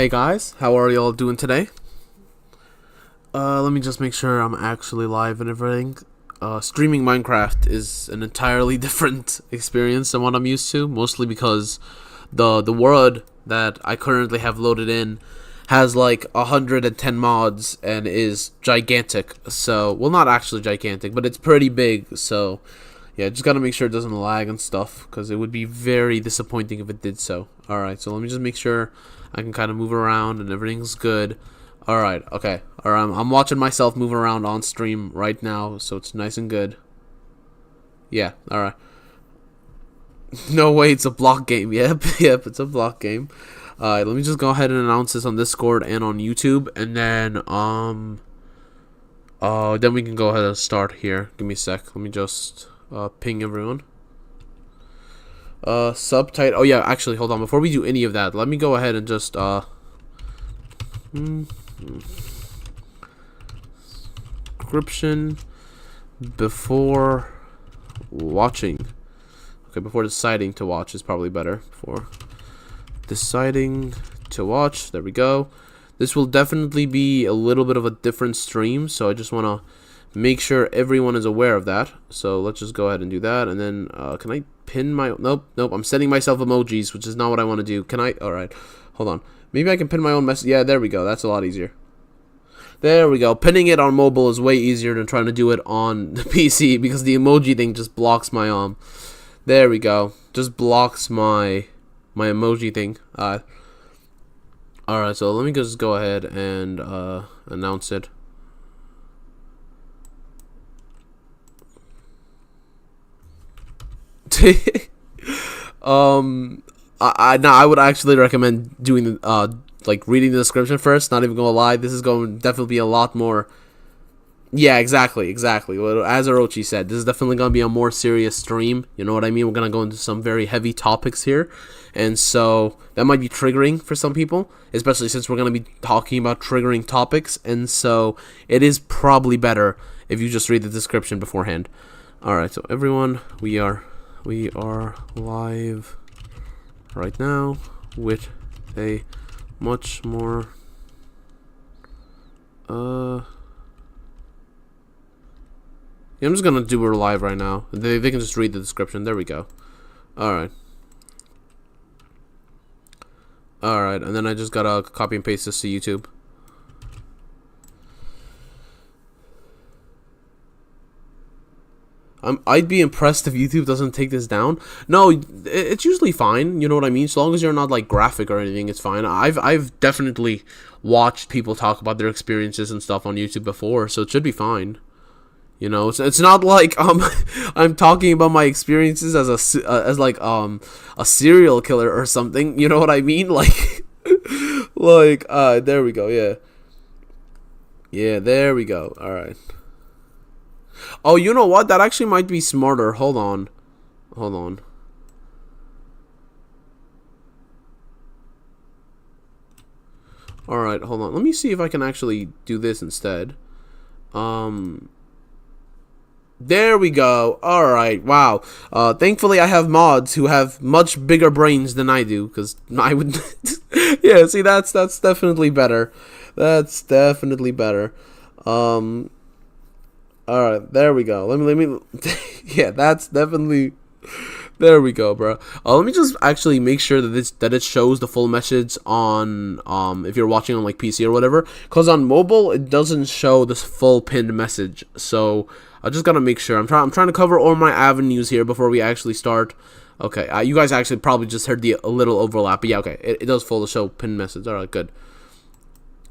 Hey guys, how are y'all doing today? Let me just make sure I'm actually live and everything. Streaming Minecraft is an entirely different experience than what I'm used to, mostly because the world that I currently have loaded in has like 110 mods and is gigantic. So, well, not actually gigantic, but it's pretty big. So, yeah, just gotta make sure it doesn't lag and stuff, because it would be very disappointing if it did so. Alright, so let me just make sure I can kind of move around and everything's good. Alright, okay. Alright, I'm watching myself move around on stream right now, so it's nice and good. Yeah, alright. No way, it's a block game. Yep, yep, it's a block game. Alright, let me just go ahead and announce this on Discord and on YouTube, and then we can go ahead and start here. Give me a sec. Let me just ping everyone. Subtitle. Oh yeah, actually, hold on. Before we do any of that, let me go ahead and just description before watching. Okay, before deciding to watch is probably better. Before deciding to watch. There we go. This will definitely be a little bit of a different stream, so I just want to make sure everyone is aware of that. So let's just go ahead and do that, and then can I pin my... Nope, I'm sending myself emojis, which is not what I want to do. Can I... Alright, hold on. Maybe I can pin my own message. Yeah, there we go. That's a lot easier. There we go. Pinning it on mobile is way easier than trying to do it on the PC, because the emoji thing just blocks my there we go. Just blocks my emoji thing. Alright, so let me just go ahead and announce it. I would actually recommend doing the like reading the description first. Not even gonna lie, this is going to definitely be a lot more. Yeah, exactly. Well, as Orochi said, this is definitely gonna be a more serious stream. You know what I mean? We're gonna go into some very heavy topics here, and so that might be triggering for some people, especially since we're gonna be talking about triggering topics. And so it is probably better if you just read the description beforehand. All right, so everyone, we are live right now with a much more yeah, I'm just gonna do it live right now. They can just read the description. There we go. Alright, and then I just gotta copy and paste this to YouTube. I'd be impressed if YouTube doesn't take this down. No, it's usually fine. You know what I mean? So long as you're not like graphic or anything, it's fine. I've definitely watched people talk about their experiences and stuff on YouTube before, so it should be fine. You know, it's not like I'm talking about my experiences as a serial killer or something. You know what I mean? Like there we go. Yeah, there we go. All right. Oh, you know what? That actually might be smarter. Hold on. Alright, hold on. Let me see if I can actually do this instead. There we go. Alright, wow. Thankfully I have mods who have much bigger brains than I do, because I would... Yeah, see, that's definitely better. That's definitely better. Alright, there we go. Let me yeah, that's definitely... There we go, bro. Let me just actually make sure that it shows the full message on if you're watching on like PC or whatever, because on mobile it doesn't show this full pinned message. So I just gotta make sure. I'm trying to cover all my avenues here before we actually start. Okay, you guys actually probably just heard a little overlap, but yeah, okay, it does full show pinned message. All right, good.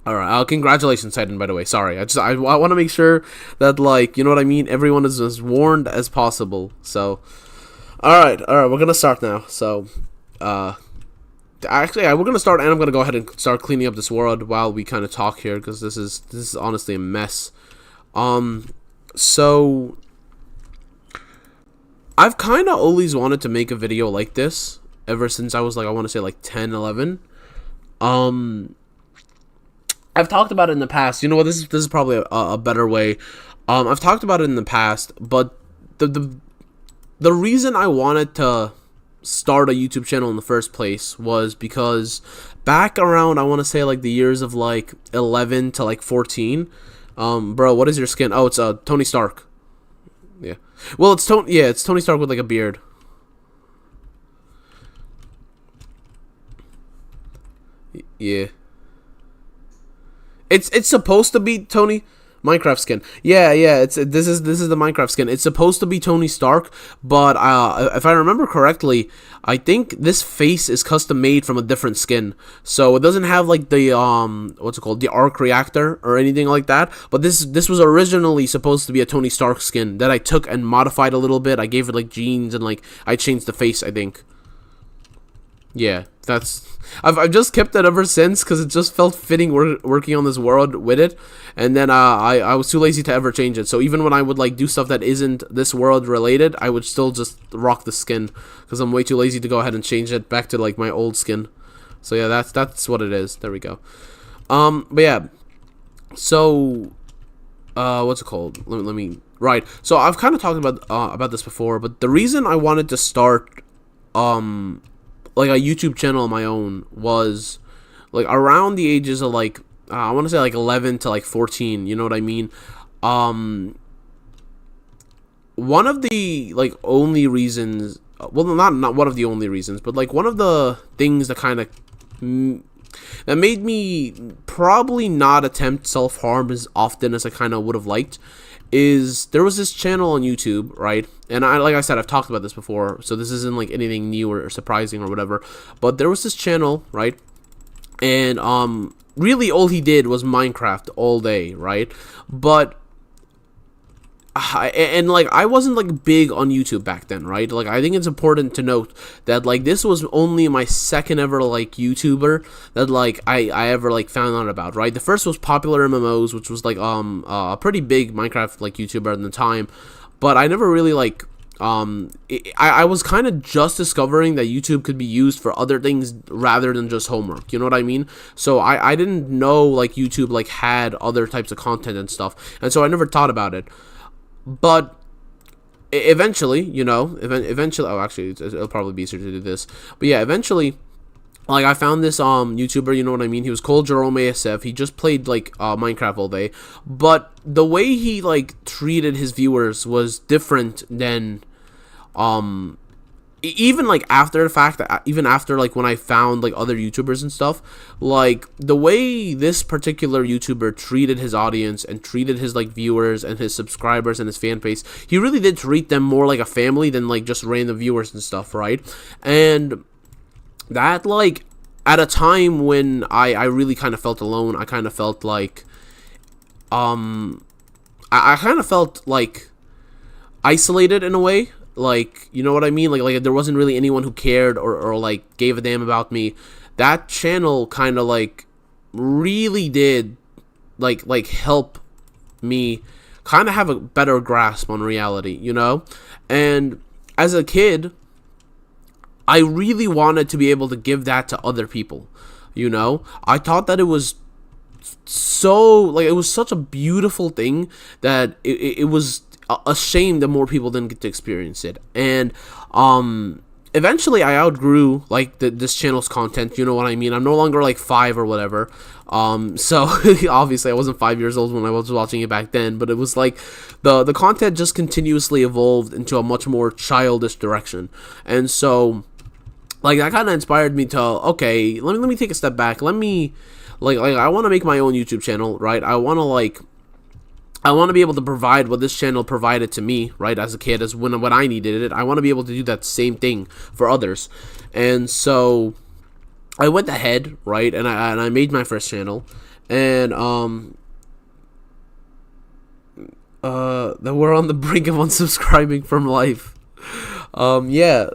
All right, congratulations, Titan, by the way. Sorry, I want to make sure that, like, you know what I mean, everyone is as warned as possible. So all right, we're gonna start now. So actually, we're gonna start, and I'm gonna go ahead and start cleaning up this world while we kind of talk here, because this is honestly a mess. So I've kind of always wanted to make a video like this ever since I was like, I want to say like 10, 11. I've talked about it in the past. You know what? This is probably a better way. I've talked about it in the past, but the reason I wanted to start a YouTube channel in the first place was because back around, I want to say like the years of like 11 to like 14. Bro, what is your skin? Oh, it's Tony Stark. Yeah. Well, it's Tony. Yeah, it's Tony Stark with like a beard. Yeah. It's supposed to be Tony Minecraft skin. Yeah, yeah. This is the Minecraft skin. It's supposed to be Tony Stark, but if I remember correctly, I think this face is custom made from a different skin. So it doesn't have like the what's it called, the arc reactor or anything like that. But this was originally supposed to be a Tony Stark skin that I took and modified a little bit. I gave it like jeans and like I changed the face, I think. Yeah, I've just kept it ever since because it just felt fitting working on this world with it, and then I was too lazy to ever change it. So even when I would like do stuff that isn't this world related, I would still just rock the skin because I'm way too lazy to go ahead and change it back to like my old skin. So yeah, that's what it is. There we go. But yeah, so what's it called? Let me right. So I've kind of talked about this before, but the reason I wanted to start like a YouTube channel on my own was like around the ages of like I want to say like 11 to like 14, you know what I mean? One of the like only reasons, well, not one of the only reasons, but like one of the things that kind of that made me probably not attempt self-harm as often as I kind of would have liked is there was this channel on YouTube, right? And like I said, I've talked about this before, so this isn't like anything new or surprising or whatever. But there was this channel, right? And really all he did was Minecraft all day, right? But like I wasn't like big on YouTube back then, right? Like I think it's important to note that like this was only my second ever like YouTuber that like I ever like found out about, right? The first was Popular MMOs, which was like a pretty big Minecraft like YouTuber at the time, but I never really like I was kind of just discovering that YouTube could be used for other things rather than just homework, you know what I mean? So I didn't know like YouTube like had other types of content and stuff, and so I never thought about it. But eventually, you know, eventually, oh, actually, it'll probably be easier to do this. But yeah, eventually, like, I found this YouTuber, you know what I mean? He was called Jerome ASF. He just played, like, Minecraft all day. But the way he, like, treated his viewers was different than, even like after the fact, even after like when I found like other YouTubers and stuff, like the way this particular YouTuber treated his audience and treated his like viewers and his subscribers and his fan base, he really did treat them more like a family than like just random viewers and stuff, right? And that like at a time when I really kind of felt alone, I kind of felt like I kind of felt like isolated in a way. Like, you know what I mean? Like there wasn't really anyone who cared or like gave a damn about me. That channel kind of like really did like help me kind of have a better grasp on reality, you know? And as a kid, I really wanted to be able to give that to other people, you know? I thought that it was so like it was such a beautiful thing that it was a shame that more people didn't get to experience it. And eventually I outgrew like this channel's content, you know what I mean? I'm no longer like 5 or whatever, so obviously I wasn't 5 years old when I was watching it back then, but it was like the content just continuously evolved into a much more childish direction. And so like that kind of inspired me to, okay, let me take a step back. Let me like I want to make my own YouTube channel, right? I want to be able to provide what this channel provided to me, right, as a kid, as when I needed it. I want to be able to do that same thing for others. And so I went ahead, right, and I made my first channel. And that we're on the brink of unsubscribing from life. Yeah.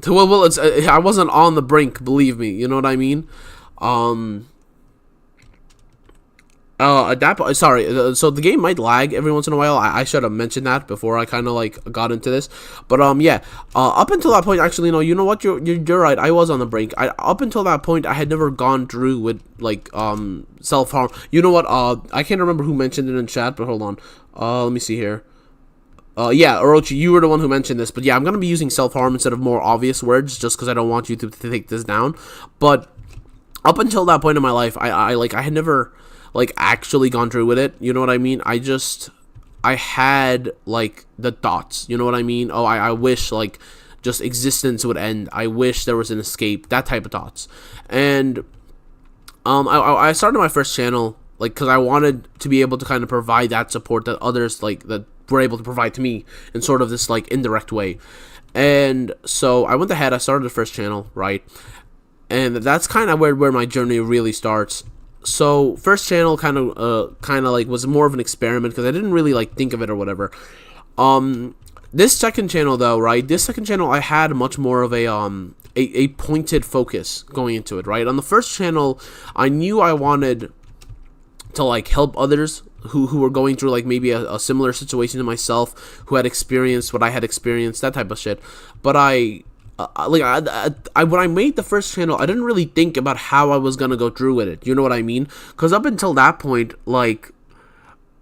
Well, it's I wasn't on the brink, believe me. You know what I mean? At that point, sorry, so the game might lag every once in a while. I should have mentioned that before I kind of like got into this, but yeah, up until that point, actually, no, you know what, you're right, I was on the brink. Up until that point, I had never gone through with like self-harm. You know what, I can't remember who mentioned it in chat, but hold on, let me see here. Yeah, Orochi, you were the one who mentioned this, but yeah, I'm gonna be using self-harm instead of more obvious words, just because I don't want you to take this down. But up until that point in my life, I had never like actually gone through with it. You know what I mean? I had like the thoughts. You know what I mean? Oh, I wish like just existence would end. I wish there was an escape. That type of thoughts. And I started my first channel like because I wanted to be able to kind of provide that support that others like that were able to provide to me in sort of this like indirect way. And so I went ahead. I started the first channel, right? And that's kind of where my journey really starts. So first channel kind of like was more of an experiment because I didn't really like think of it or whatever. This second channel though, right? This second channel I had much more of a pointed focus going into it, right? On the first channel, I knew I wanted to like help others who were going through like maybe a similar situation to myself, who had experienced what I had experienced, that type of shit. But when I made the first channel, I didn't really think about how I was gonna go through with it. You know what I mean? Because up until that point, like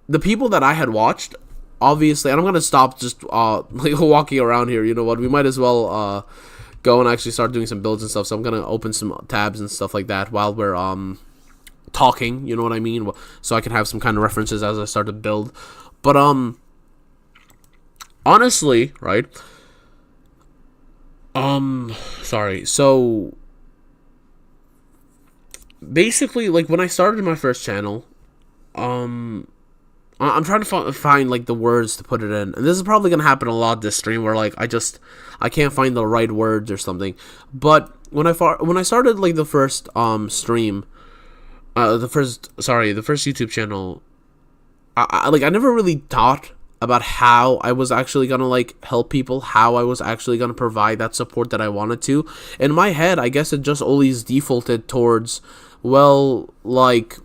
the people that I had watched, obviously, and I'm gonna stop just like walking around here. You know what? We might as well go and actually start doing some builds and stuff. So I'm gonna open some tabs and stuff like that while we're talking. You know what I mean? So I can have some kind of references as I start to build. But honestly, right? Sorry. So basically, like when I started my first channel, I'm trying to find like the words to put it in, and this is probably gonna happen a lot this stream where like I can't find the right words or something. But when I started like the first stream, the first YouTube channel, I never really thought about how I was actually gonna like help people, how I was actually gonna provide that support that I wanted to. In my head, I guess it just always defaulted towards, well, like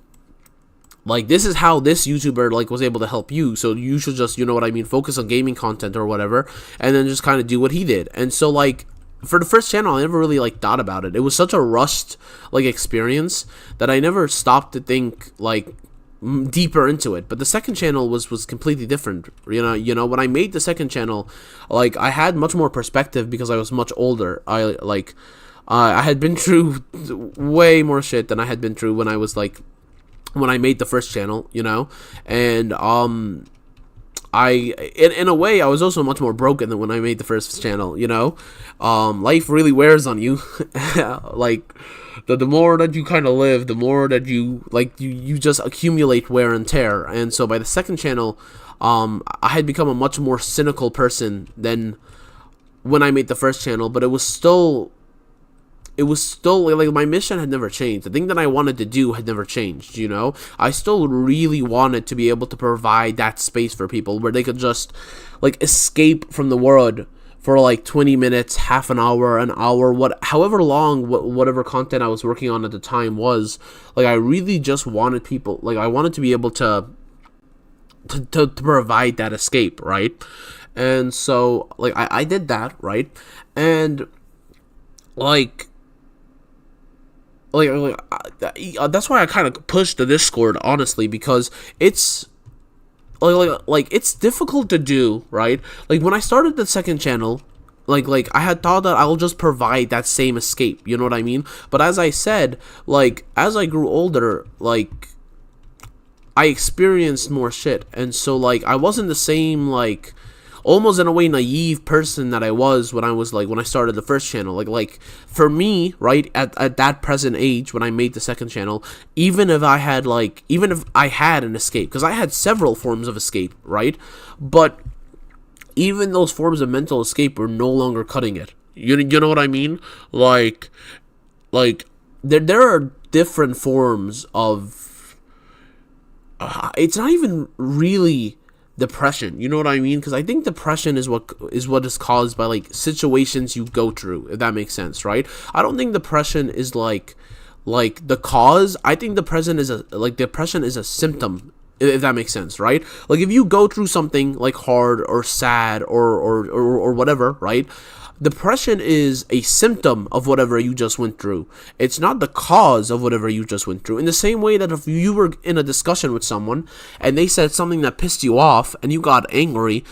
this is how this YouTuber like was able to help you, so you should just, you know what I mean, focus on gaming content or whatever, and then just kind of do what he did. And so like for the first channel, I never really like thought about it. It was such a rushed like experience that I never stopped to think like deeper into it. But the second channel was completely different. You know when I made the second channel, like I had much more perspective because I was much older. I had been through way more shit than I had been through when I made the first channel, you know. And in a way I was also much more broken than when I made the first channel, you know. Life really wears on you. Like the more that you kind of live, the more that you just accumulate wear and tear. And so by the second channel, I had become a much more cynical person than when I made the first channel. But it was still like my mission had never changed. The thing that I wanted to do had never changed, you know. I still really wanted to be able to provide that space for people where they could just like escape from the world for like 20 minutes, half an hour, however long whatever content I was working on at the time was. Like I really just wanted people, like I wanted to be able to provide that escape, right? And so like I did that, right? And that's why I kind of pushed the Discord, honestly, because it's like it's difficult to do, right? Like when I started the second channel, like I had thought that I'll just provide that same escape, you know what I mean? But as I said, like as I grew older, like I experienced more shit, and so like I wasn't the same like almost in a way naive person that I was when I started the first channel. Like for me, right, at that present age when I made the second channel, even if I had an escape, because I had several forms of escape, right? But even those forms of mental escape were no longer cutting it. You know what I mean? Like there are different forms of it's not even really depression, you know what I mean? Because I think depression is what is caused by like situations you go through, if that makes sense, right? I don't think depression is like the cause. I think depression is a symptom, if that makes sense, right? Like if you go through something like hard or sad or whatever, right? Depression is a symptom of whatever you just went through. It's not the cause of whatever you just went through. In the same way that if you were in a discussion with someone and they said something that pissed you off and you got angry,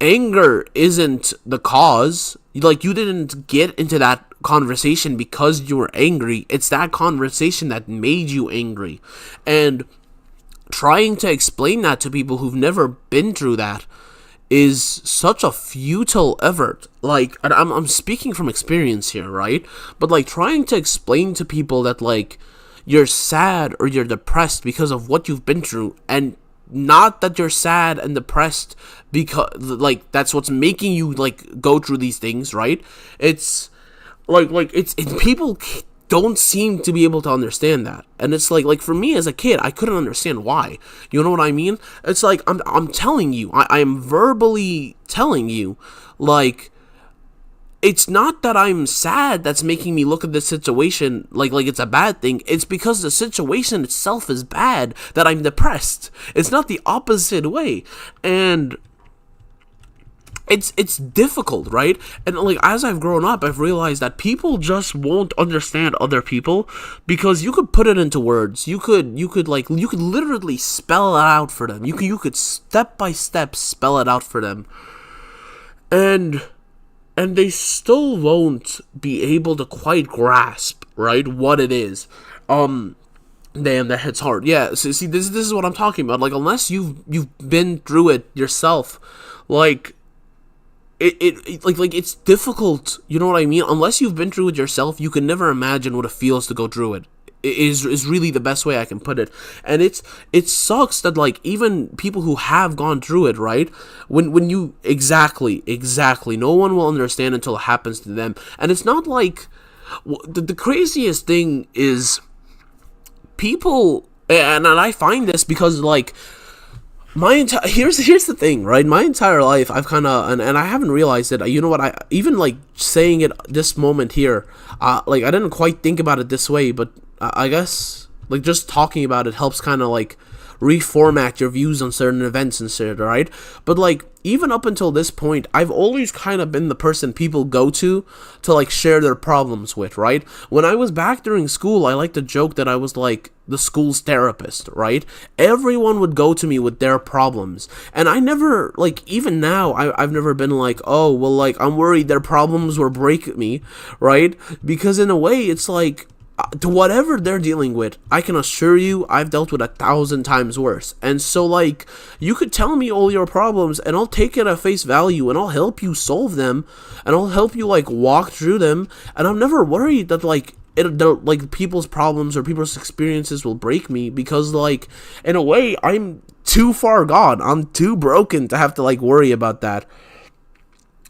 anger isn't the cause. Like, you didn't get into that conversation because you were angry. It's that conversation that made you angry. And trying to explain that to people who've never been through that is such a futile effort. Like, and I'm speaking from experience here, right? But, like, trying to explain to people that, like, you're sad or you're depressed because of what you've been through, and not that you're sad and depressed because, like, that's what's making you, like, go through these things, right? It's it's people don't seem to be able to understand that. And it's like for me as a kid, I couldn't understand why. You know what I mean? It's like, I'm telling you, I am verbally telling you, like, it's not that I'm sad that's making me look at this situation like it's a bad thing. It's because the situation itself is bad that I'm depressed. It's not the opposite way. And it's difficult, right? And, like, as I've grown up, I've realized that people just won't understand other people because you could put it into words. You could literally spell it out for them. You could step by step spell it out for them. And they still won't be able to quite grasp, right, what it is. Damn, that hits hard. Yeah, so, see, this is what I'm talking about. Like, unless you've been through it yourself, like, it's difficult, you know what I mean? Unless you've been through it yourself, you can never imagine what it feels to go through it. Is really the best way I can put it. And it sucks that, like, even people who have gone through it, right, when you exactly no one will understand until it happens to them. And it's not like the craziest thing is people, and I find this because, like, here's the thing, right? My entire life, I've kind of, and I haven't realized it. You know what? I even, like, saying it this moment here, like, I didn't quite think about it this way, but I guess, like, just talking about it helps kind of, like, reformat your views on certain events and shit, right? But, like, even up until this point, I've always kind of been the person people go to like, share their problems with, right? When I was back during school, I like to joke that I was, like, the school's therapist, right? Everyone would go to me with their problems. And I never, like, even now, I've never been like, oh, well, like, I'm worried their problems will break me, right? Because in a way, it's like, to whatever they're dealing with, I can assure you I've dealt with 1,000 times worse. And so, like, you could tell me all your problems and I'll take it at face value and I'll help you solve them and I'll help you, like, walk through them. And I'm never worried that, like, like, people's problems or people's experiences will break me, because, like, in a way, I'm too far gone. I'm too broken to have to, like, worry about that.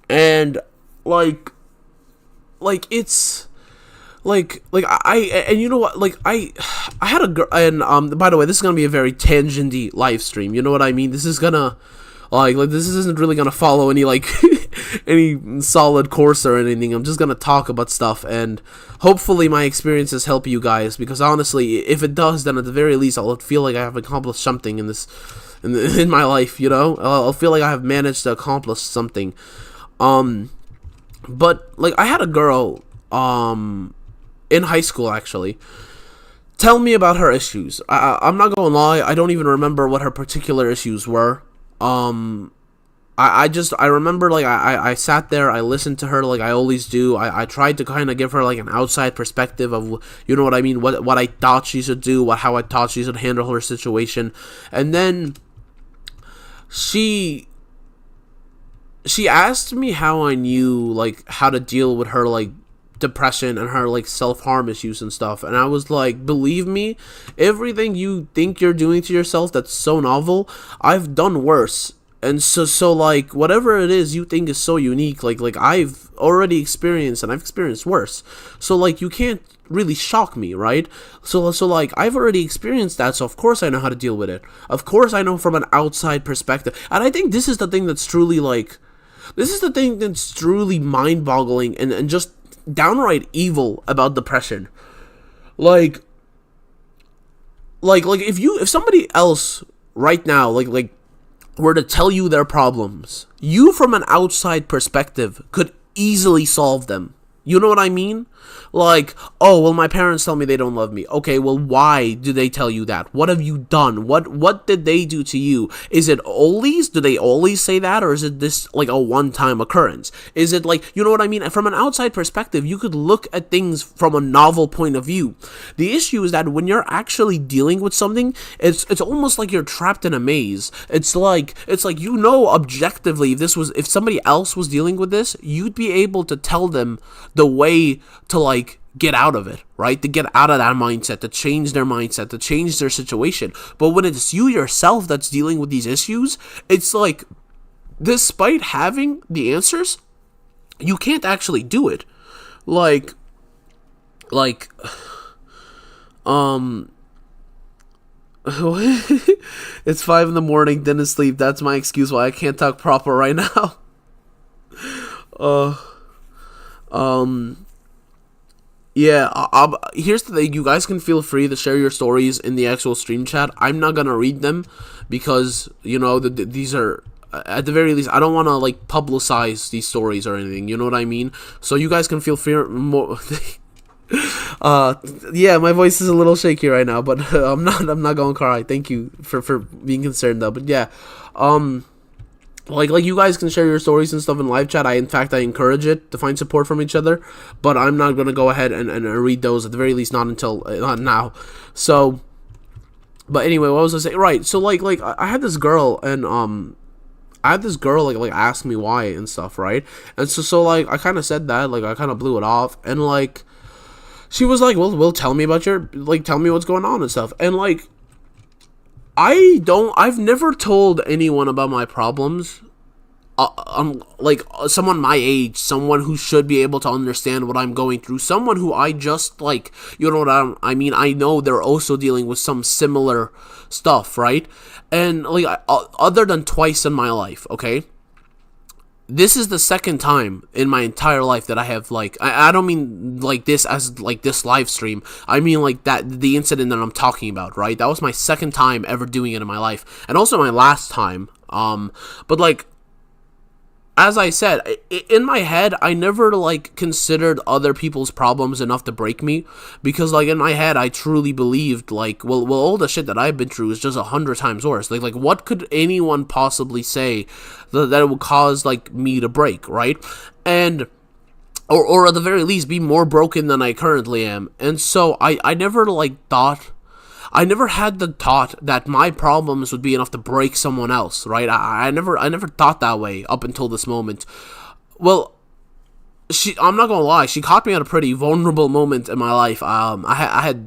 And, like, it's... Like and you know what, like, I had a girl, and by the way, this is gonna be a very tangenty live stream, you know what I mean? This is gonna, like this isn't really gonna follow any, like, any solid course or anything. I'm just gonna talk about stuff, and hopefully my experiences help you guys, because honestly, if it does, then at the very least I'll feel like I have accomplished something in my life, you know? I'll feel like I have managed to accomplish something. But, like, I had a girl, in high school, actually, tell me about her issues. I'm not gonna lie, I don't even remember what her particular issues were. I remember, like, I sat there, I listened to her like I always do. I tried to kind of give her, like, an outside perspective of, you know what I mean, what I thought she should do, how I thought she should handle her situation. And then she asked me how I knew, like, how to deal with her, like, depression and her, like, self-harm issues and stuff. And I was like, believe me, everything you think you're doing to yourself that's so novel, I've done worse. And so like, whatever it is you think is so unique, like I've already experienced, and I've experienced worse. So, like, you can't really shock me, right? So like, I've already experienced that, so of course I know how to deal with it. Of course I know from an outside perspective. And I think this is the thing that's truly, like, mind-boggling and just downright evil about depression. Like if somebody else right now, like were to tell you their problems, you from an outside perspective could easily solve them. You know what I mean? Like, oh, well, my parents tell me they don't love me. Okay, well, why do they tell you that? What have you done? What did they do to you? Is it always? Do they always say that? Or is it this, like, a one-time occurrence? Is it, like, you know what I mean? From an outside perspective, you could look at things from a novel point of view. The issue is that when you're actually dealing with something, it's almost like you're trapped in a maze. It's like, you know, objectively, if somebody else was dealing with this, you'd be able to tell them the way to, like, get out of it, right? To get out of that mindset, to change their mindset, to change their situation. But when it's you yourself that's dealing with these issues, it's like, despite having the answers, you can't actually do it. Like, it's 5 in the morning, didn't sleep. That's my excuse why I can't talk proper right now. Yeah, here's the thing. You guys can feel free to share your stories in the actual stream chat. I'm not gonna read them because, you know, these are, at the very least, I don't want to, like, publicize these stories or anything. You know what I mean? So you guys can feel free more. Yeah, my voice is a little shaky right now, but I'm not gonna cry. Thank you for being concerned though. But yeah, like you guys can share your stories and stuff in live chat. I encourage it to find support from each other, but I'm not gonna go ahead and read those, at the very least, not until not now. So, but anyway, what was I saying? Right. So like I had this girl, and like ask me why and stuff, right? And so like I kind of said that, like I kind of blew it off, and like she was like, well, tell me about tell me what's going on and stuff. And like, I've never told anyone about my problems. Like someone my age, someone who should be able to understand what I'm going through, someone who I just, like, you know what I mean? I know they're also dealing with some similar stuff, right? And like, other than twice in my life, okay? This is the second time in my entire life that I have, like, I don't mean like this as like this live stream. I mean like the incident that I'm talking about, right? That was my second time ever doing it in my life, and also my last time. But like, as I said, in my head, I never, like, considered other people's problems enough to break me, because, like, in my head, I truly believed, like, well, all the shit that I've been through is just 100 times worse. Like, what could anyone possibly say that it would cause, like, me to break, right? And, or at the very least, be more broken than I currently am. And so, I never, like, I never had the thought that my problems would be enough to break someone else, right? I never thought that way up until this moment. Well, I'm not gonna lie, she caught me at a pretty vulnerable moment in my life. I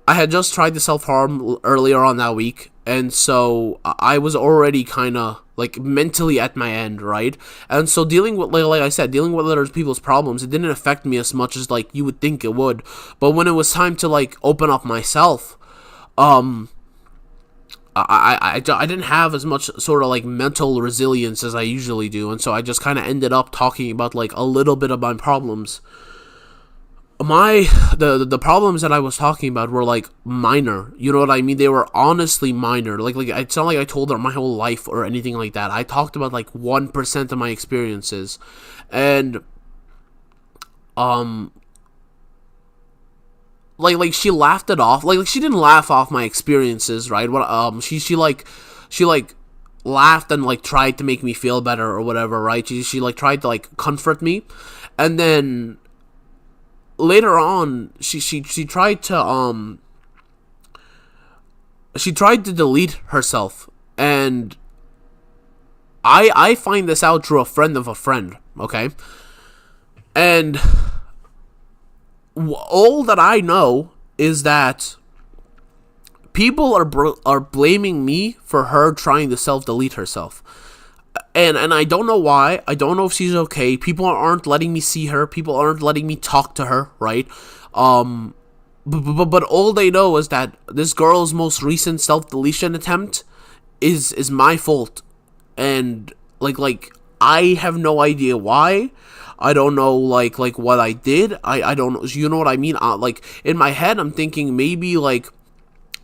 had just tried to self-harm earlier on that week, and so I was already kind of, like, mentally at my end, right? And so dealing with, like I said, dealing with other people's problems, it didn't affect me as much as, like, you would think it would. But when it was time to, like, open up myself, I didn't have as much sort of, like, mental resilience as I usually do, and so I just kind of ended up talking about, like, a little bit of my problems. The problems that I was talking about were, like, minor. You know what I mean? They were honestly minor. Like it's not like I told her my whole life or anything like that. I talked about, like, 1% of my experiences, and like she laughed it off. Like she didn't laugh off my experiences, right? What she laughed and, like, tried to make me feel better or whatever, right? She like tried to, like, comfort me, and then later on, she tried to delete herself, and I find this out through a friend of a friend, okay? And all that I know is that people are blaming me for her trying to self-delete herself. And I don't know why. I don't know if she's okay. People aren't letting me see her. People aren't letting me talk to her, right? But all they know is that this girl's most recent self-deletion attempt is my fault. And like I have no idea why. I don't know like what I did. I don't know. You know what I mean? Like in my head, I'm thinking maybe like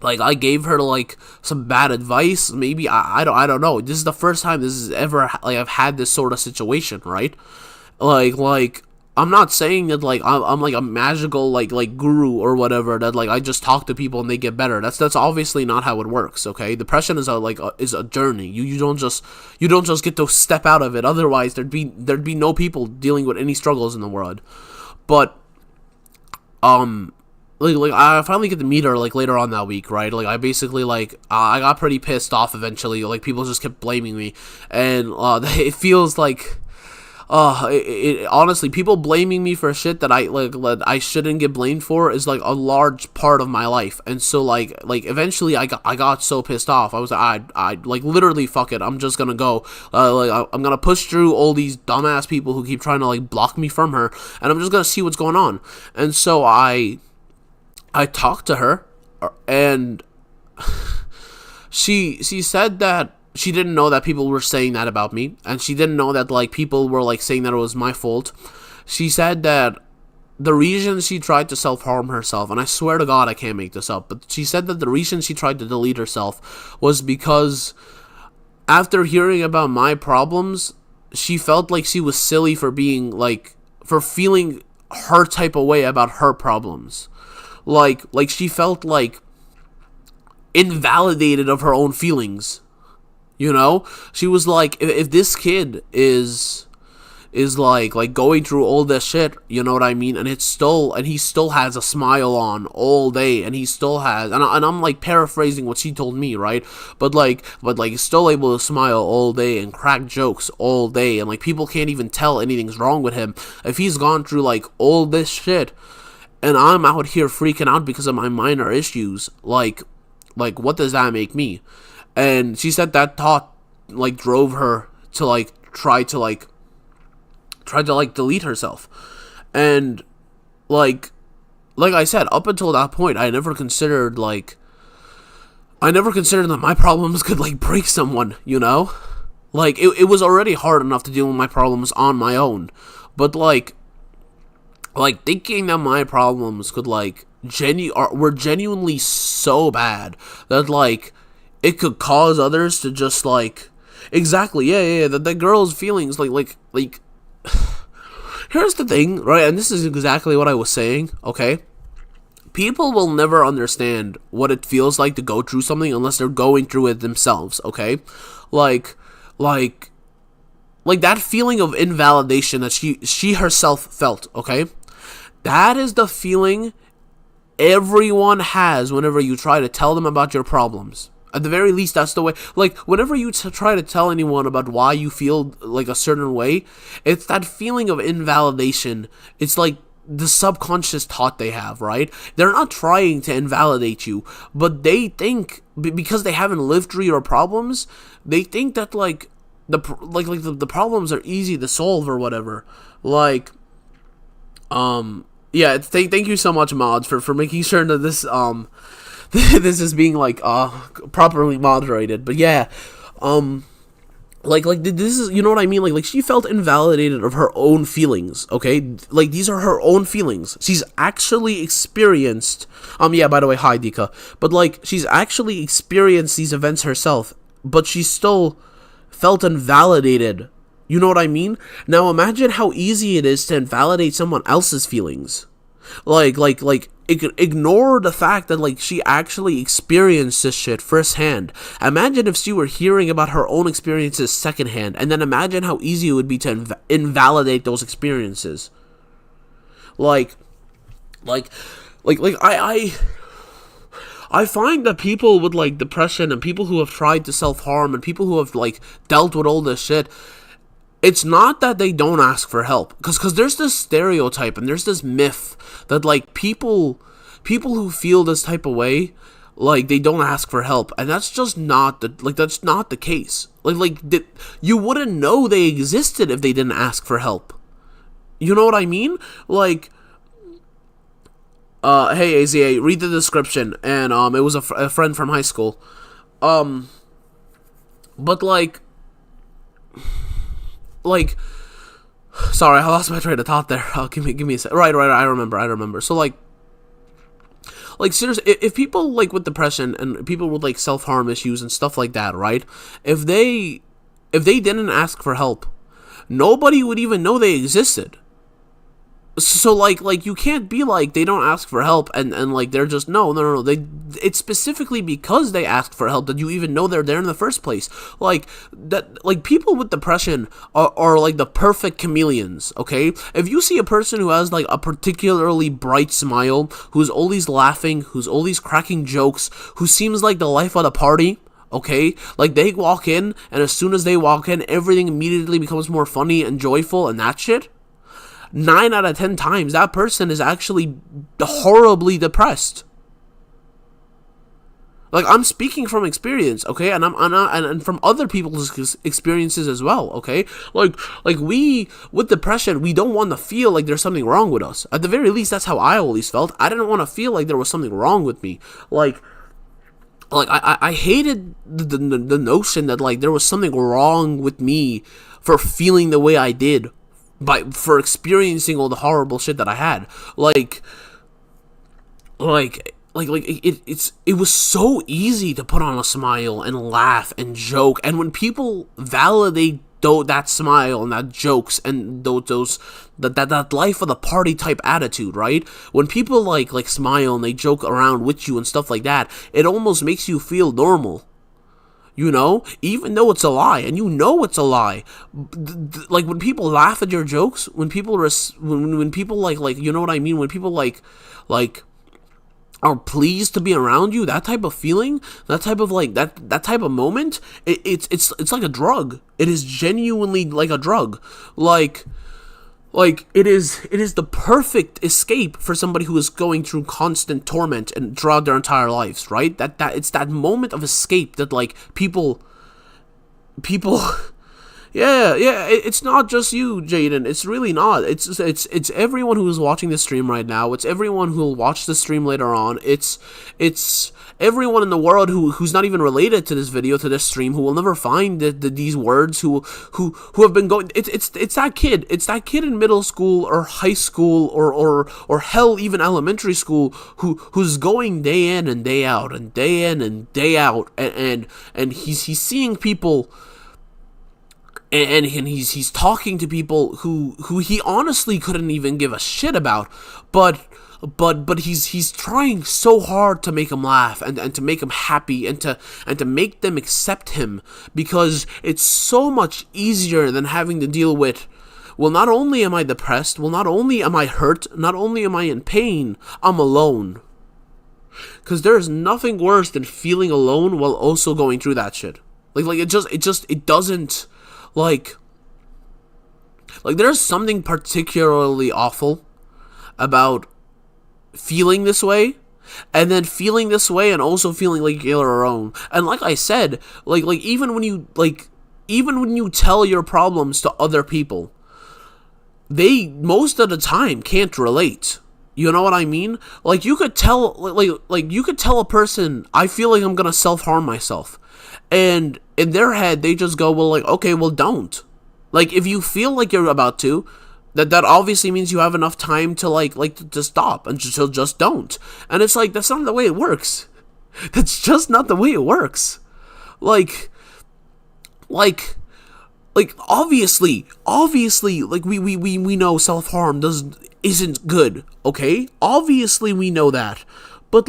I gave her, like, some bad advice. Maybe I don't know. This is the first time this is ever, like, I've had this sort of situation, right? Like I'm not saying that like I'm like a magical like guru or whatever, that like I just talk to people and they get better. That's obviously not how it works. Okay, depression is a journey. You don't just get to step out of it. Otherwise, there'd be no people dealing with any struggles in the world. But like I finally get to meet her like later on that week, right? Like I basically like I got pretty pissed off eventually. Like people just kept blaming me, and it feels like honestly, people blaming me for shit that I shouldn't get blamed for is like a large part of my life. And so like eventually I got so pissed off. I was like, I like literally fuck it. I'm just gonna go. I'm gonna push through all these dumbass people who keep trying to like block me from her, and I'm just gonna see what's going on. And so I talked to her, and she said that she didn't know that people were saying that about me, and she didn't know that like people were like saying that it was my fault. She said that the reason she tried to self-harm herself, and I swear to God I can't make this up, but she said that the reason she tried to delete herself was because after hearing about my problems, she felt like she was silly for feeling her type of way about her problems. Like she felt like invalidated of her own feelings. You know, she was like, if this kid is like going through all this shit, you know what I mean, and he still has a smile on all day, and he still has, and I'm like paraphrasing what she told me, right? But he's still able to smile all day and crack jokes all day, and like people can't even tell anything's wrong with him. If he's gone through like all this shit, and I'm out here freaking out because of my minor issues, like what does that make me? And she said that thought like drove her to like try to delete herself. And like I said, up until that point, I never considered that my problems could like break someone, you know? Like it was already hard enough to deal with my problems on my own, but like thinking that my problems could like were genuinely so bad that like it could cause others to just like exactly that girl's feelings like here's the thing, right? And this is exactly what I was saying. Okay, people will never understand what it feels like to go through something unless they're going through it themselves. Okay, like that feeling of invalidation that she herself felt. Okay, that is the feeling everyone has whenever you try to tell them about your problems. At the very least, that's the way. Like, whenever you try to tell anyone about why you feel like a certain way, it's that feeling of invalidation. It's like the subconscious thought they have, right? They're not trying to invalidate you, but they think, because they haven't lived through your problems, they think that like the problems are easy to solve or whatever. Like, yeah. Thank you so much, mods, for making sure that this this is being like properly moderated. But yeah, this is, you know what I mean, like she felt invalidated of her own feelings. Okay, like these are her own feelings. She's actually experienced yeah, by the way, hi Dika. But like she's actually experienced these events herself, but she still felt invalidated. You know what I mean? Now imagine how easy it is to invalidate someone else's feelings. Like ignore the fact that like she actually experienced this shit firsthand. Imagine if she were hearing about her own experiences secondhand, and then imagine how easy it would be to invalidate those experiences. I find that people with like depression and people who have tried to self-harm and people who have like dealt with all this shit, it's not that they don't ask for help, because there's this stereotype and there's this myth that like people who feel this type of way, like they don't ask for help, and that's just not the case. You wouldn't know they existed if they didn't ask for help. You know what I mean? Like, hey AZA, read the description, and it was a friend from high school, but like, sorry, I lost my train of thought there. Give me a sec. Right, I remember. So like seriously, if people like with depression and people with like self-harm issues and stuff like that, right? If they didn't ask for help, nobody would even know they existed. So like you can't be like they don't ask for help and like they're just no, they, it's specifically because they asked for help that you even know they're there in the first place. Like that, like people with depression are like the perfect chameleons. Okay, if you see a person who has like a particularly bright smile, who's always laughing, who's always cracking jokes, who seems like the life of the party, okay, like they walk in and as soon as they walk in everything immediately becomes more funny and joyful and that shit, 9 out of 10 times that person is actually horribly depressed. Like, I'm speaking from experience, okay, and from other people's experiences as well, okay. Like we with depression, we don't want to feel like there's something wrong with us. At the very least, that's how I always felt. I didn't want to feel like there was something wrong with me. Like I hated the notion that like there was something wrong with me for feeling the way I did, for experiencing all the horrible shit that I had. It was so easy to put on a smile and laugh and joke, and when people validate that smile and that jokes and that life of the party type attitude, right? When people like smile and they joke around with you and stuff like that, it almost makes you feel normal. You know, even though it's a lie, and you know it's a lie. Like when people laugh at your jokes, when people when people like you know what I mean, when people like are pleased to be around you, that type of feeling, that type of like that type of moment, it's like a drug. It is genuinely like a drug. Like it is the perfect escape for somebody who is going through constant torment and throughout their entire lives, right? That it's that moment of escape that like people yeah, it's not just you, Jaden. It's really not. It's everyone who is watching this stream right now. It's everyone who will watch the stream later on. It's everyone in the world who's not even related to this video, to this stream, who will never find these words, who have been going. It's that kid. It's that kid in middle school or high school or hell, even elementary school, who's going day in and day out and day in and day out, and he's seeing people. And he's talking to people who he honestly couldn't even give a shit about, but he's trying so hard to make them laugh and to make them happy and to make them accept him, because it's so much easier than having to deal with, well, not only am I depressed, well, not only am I hurt, not only am I in pain, I'm alone. Because there's nothing worse than feeling alone while also going through that shit. Like it doesn't. Like there's something particularly awful about feeling this way, and then feeling this way and also feeling like you're alone. And like I said, like even when you tell your problems to other people, they most of the time can't relate. You know what I mean? Like you could tell like you could tell a person, I feel like I'm gonna self-harm myself. And in their head, they just go, well, like, okay, well, don't. Like, if you feel like you're about to, that obviously means you have enough time to, to stop, and just don't. And it's like, that's not the way it works. That's just not the way it works. Like, obviously, like, we know self-harm isn't good, okay? Obviously, we know that. But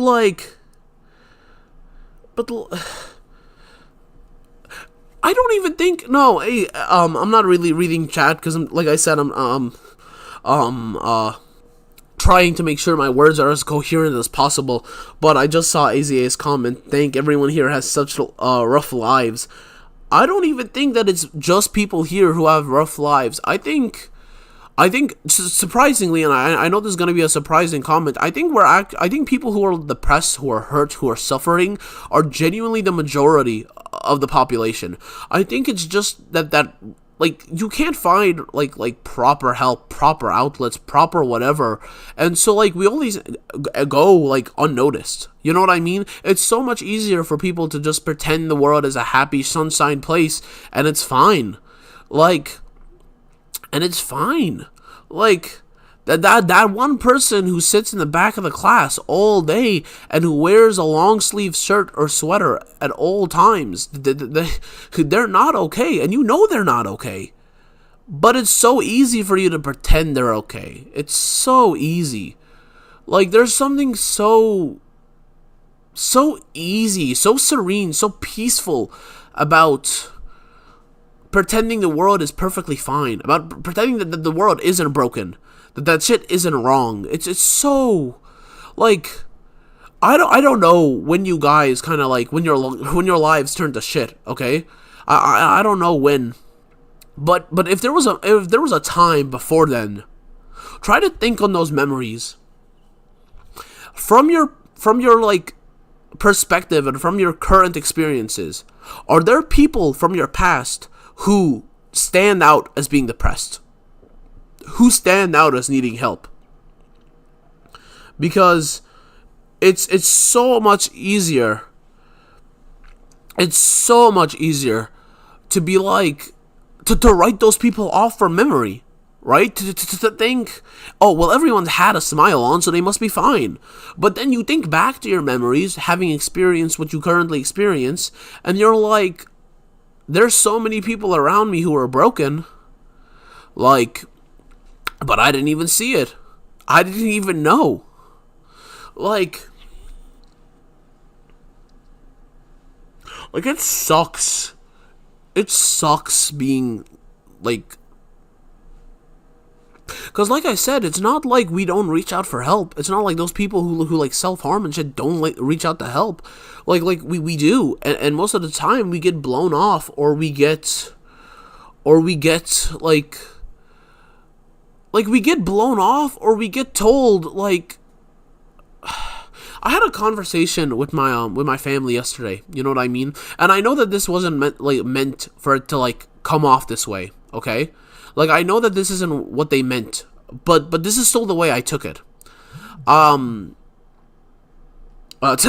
I don't even think, no, hey, I'm not really reading chat, because like I said, I'm trying to make sure my words are as coherent as possible, but I just saw AZA's comment, thank everyone here has such rough lives. I don't even think that it's just people here who have rough lives. I think surprisingly, and I know this is going to be a surprising comment, I think people who are depressed, who are hurt, who are suffering, are genuinely the majority of the population. I think it's just that like you can't find like proper help, proper outlets, proper whatever, and so like we always go like unnoticed. You know what I mean? It's so much easier for people to just pretend the world is a happy sunshine place, and it's fine. And it's fine. Like, that one person who sits in the back of the class all day and who wears a long sleeve shirt or sweater at all times, they're not okay. And you know they're not okay. But it's so easy for you to pretend they're okay. It's so easy. Like, there's something so easy, so serene, so peaceful about pretending the world is perfectly fine, about pretending that the world isn't broken, that shit isn't wrong. It's so, like, I don't know when you guys kind of like when your lives turn to shit. Okay, I don't know when, but if there was a time before then, try to think on those memories from your like perspective and from your current experiences. Are there people from your past who stand out as being depressed, who stand out as needing help? Because it's so much easier. It's so much easier to be like to write those people off from memory, right? To think, oh well, everyone's had a smile on, so they must be fine. But then you think back to your memories, having experienced what you currently experience, and you're like, there's so many people around me who are broken, like, but I didn't even see it. I didn't even know. Like it sucks. It sucks being, like, because like I said, it's not like we don't reach out for help. It's not like those people who like self-harm and shit don't like reach out to help. Like we do. And most of the time we get blown off, or we get like we get blown off, or we get told, like, I had a conversation with my family yesterday. You know what I mean? And I know that this wasn't meant for it to like come off this way. Okay, like I know that this isn't what they meant, but this is still the way I took it.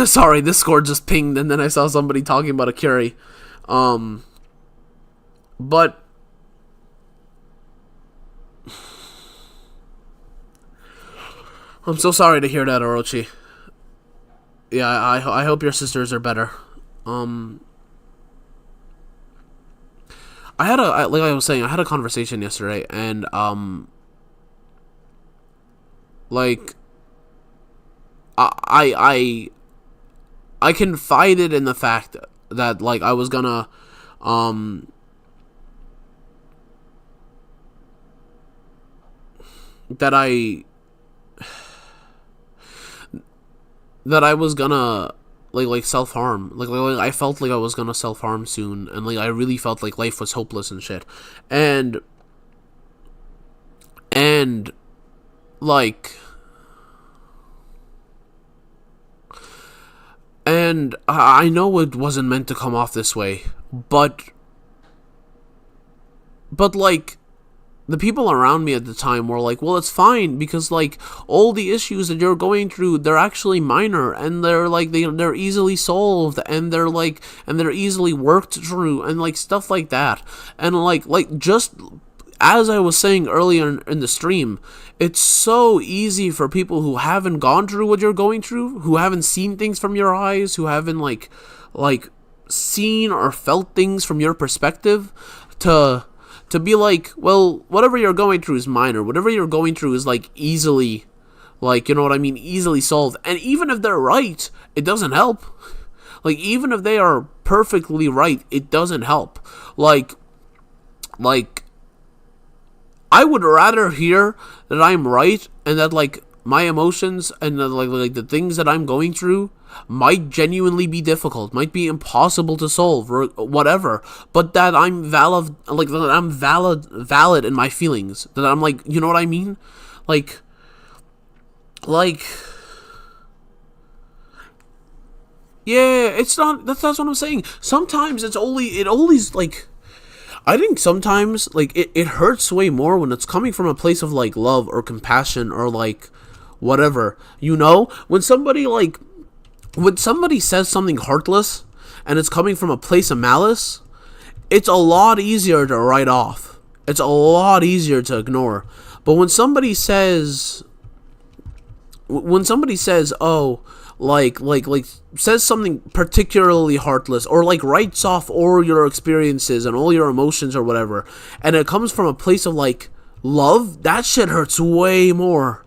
Sorry, this Discord just pinged, and then I saw somebody talking about a curry. But I'm so sorry to hear that, Orochi. Yeah, I hope your sisters are better. Like I was saying, I had a conversation yesterday, and like I confided in the fact that like I was gonna that I was gonna like self-harm. Like I felt like I was gonna self-harm soon, and like I really felt like life was hopeless and shit. And like and I know it wasn't meant to come off this way, but like the people around me at the time were like, well, it's fine, because like all the issues that you're going through, they're actually minor, and they're like they're easily solved, and they're easily worked through, and like stuff like that. And like just as I was saying earlier in the stream, it's so easy for people who haven't gone through what you're going through, who haven't seen things from your eyes, who haven't like seen or felt things from your perspective, to be like, well, whatever you're going through is minor. Whatever you're going through is like easily, like, you know what I mean, easily solved. And even if they're right, it doesn't help. Like, even if they are perfectly right, it doesn't help. Like I would rather hear that I'm right, and that like my emotions and like the things that I'm going through might genuinely be difficult, might be impossible to solve, or whatever, but that I'm valid, like that I'm valid in my feelings, that I'm like, you know what I mean, like yeah, it's not, that's what I'm saying. Sometimes it always like, I think sometimes like it hurts way more when it's coming from a place of like love or compassion or like whatever, you know, when somebody says something heartless and it's coming from a place of malice, it's a lot easier to write off. It's a lot easier to ignore. But when somebody says when somebody says, oh, like says something particularly heartless, or like writes off all your experiences and all your emotions or whatever, and it comes from a place of like love, that shit hurts way more.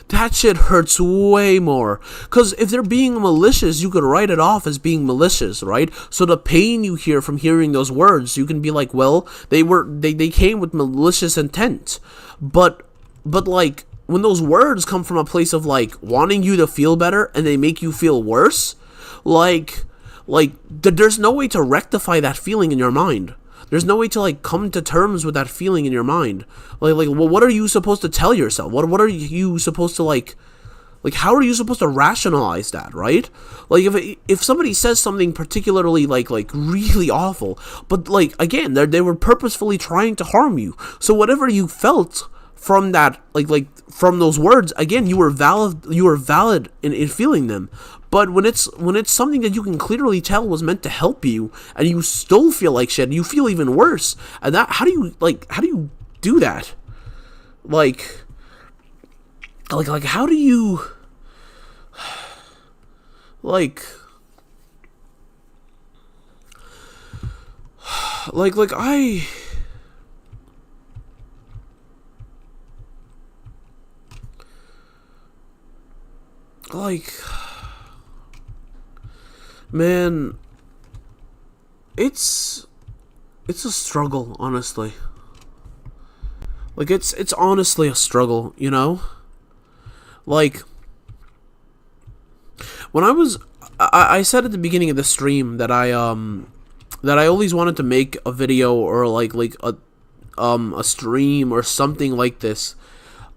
That shit hurts way more. Because if they're being malicious, you could write it off as being malicious, right? So the pain you hear from hearing those words, you can be like, well, they came with malicious intent. But like, when those words come from a place of like wanting you to feel better and they make you feel worse, there's no way to rectify that feeling in your mind. There's no way to like come to terms with that feeling in your mind. Well, what are you supposed to tell yourself? What are you supposed to like how are you supposed to rationalize that, right? Like if somebody says something particularly like really awful, but like again, they were purposefully trying to harm you. So whatever you felt from that, like from those words, again, you were valid in feeling them. But when it's something that you can clearly tell was meant to help you, and you still feel like shit, and you feel even worse, and that how do you do that? Like how do you like I like, man, it's a struggle, honestly. Like it's honestly a struggle, you know? Like when I said at the beginning of the stream that I always wanted to make a video or like a stream or something like this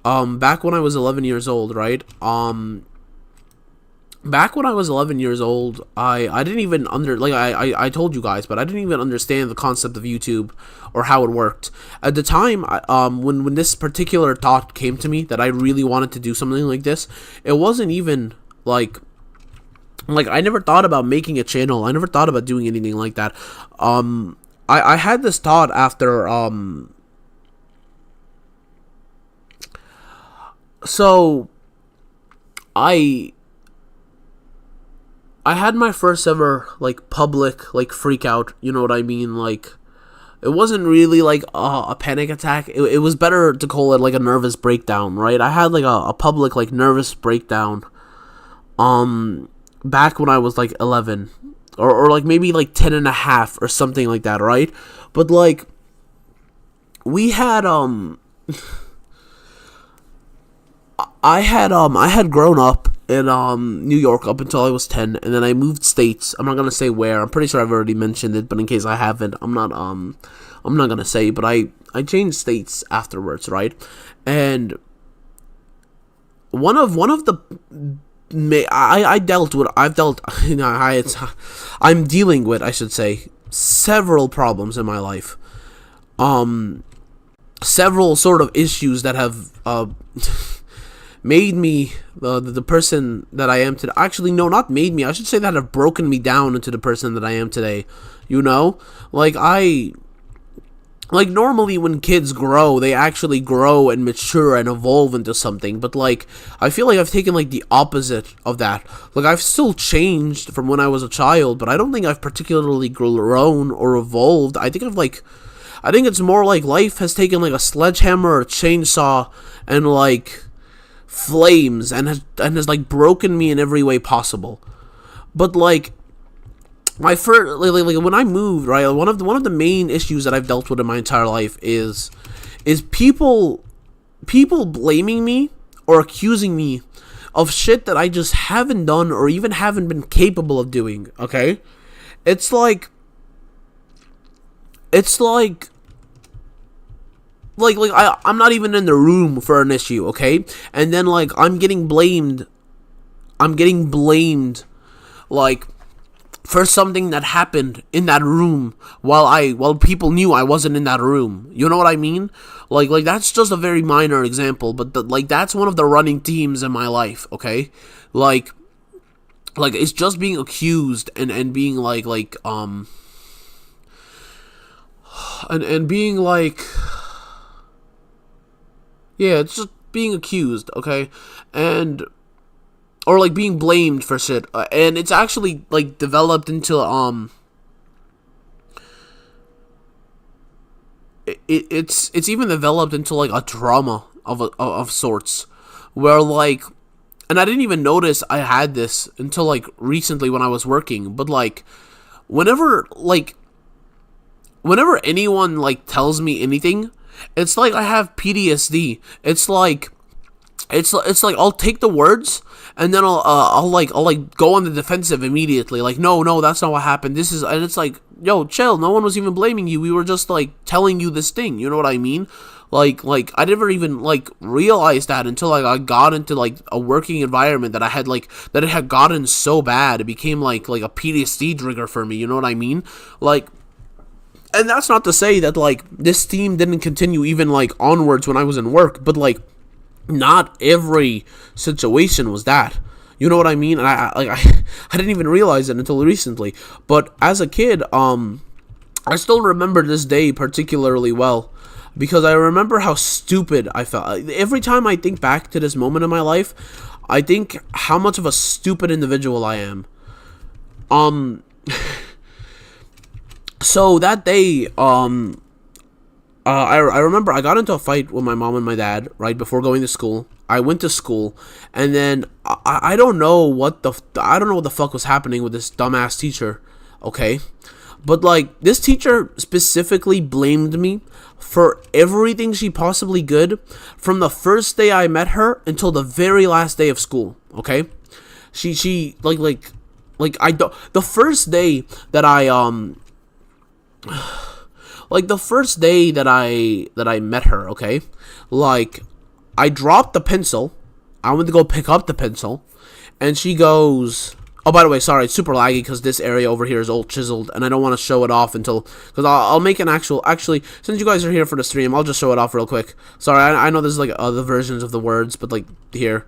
back when I was 11 years old, right? Back when I was 11 years old, I didn't even I told you guys, but I didn't even understand the concept of YouTube or how it worked. At the time, when this particular thought came to me that I really wanted to do something like this, it wasn't even like I never thought about making a channel. I never thought about doing anything like that. I had this thought after so I had my first ever like public like freak out, you know what I mean? Like it wasn't really like a panic attack. It was better to call it like a nervous breakdown, right? I had like a public like nervous breakdown back when I was like 11 or like maybe like 10 and a half or something like that, right? But like we had I had grown up in New York up until I was 10, and then I moved states. I'm not gonna say where. I'm pretty sure I've already mentioned it, but in case I haven't, I'm not gonna say. But I changed states afterwards, right? And one of the I'm dealing with, I should say, several problems in my life. Several sort of issues that have made me the person that I am today. Actually, no, not made me. I should say that have broken me down into the person that I am today. You know? Like normally when kids grow, they actually grow and mature and evolve into something. But like, I feel like I've taken like the opposite of that. Like I've still changed from when I was a child, but I don't think I've particularly grown or evolved. I think it's more like life has taken like a sledgehammer or a chainsaw and like flames and has like broken me in every way possible. But like my first like when I moved, right, one of the main issues that I've dealt with in my entire life is people blaming me or accusing me of shit that I just haven't done or even haven't been capable of doing. Okay, it's like I'm not even in the room for an issue, okay? And then like I'm getting blamed like for something that happened in that room while people knew I wasn't in that room. You know what I mean? Like that's just a very minor example, but that's one of the running themes in my life, okay? Like it's just being accused and being and being like, yeah, it's just being accused, okay? And or like being blamed for shit, and it's actually like developed into it's even developed into like a trauma of sorts, where like, and I didn't even notice I had this until like recently when I was working, but like whenever like whenever anyone like tells me anything, it's like I have PTSD. It's like I'll take the words and then I'll go on the defensive immediately. Like, no, that's not what happened. This is, and it's like, yo, chill. No one was even blaming you. We were just like telling you this thing. You know what I mean? Like I never even like realized that until like I got into like a working environment that I had like that it had gotten so bad it became like a PTSD trigger for me. You know what I mean? Like. And that's not to say that like this theme didn't continue even like onwards when I was in work, but like not every situation was that. You know what I mean? And I didn't even realize it until recently. But as a kid, I still remember this day particularly well because I remember how stupid I felt. Every time I think back to this moment in my life, I think how much of a stupid individual I am. So that day, I remember I got into a fight with my mom and my dad right before going to school. I went to school, and then I don't know what the fuck was happening with this dumbass teacher. Okay, but like this teacher specifically blamed me for everything she possibly could from the first day I met her until the very last day of school. Okay, she like I don't the first day that like the first day that I met her, okay? Like I dropped the pencil. I went to go pick up the pencil, and she goes, "Oh, by the way, sorry, it's super laggy because this area over here is all chiseled, and I don't want to show it off until because I'll make an actually since you guys are here for the stream, I'll just show it off real quick. Sorry, I know there's like other versions of the words, but like here,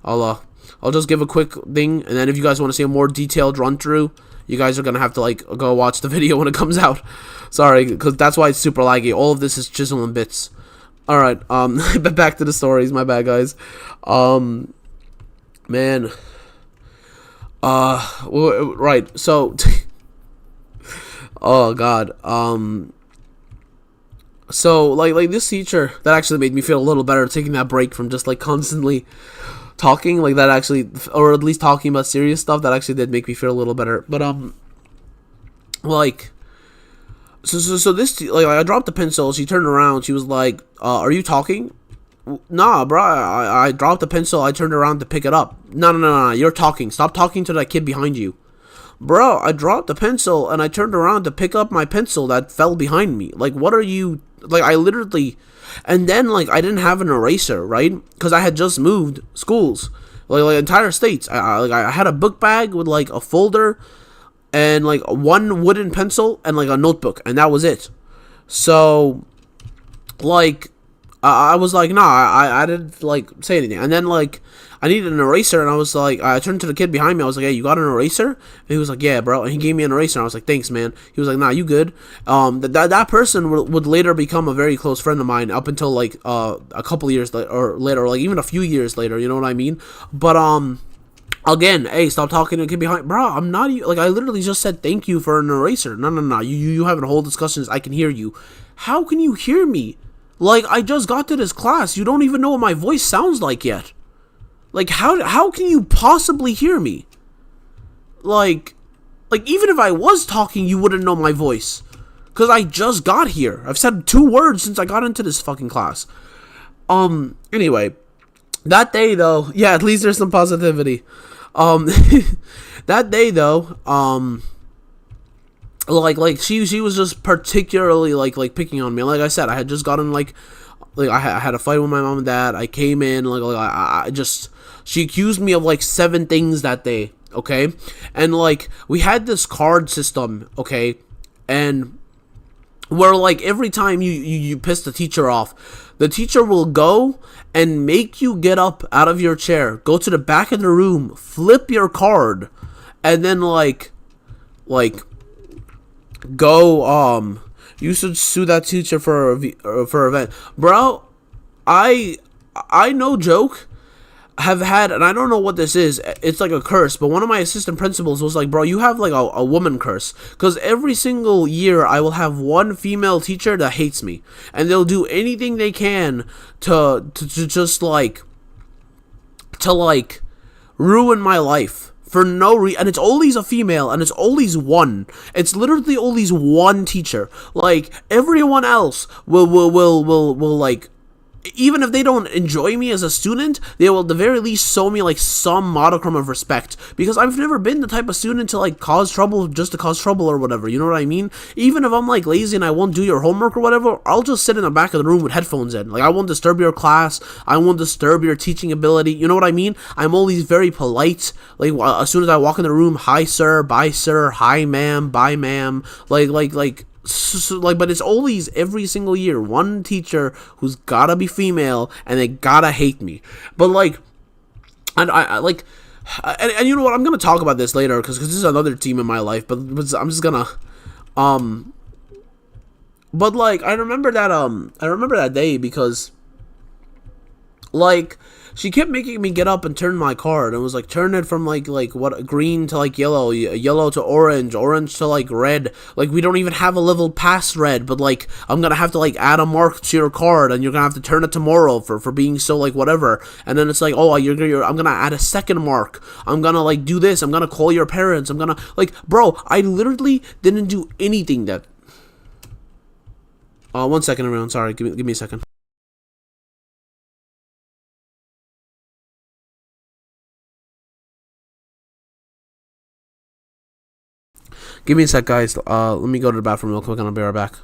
I'll just give a quick thing, and then if you guys want to see a more detailed run through, you guys are gonna have to like go watch the video when it comes out. Sorry, because that's why it's super laggy. All of this is chiseling bits. All right, back to the stories. My bad, guys. Man. Right. So, oh god. So like this teacher that actually made me feel a little better taking that break from just like constantly talking like that actually, or at least talking about serious stuff. That actually did make me feel a little better. But like so this like I dropped the pencil. She turned around. She was like, "Are you talking?" Nah, bro. I dropped the pencil. I turned around to pick it up. No. You're talking. Stop talking to that kid behind you. Bro, I dropped the pencil and I turned around to pick up my pencil that fell behind me. Like, what are you... Like, I literally... And then, like, I didn't have an eraser, right? Because I had just moved schools. Like entire states. I had a book bag with, like, a folder and, like, one wooden pencil and, like, a notebook. And that was it. So, like... I was like, nah, I didn't, like, say anything. And then, like, I needed an eraser, and I was like, I turned to the kid behind me. I was like, hey, you got an eraser? And he was like, yeah, bro. And he gave me an eraser, and I was like, thanks, man. He was like, nah, you good. That person would later become a very close friend of mine up until, like, a couple years later, or like, even a few years later, you know what I mean? But, again, hey, stop talking to the kid behind. Bro, I'm not, like, I literally just said thank you for an eraser. No. You having a whole discussion. I can hear you. How can you hear me? Like, I just got to this class. You don't even know what my voice sounds like yet. Like, how can you possibly hear me? Like, even if I was talking, you wouldn't know my voice. Because I just got here. I've said 2 words since I got into this fucking class. Anyway. That day, though... Yeah, at least there's some positivity. That day, though, like she was just particularly like picking on me. Like I said, I had just gotten like I had a fight with my mom and dad. I came in I just, she accused me of like 7 things that day. Okay, and like we had this card system. Okay, and where like every time you piss the teacher off, the teacher will go and make you get up out of your chair, go to the back of the room, flip your card, and then like go, you should sue that teacher for event. Bro, I no joke, have had, and I don't know what this is. It's like a curse, but one of my assistant principals was like, "Bro, you have like a woman curse, because every single year I will have one female teacher that hates me, and they'll do anything they can to just like ruin my life." For no reason, and it's always a female, and it's always one. It's literally always one teacher. Like everyone else will like, even if they don't enjoy me as a student, they will at the very least show me like some modicum of respect, because I've never been the type of student to like cause trouble just to cause trouble or whatever. You know what I mean? Even if I'm like lazy and I won't do your homework or whatever, I'll just sit in the back of the room with headphones in. Like I won't disturb your class. I won't disturb your teaching ability. You know what I mean? I'm always very polite. Like as soon as I walk in the room, hi sir, bye sir, hi ma'am, bye ma'am. But it's always every single year one teacher who's gotta be female and they gotta hate me. But like, and I like, and you know what? I'm gonna talk about this later because this is another team in my life. But I'm just gonna, um, but like I remember that day because like she kept making me get up and turn my card, and it was like turn it from like what, green to like yellow, yellow to orange, orange to like red. Like we don't even have a level past red, but like I'm gonna have to like add a mark to your card, and you're gonna have to turn it tomorrow for being so like whatever. And then it's like, oh, I'm gonna add a second mark. I'm gonna like do this. I'm gonna call your parents. I'm gonna like, bro, I literally didn't do anything that. 1 second, everyone. Sorry, give me a second. Give me a sec, guys. Let me go to the bathroom real quick, and I'll be right back.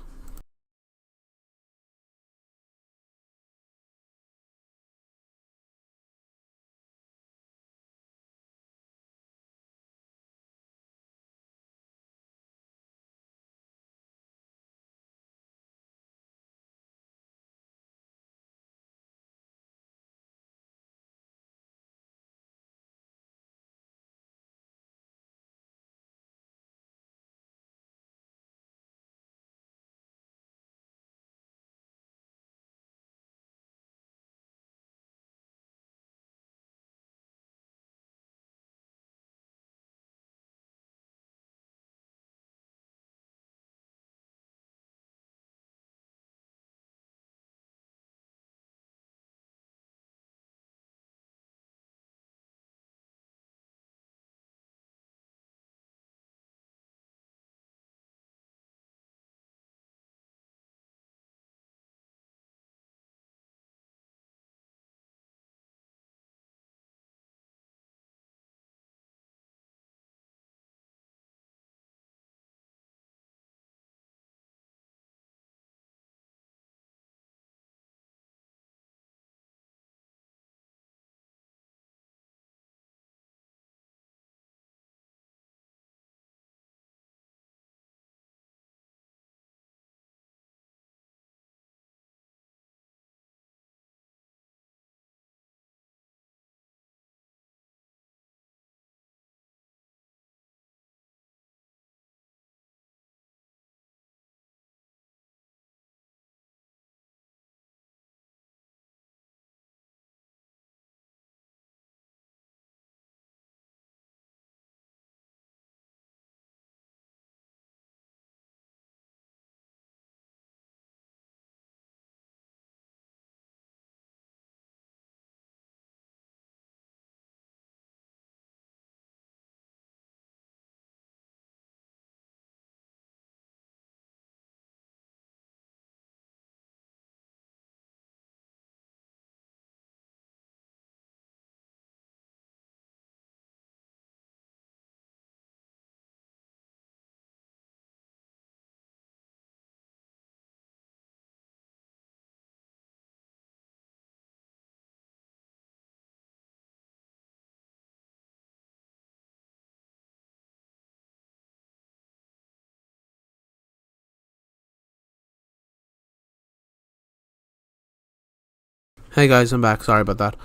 Hey guys, I'm back. Sorry about that.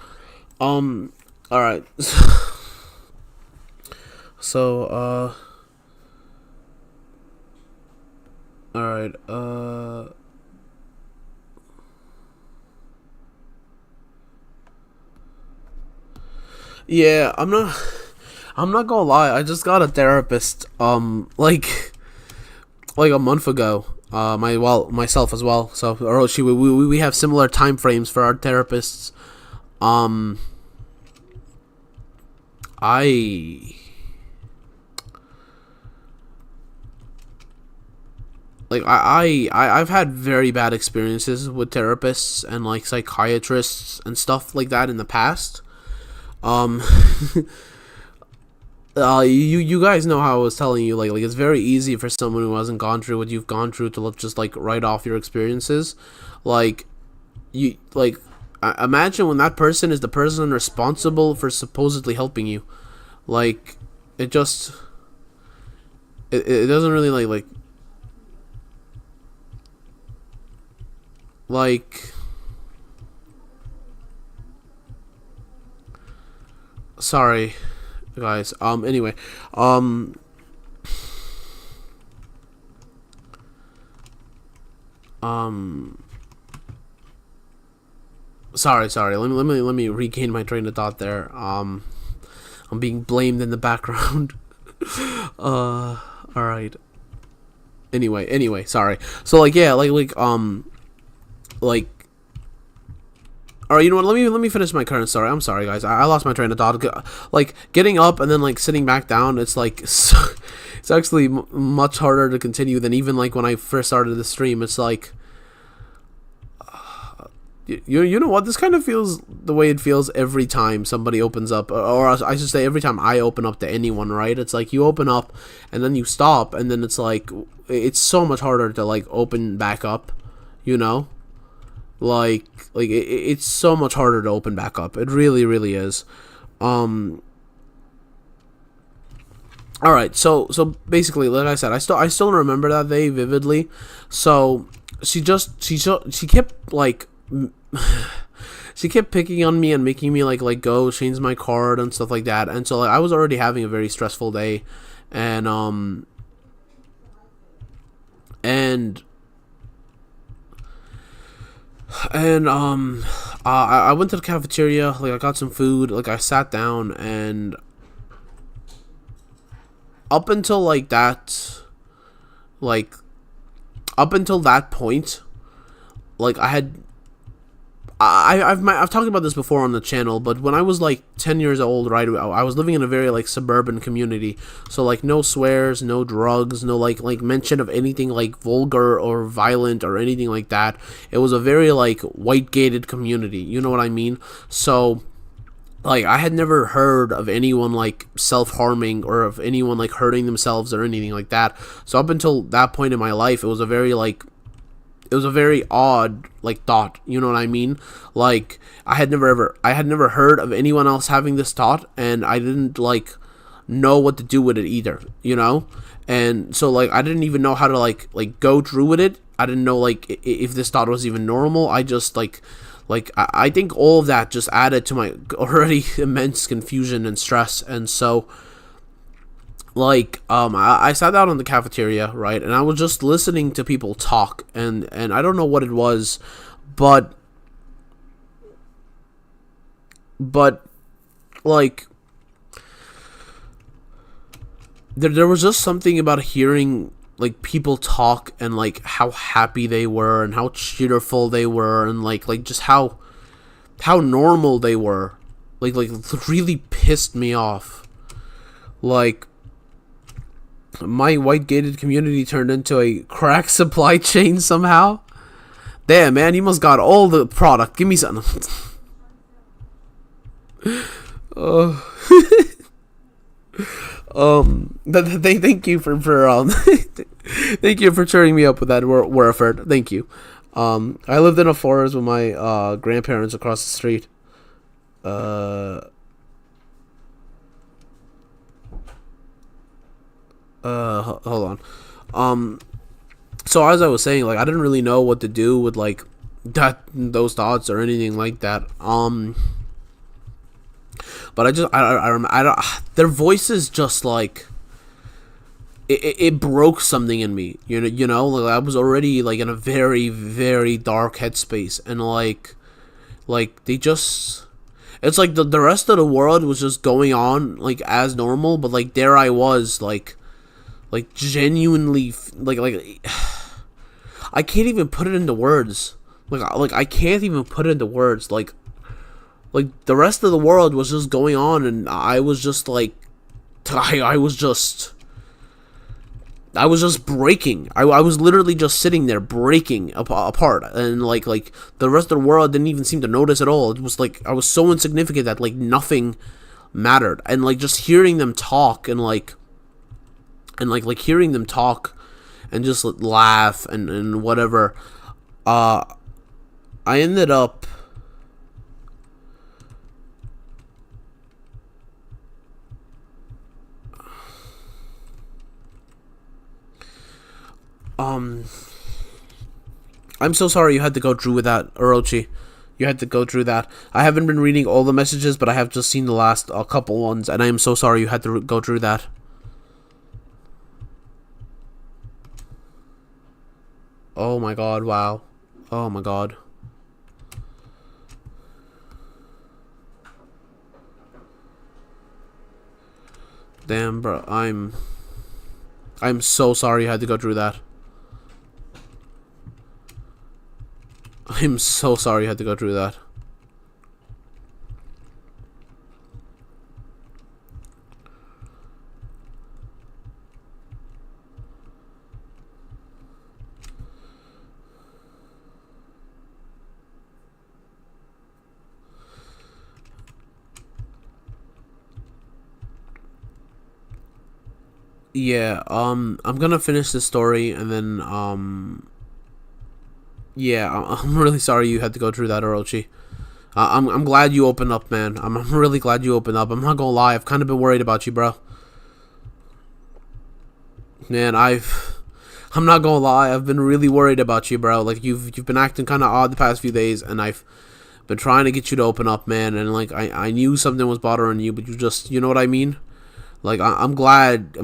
All right. So, all right. Yeah, I'm not gonna lie. I just got a therapist. Like a month ago. Myself as well. So, or she, we have similar time frames for our therapists. Um, I I've had very bad experiences with therapists and like psychiatrists and stuff like that in the past. Um, you guys know how I was telling you, like it's very easy for someone who hasn't gone through what you've gone through to just like write off your experiences. Like you like imagine when that person is the person responsible for supposedly helping you. Like it just it doesn't really like sorry guys. Anyway, um um sorry. Let me regain my train of thought there. I'm being blamed in the background. All right. Anyway, sorry. So like yeah, like all right, you know what? Let me finish my current story. I'm sorry, guys. I lost my train of thought. Like getting up and then like sitting back down. It's like it's actually much harder to continue than even like when I first started the stream. It's like you know what? This kind of feels the way it feels every time somebody opens up, or I should say every time I open up to anyone. Right? It's like you open up and then you stop, and then it's like it's so much harder to like open back up. You know? It's so much harder to open back up. It really is. Um. All right. So basically, like I said, I still remember that day vividly. So she kept like. She kept picking on me and making me like go change my card and stuff like that, and so like I was already having a very stressful day, and and I went to the cafeteria, like I got some food, like I sat down, and up until like that like up until that point, like I've talked about this before on the channel, but when I was like 10 years old, right, I was living in a very like suburban community, so like no swears, no drugs, no like mention of anything like vulgar or violent or anything like that. It was a very like white gated community, you know what I mean? So like I had never heard of anyone like self-harming or of anyone like hurting themselves or anything like that. So up until that point in my life, it was a very odd like thought, you know what I mean? Like I had never heard of anyone else having this thought, and I didn't like know what to do with it either, you know? And so like I didn't even know how to like go through with it. I didn't know like if this thought was even normal. I just I think all of that just added to my already immense confusion and stress. And so I sat down in the cafeteria, right, and I was just listening to people talk, and I don't know what it was, but like there was just something about hearing like people talk and like how happy they were and how cheerful they were, and like just how normal they were, like really pissed me off. Like my white gated community turned into a crack supply chain somehow. Damn, man, you must got all the product. Give me something. uh, thank you for thank you for cheering me up with that word. Thank you. I lived in a forest with my grandparents across the street. Hold on. So as I was saying, like I didn't really know what to do with like those thoughts or anything like that. But I don't. Their voices just like it broke something in me. You know, like I was already like in a very dark headspace, and like they just. It's like the rest of the world was just going on like as normal, but like there I was like genuinely like I can't even put it into words. Like I can't even put it into words. Like the rest of the world was just going on, and I was just like I was just breaking. I was literally just sitting there breaking apart, and like the rest of the world didn't even seem to notice at all. It was like I was so insignificant that like nothing mattered, and like just hearing them talk and hearing them talk and just laugh and whatever. I ended up. I'm so sorry you had to go through with that, Orochi. You had to go through that. I haven't been reading all the messages, but I have just seen the last couple ones, and I am so sorry you had to go through that. Oh my god, wow. Oh my god. Damn, bro. I'm so sorry you had to go through that. I'm so sorry you had to go through that. Yeah, I'm gonna finish this story and then, yeah, I'm really sorry you had to go through that, Orochi. I'm glad you opened up, man. I'm really glad you opened up. I'm not gonna lie, I've kind of been worried about you, bro. Man, I'm not gonna lie, I've been really worried about you, bro. Like you've been acting kind of odd the past few days, and I've been trying to get you to open up, man. And like I knew something was bothering you, but you know what I mean. Like I'm glad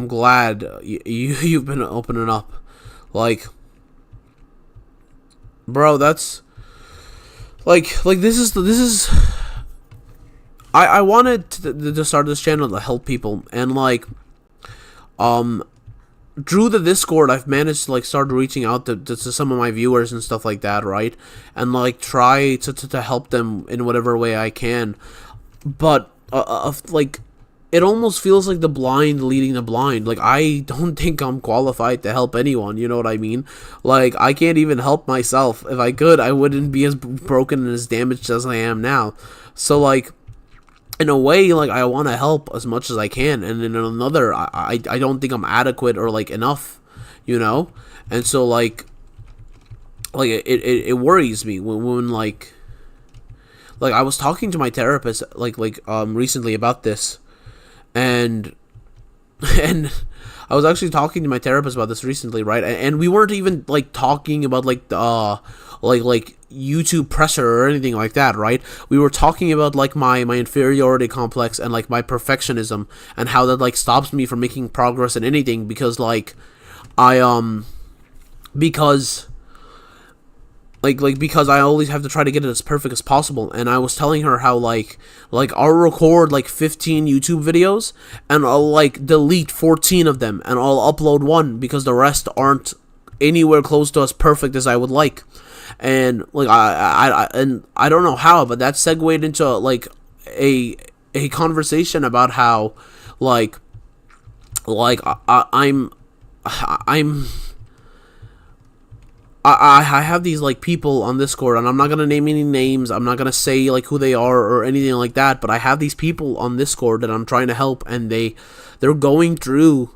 you've been opening up. Like, bro, that's like this is. I wanted to start this channel to help people, and like um through the Discord, I've managed to like start reaching out to some of my viewers and stuff like that, right? And like try to help them in whatever way I can. But like it almost feels like the blind leading the blind. Like I don't think I'm qualified to help anyone, you know what I mean? Like I can't even help myself. If I could, I wouldn't be as broken and as damaged as I am now. So like in a way, like I want to help as much as I can, and in another, I don't think I'm adequate or like enough, you know. And so it worries me when like I was talking to my therapist recently about this, and and I was actually talking to my therapist about this recently, right? And we weren't even like talking about like the like YouTube pressure or anything like that, right? We were talking about like my inferiority complex and like my perfectionism, and how that like stops me from making progress in anything, because like because because I always have to try to get it as perfect as possible. And I was telling her how like I'll record like 15 YouTube videos, and I'll like delete 14 of them, and I'll upload one because the rest aren't anywhere close to as perfect as I would like. And like I don't know how, but that segued into like a conversation about how like I'm I have these like people on Discord, and I'm not gonna name any names. I'm not gonna say like who they are or anything like that. But I have these people on Discord that I'm trying to help, and they're going through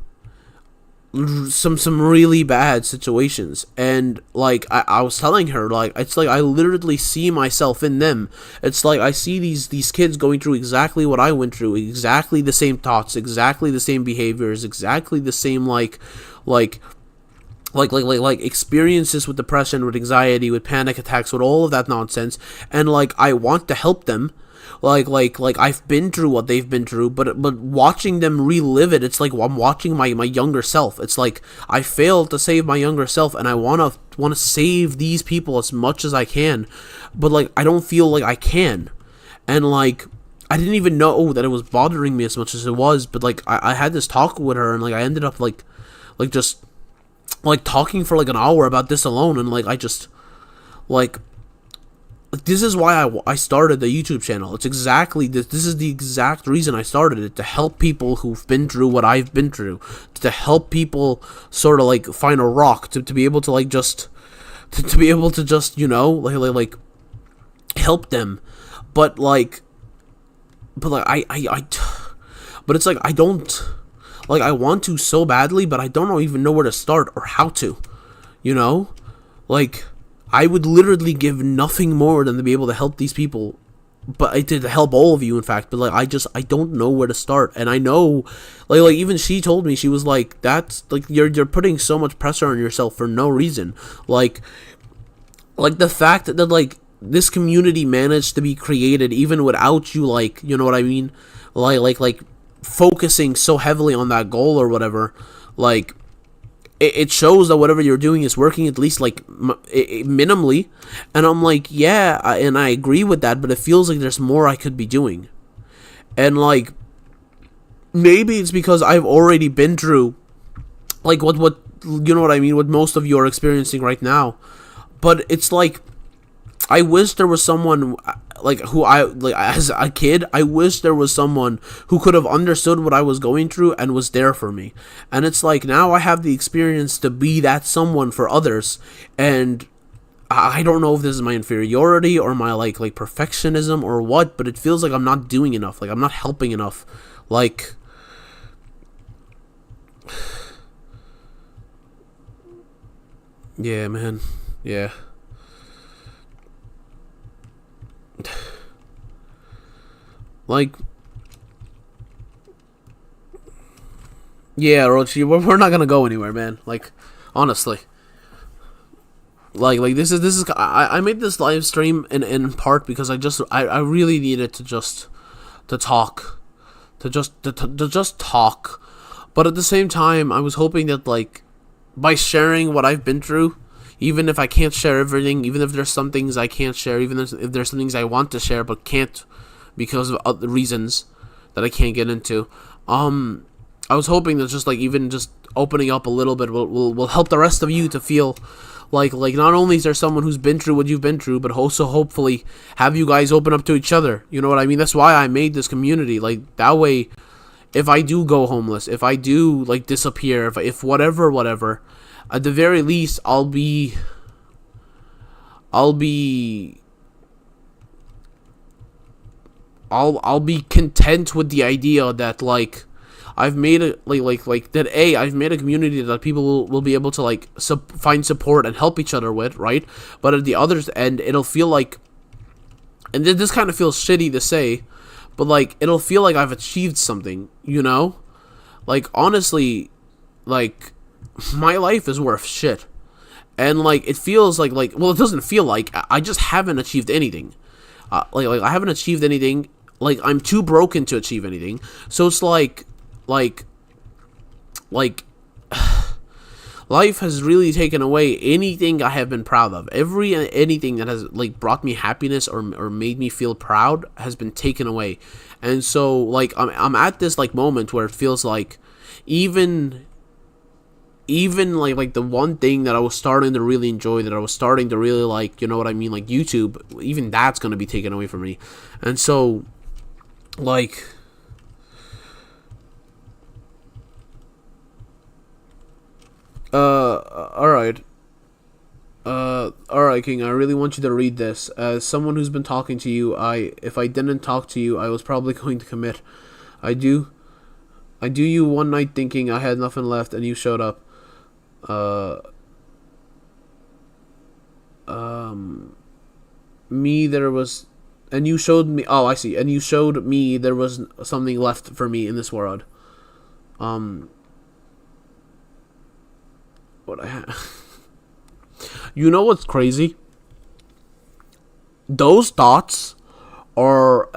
some really bad situations. And like I was telling her, like it's like I literally see myself in them. It's like I see these kids going through exactly what I went through, exactly the same thoughts, exactly the same behaviors, exactly the same like experiences with depression, with anxiety, with panic attacks, with all of that nonsense. And like I want to help them, like I've been through what they've been through, but watching them relive it, it's like I'm watching my younger self. It's like I failed to save my younger self, and I want to save these people as much as I can, but like I don't feel like I can. And like I didn't even know that it was bothering me as much as it was. But like I had this talk with her, and like I ended up like just like talking for like an hour about this alone, and like I just like this is why I started the YouTube channel. It's exactly this. This is the exact reason I started it, to help people who've been through what I've been through, to help people sort of like find a rock, to be able to like just to be able to just, you know, like help them. But like I but it's like I don't, like, I want to so badly, but I don't even know where to start or how to, you know? Like, I would literally give nothing more than to be able to help these people, but to help all of you, in fact. But like, I don't know where to start, and I know, like even she told me, she was like, "That's like you're putting so much pressure on yourself for no reason." Like the fact that like this community managed to be created even without you, like, you know what I mean, like focusing so heavily on that goal or whatever, like. It shows that whatever you're doing is working, at least like minimally, and I'm like, yeah, and I agree with that, but it feels like there's more I could be doing, and like maybe it's because I've already been through like what you know what I mean, what most of you are experiencing right now, but it's like I wish there was someone like who I like as a kid. I wish there was someone who could have understood what I was going through and was there for me. And it's like now I have the experience to be that someone for others. And I don't know if this is my inferiority or my like perfectionism or what, but it feels like I'm not doing enough. Like I'm not helping enough. Like yeah, man. Yeah. Like, yeah, Rochi, we're not gonna go anywhere, man. Like, honestly, like this is I made this live stream in part because I really needed to just to talk, to just talk, but at the same time I was hoping that like by sharing what I've been through, even if I can't share everything, even if there's some things I can't share, even if there's some things I want to share but can't because of other reasons that I can't get into, I was hoping that just like even just opening up a little bit will help the rest of you to feel like not only is there someone who's been through what you've been through, but also hopefully have you guys open up to each other. You know what I mean? That's why I made this community. Like that way, if I do go homeless, if I do like disappear, if whatever, at the very least I'll be content with the idea that like I've made a like that I've made a community that people will be able to like find support and help each other with, right? But at the other end, it'll feel like, and this kind of feels shitty to say, but like it'll feel like I've achieved something, you know? Like honestly, like my life is worth shit, and like it feels like well, it doesn't feel like I just haven't achieved anything. Like I haven't achieved anything. Like I'm too broken to achieve anything. So it's like life has really taken away anything I have been proud of. Anything that has like brought me happiness or made me feel proud has been taken away. And so like I'm at this like moment where it feels like even like the one thing that I was starting to really enjoy, that I was starting to really like, you know what I mean, like YouTube, even that's going to be taken away from me. And so like alright, King, I really want you to read this. As someone who's been talking to you, if I didn't talk to you, I was probably going to commit. I do you one night thinking I had nothing left and you showed up. Me there was, and you showed me, oh I see, and you showed me there was something left for me in this world. What I have. You know what's crazy? Those thoughts are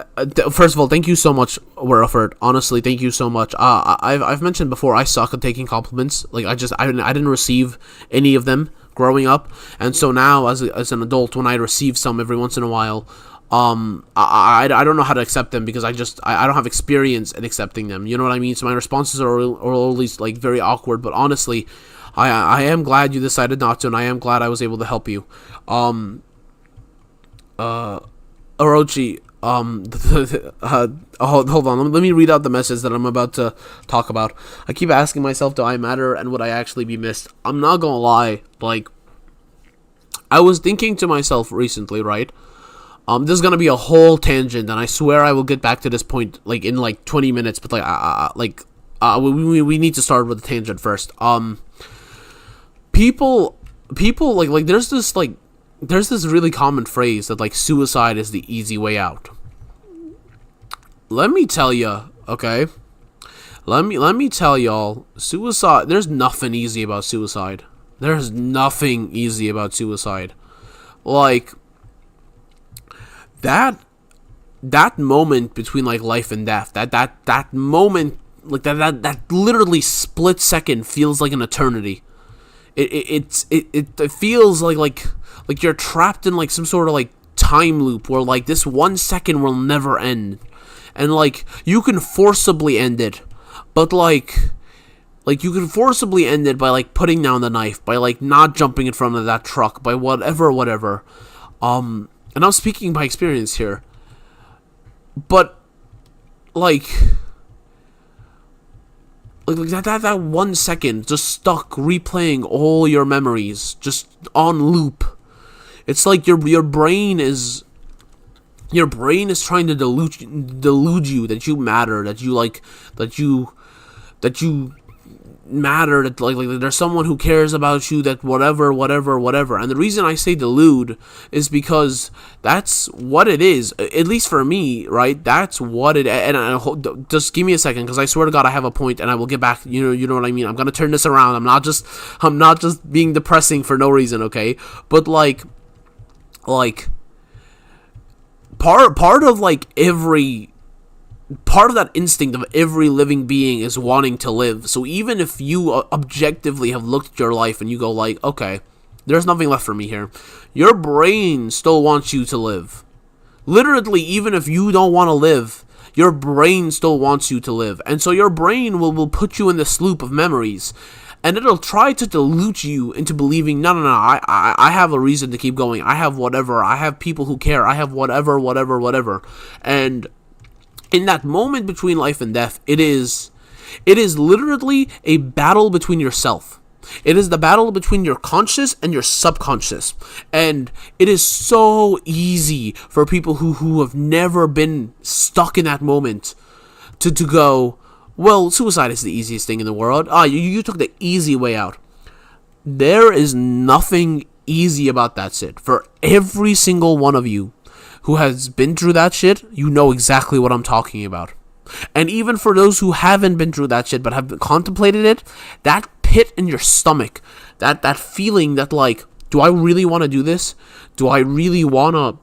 first of all, thank you so much, Wilford. Honestly, thank you so much. I've mentioned before I suck at taking compliments. Like I didn't receive any of them growing up, and so now as an adult, when I receive some every once in a while, I don't know how to accept them because I don't have experience in accepting them. You know what I mean? So my responses are always like very awkward. But honestly, I am glad you decided not to, and I am glad I was able to help you. Orochi, hold on. Let me read out the message that I'm about to talk about. I keep asking myself, do I matter, and would I actually be missed? I'm not gonna lie, like, I was thinking to myself recently, right? This is gonna be a whole tangent, and I swear I will get back to this point like in like 20 minutes. But we need to start with the tangent first. People like there's this really common phrase that like suicide is the easy way out. Let me tell you, okay? Let me tell y'all, suicide. There's nothing easy about suicide. There's nothing easy about suicide. Like, that moment between like life and death, that moment, like that literally split second feels like an eternity. It feels like you're trapped in like some sort of like time loop where like this 1 second will never end, and like you can forcibly end it, but like you can forcibly end it by like putting down the knife, by like not jumping in front of that truck, by whatever. And I'm speaking by experience here. But like that 1 second just stuck replaying all your memories just on loop. It's like your brain is trying to delude you that you matter, that you matter, that like there's someone who cares about you, that whatever. And the reason I say delude is because that's what it is, at least for me, right? That's what it. And just give me a second, because I swear to God I have a point, and I will get back. You know what I mean. I'm gonna turn this around. I'm not just being depressing for no reason, okay? But like part of like every. Part of that instinct of every living being is wanting to live. So even if you objectively have looked at your life and you go like, okay, there's nothing left for me here, your brain still wants you to live. Literally, even if you don't want to live, your brain still wants you to live. And so your brain will put you in this loop of memories, and it'll try to delude you into believing, no, I have a reason to keep going. I have whatever. I have people who care. I have whatever. And in that moment between life and death, it is literally a battle between yourself. It is the battle between your conscious and your subconscious. And it is so easy for people who have never been stuck in that moment to go, well, suicide is the easiest thing in the world. You took the easy way out. There is nothing easy about that shit. For every single one of you who has been through that shit, you know exactly what I'm talking about. And even for those who haven't been through that shit but have contemplated it, that pit in your stomach, that feeling that like, do I really want to do this? Do I really want to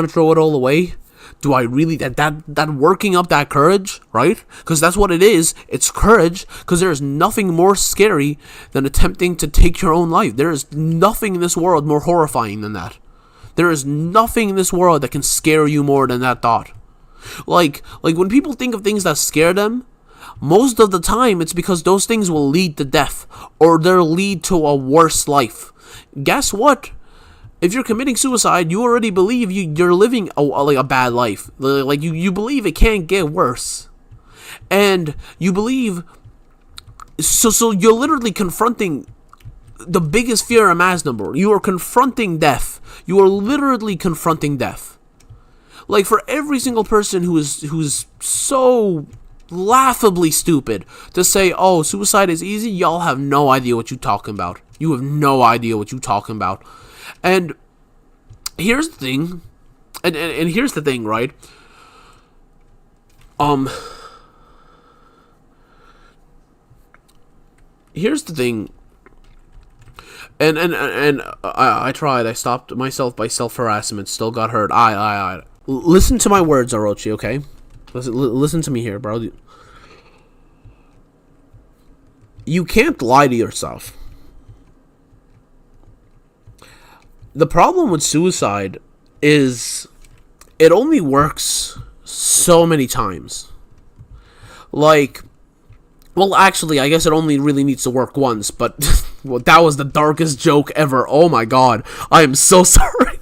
throw it all away? Do I really that working up that courage, right? Because that's what it is. It's courage, because there is nothing more scary than attempting to take your own life. There is nothing in this world more horrifying than that. There is nothing in this world that can scare you more than that thought. Like when people think of things that scare them, most of the time it's because those things will lead to death, or they'll lead to a worse life. Guess what? If you're committing suicide, you already believe you're living a bad life. Like you believe it can't get worse, and you believe so you're literally confronting the biggest fear imaginable. You are confronting death. You are literally confronting death. Like, for every single person who's so laughably stupid to say, oh, suicide is easy, y'all have no idea what you're talking about. You have no idea what you're talking about. And here's the thing. And here's the thing, right? Here's the thing. And I tried. I stopped myself by self-harassment. Still got hurt. I listen to my words, Orochi. Okay, listen to me here, bro. You can't lie to yourself. The problem with suicide is it only works so many times. Like, well, actually, I guess it only really needs to work once, but well, that was the darkest joke ever. Oh my god. I am so sorry.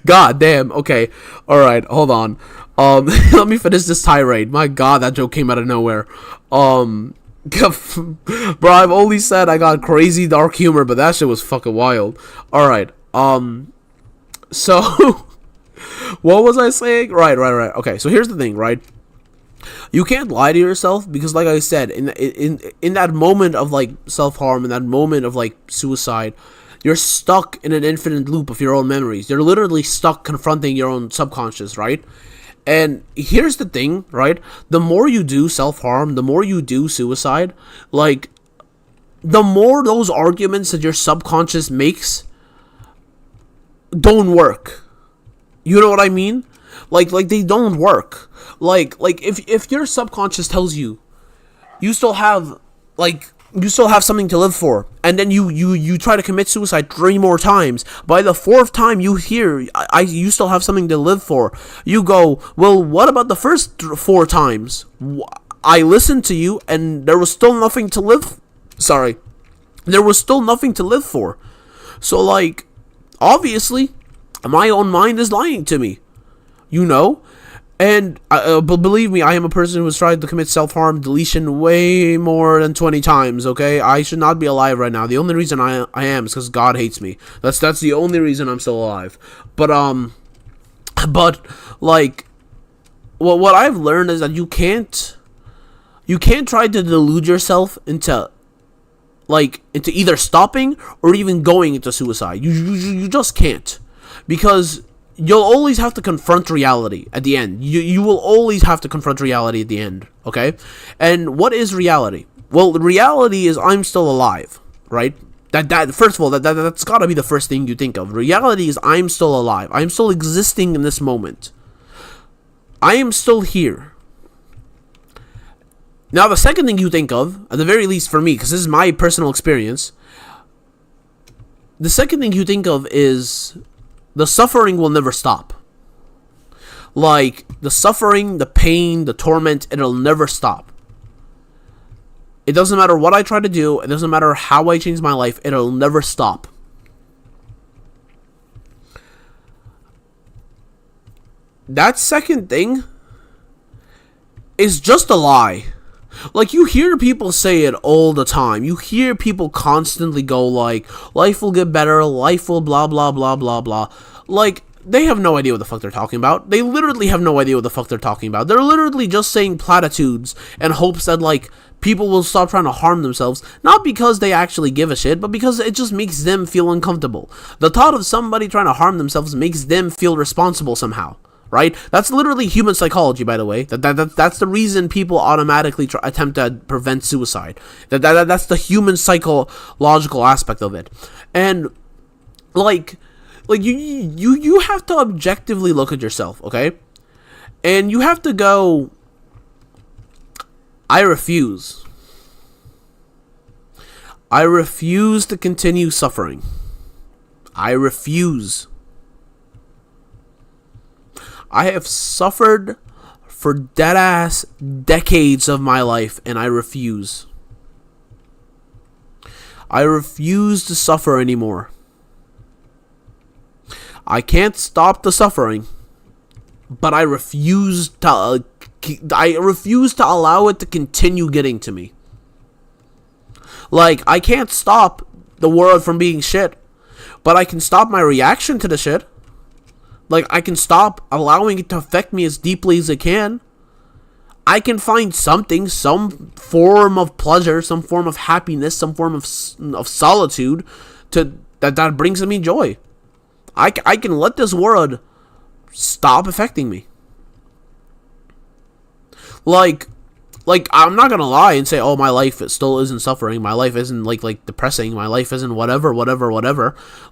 God damn. Okay. Alright, hold on. Let me finish this tirade. My god, that joke came out of nowhere. Bro, I've only said I got crazy dark humor, but that shit was fucking wild. Alright. So, what was I saying? Right. Okay, so here's the thing, right? You can't lie to yourself because, like I said, in that moment of like self-harm, in that moment of like suicide, you're stuck in an infinite loop of your own memories. You're literally stuck confronting your own subconscious, right? And here's the thing, right? The more you do self-harm, the more you do suicide, like, the more those arguments that your subconscious makes don't work. You know what I mean? Like they don't work. Like if your subconscious tells you you still have something to live for, and then you try to commit suicide 3 more times, by the 4th time you hear you still have something to live for, you go, well, what about the first 4 times? I listened to you and there was still nothing to live. There was still nothing to live for. So, like, obviously my own mind is lying to me, you know? And but believe me, I am a person who has tried to commit self-harm, deletion way more than 20 times, okay? I should not be alive right now. The only reason I am is because God hates me. That's the only reason I'm still alive. But like, what I've learned is that you can't try to delude yourself into either stopping or even going into suicide. You just can't. Because you'll always have to confront reality at the end. You will always have to confront reality at the end, okay? And what is reality? Well, reality is I'm still alive, right? That first of all, that's got to be the first thing you think of. Reality is I'm still alive. I'm still existing in this moment. I am still here. Now, the second thing you think of, at the very least for me, because this is my personal experience, the second thing you think of is the suffering will never stop. Like, the suffering, the pain, the torment, it'll never stop. It doesn't matter what I try to do. It doesn't matter how I change my life. It'll never stop. That second thing is just a lie. Like, you hear people say it all the time. You hear people constantly go like, life will get better, life will blah blah blah blah blah. Like, they have no idea what the fuck they're talking about. They literally have no idea what the fuck they're talking about. They're literally just saying platitudes in hopes that, like, people will stop trying to harm themselves. Not because they actually give a shit, but because it just makes them feel uncomfortable. The thought of somebody trying to harm themselves makes them feel responsible somehow. Right? That's literally human psychology, by the way. That's the reason people automatically attempt to prevent suicide. That's the human psychological aspect of it. And like you have to objectively look at yourself, okay? And you have to go, I refuse. I refuse to continue suffering. I refuse. I have suffered for deadass decades of my life, and I refuse. I refuse to suffer anymore. I can't stop the suffering, but I refuse to allow it to continue getting to me. Like, I can't stop the world from being shit, but I can stop my reaction to the shit. Like, I can stop allowing it to affect me as deeply as it can. I can find something, some form of pleasure, some form of happiness, some form of solitude that brings me joy. I can let this world stop affecting me. Like, I'm not gonna lie and say, oh, my life still isn't suffering. My life isn't like depressing. My life isn't whatever.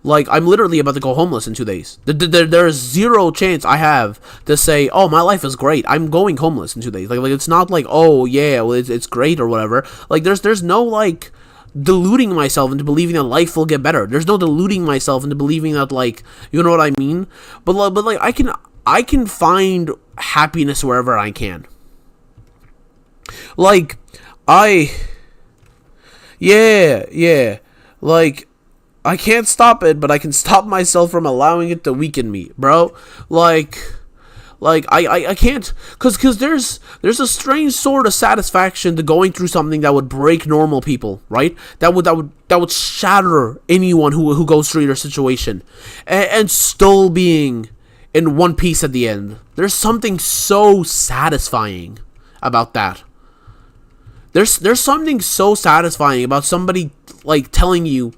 Like, I'm literally about to go homeless in 2 days. There's zero chance I have to say, oh, my life is great. I'm going homeless in 2 days. Like it's not like, oh yeah, well, it's great or whatever. Like there's no like deluding myself into believing that life will get better. There's no deluding myself into believing that, like, you know what I mean? But like I can find happiness wherever I can. Like, yeah. Like, I can't stop it, but I can stop myself from allowing it to weaken me, bro. I can't, cause there's a strange sort of satisfaction to going through something that would break normal people, right? That would shatter anyone who goes through your situation, and still being in one piece at the end. There's something so satisfying about that. There's something so satisfying about somebody, like, telling you,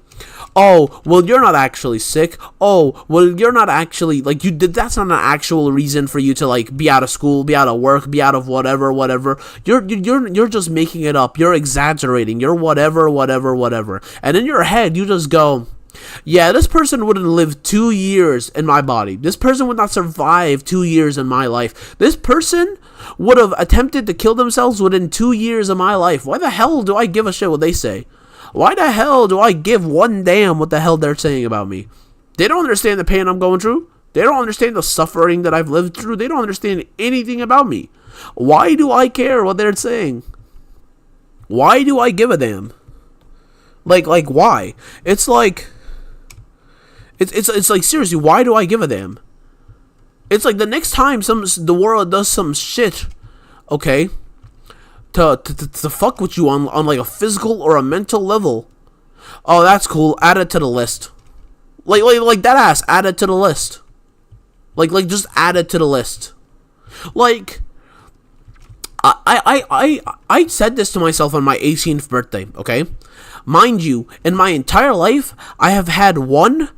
oh, well, you're not actually sick. Oh, well, you're not actually, like, that's not an actual reason for you to, like, be out of school, be out of work, be out of whatever. You're just making it up. You're exaggerating. You're whatever. And in your head, you just go, yeah, this person wouldn't live 2 years in my body. This person would not survive 2 years in my life. This person would have attempted to kill themselves within 2 years of my life. Why the hell do I give a shit what they say? Why the hell do I give one damn what the hell they're saying about me? They don't understand the pain I'm going through. They don't understand the suffering that I've lived through. They don't understand anything about me. Why do I care what they're saying? Why do I give a damn? Like why? It's like, it's like, seriously, why do I give a damn? It's like the next time the world does some shit, okay, to fuck with you on like a physical or a mental level, oh, that's cool, add it to the list. Like that ass, add it to the list. Like just add it to the list. Like, I said this to myself on my 18th birthday, okay? Mind you, in my entire life, I have had one,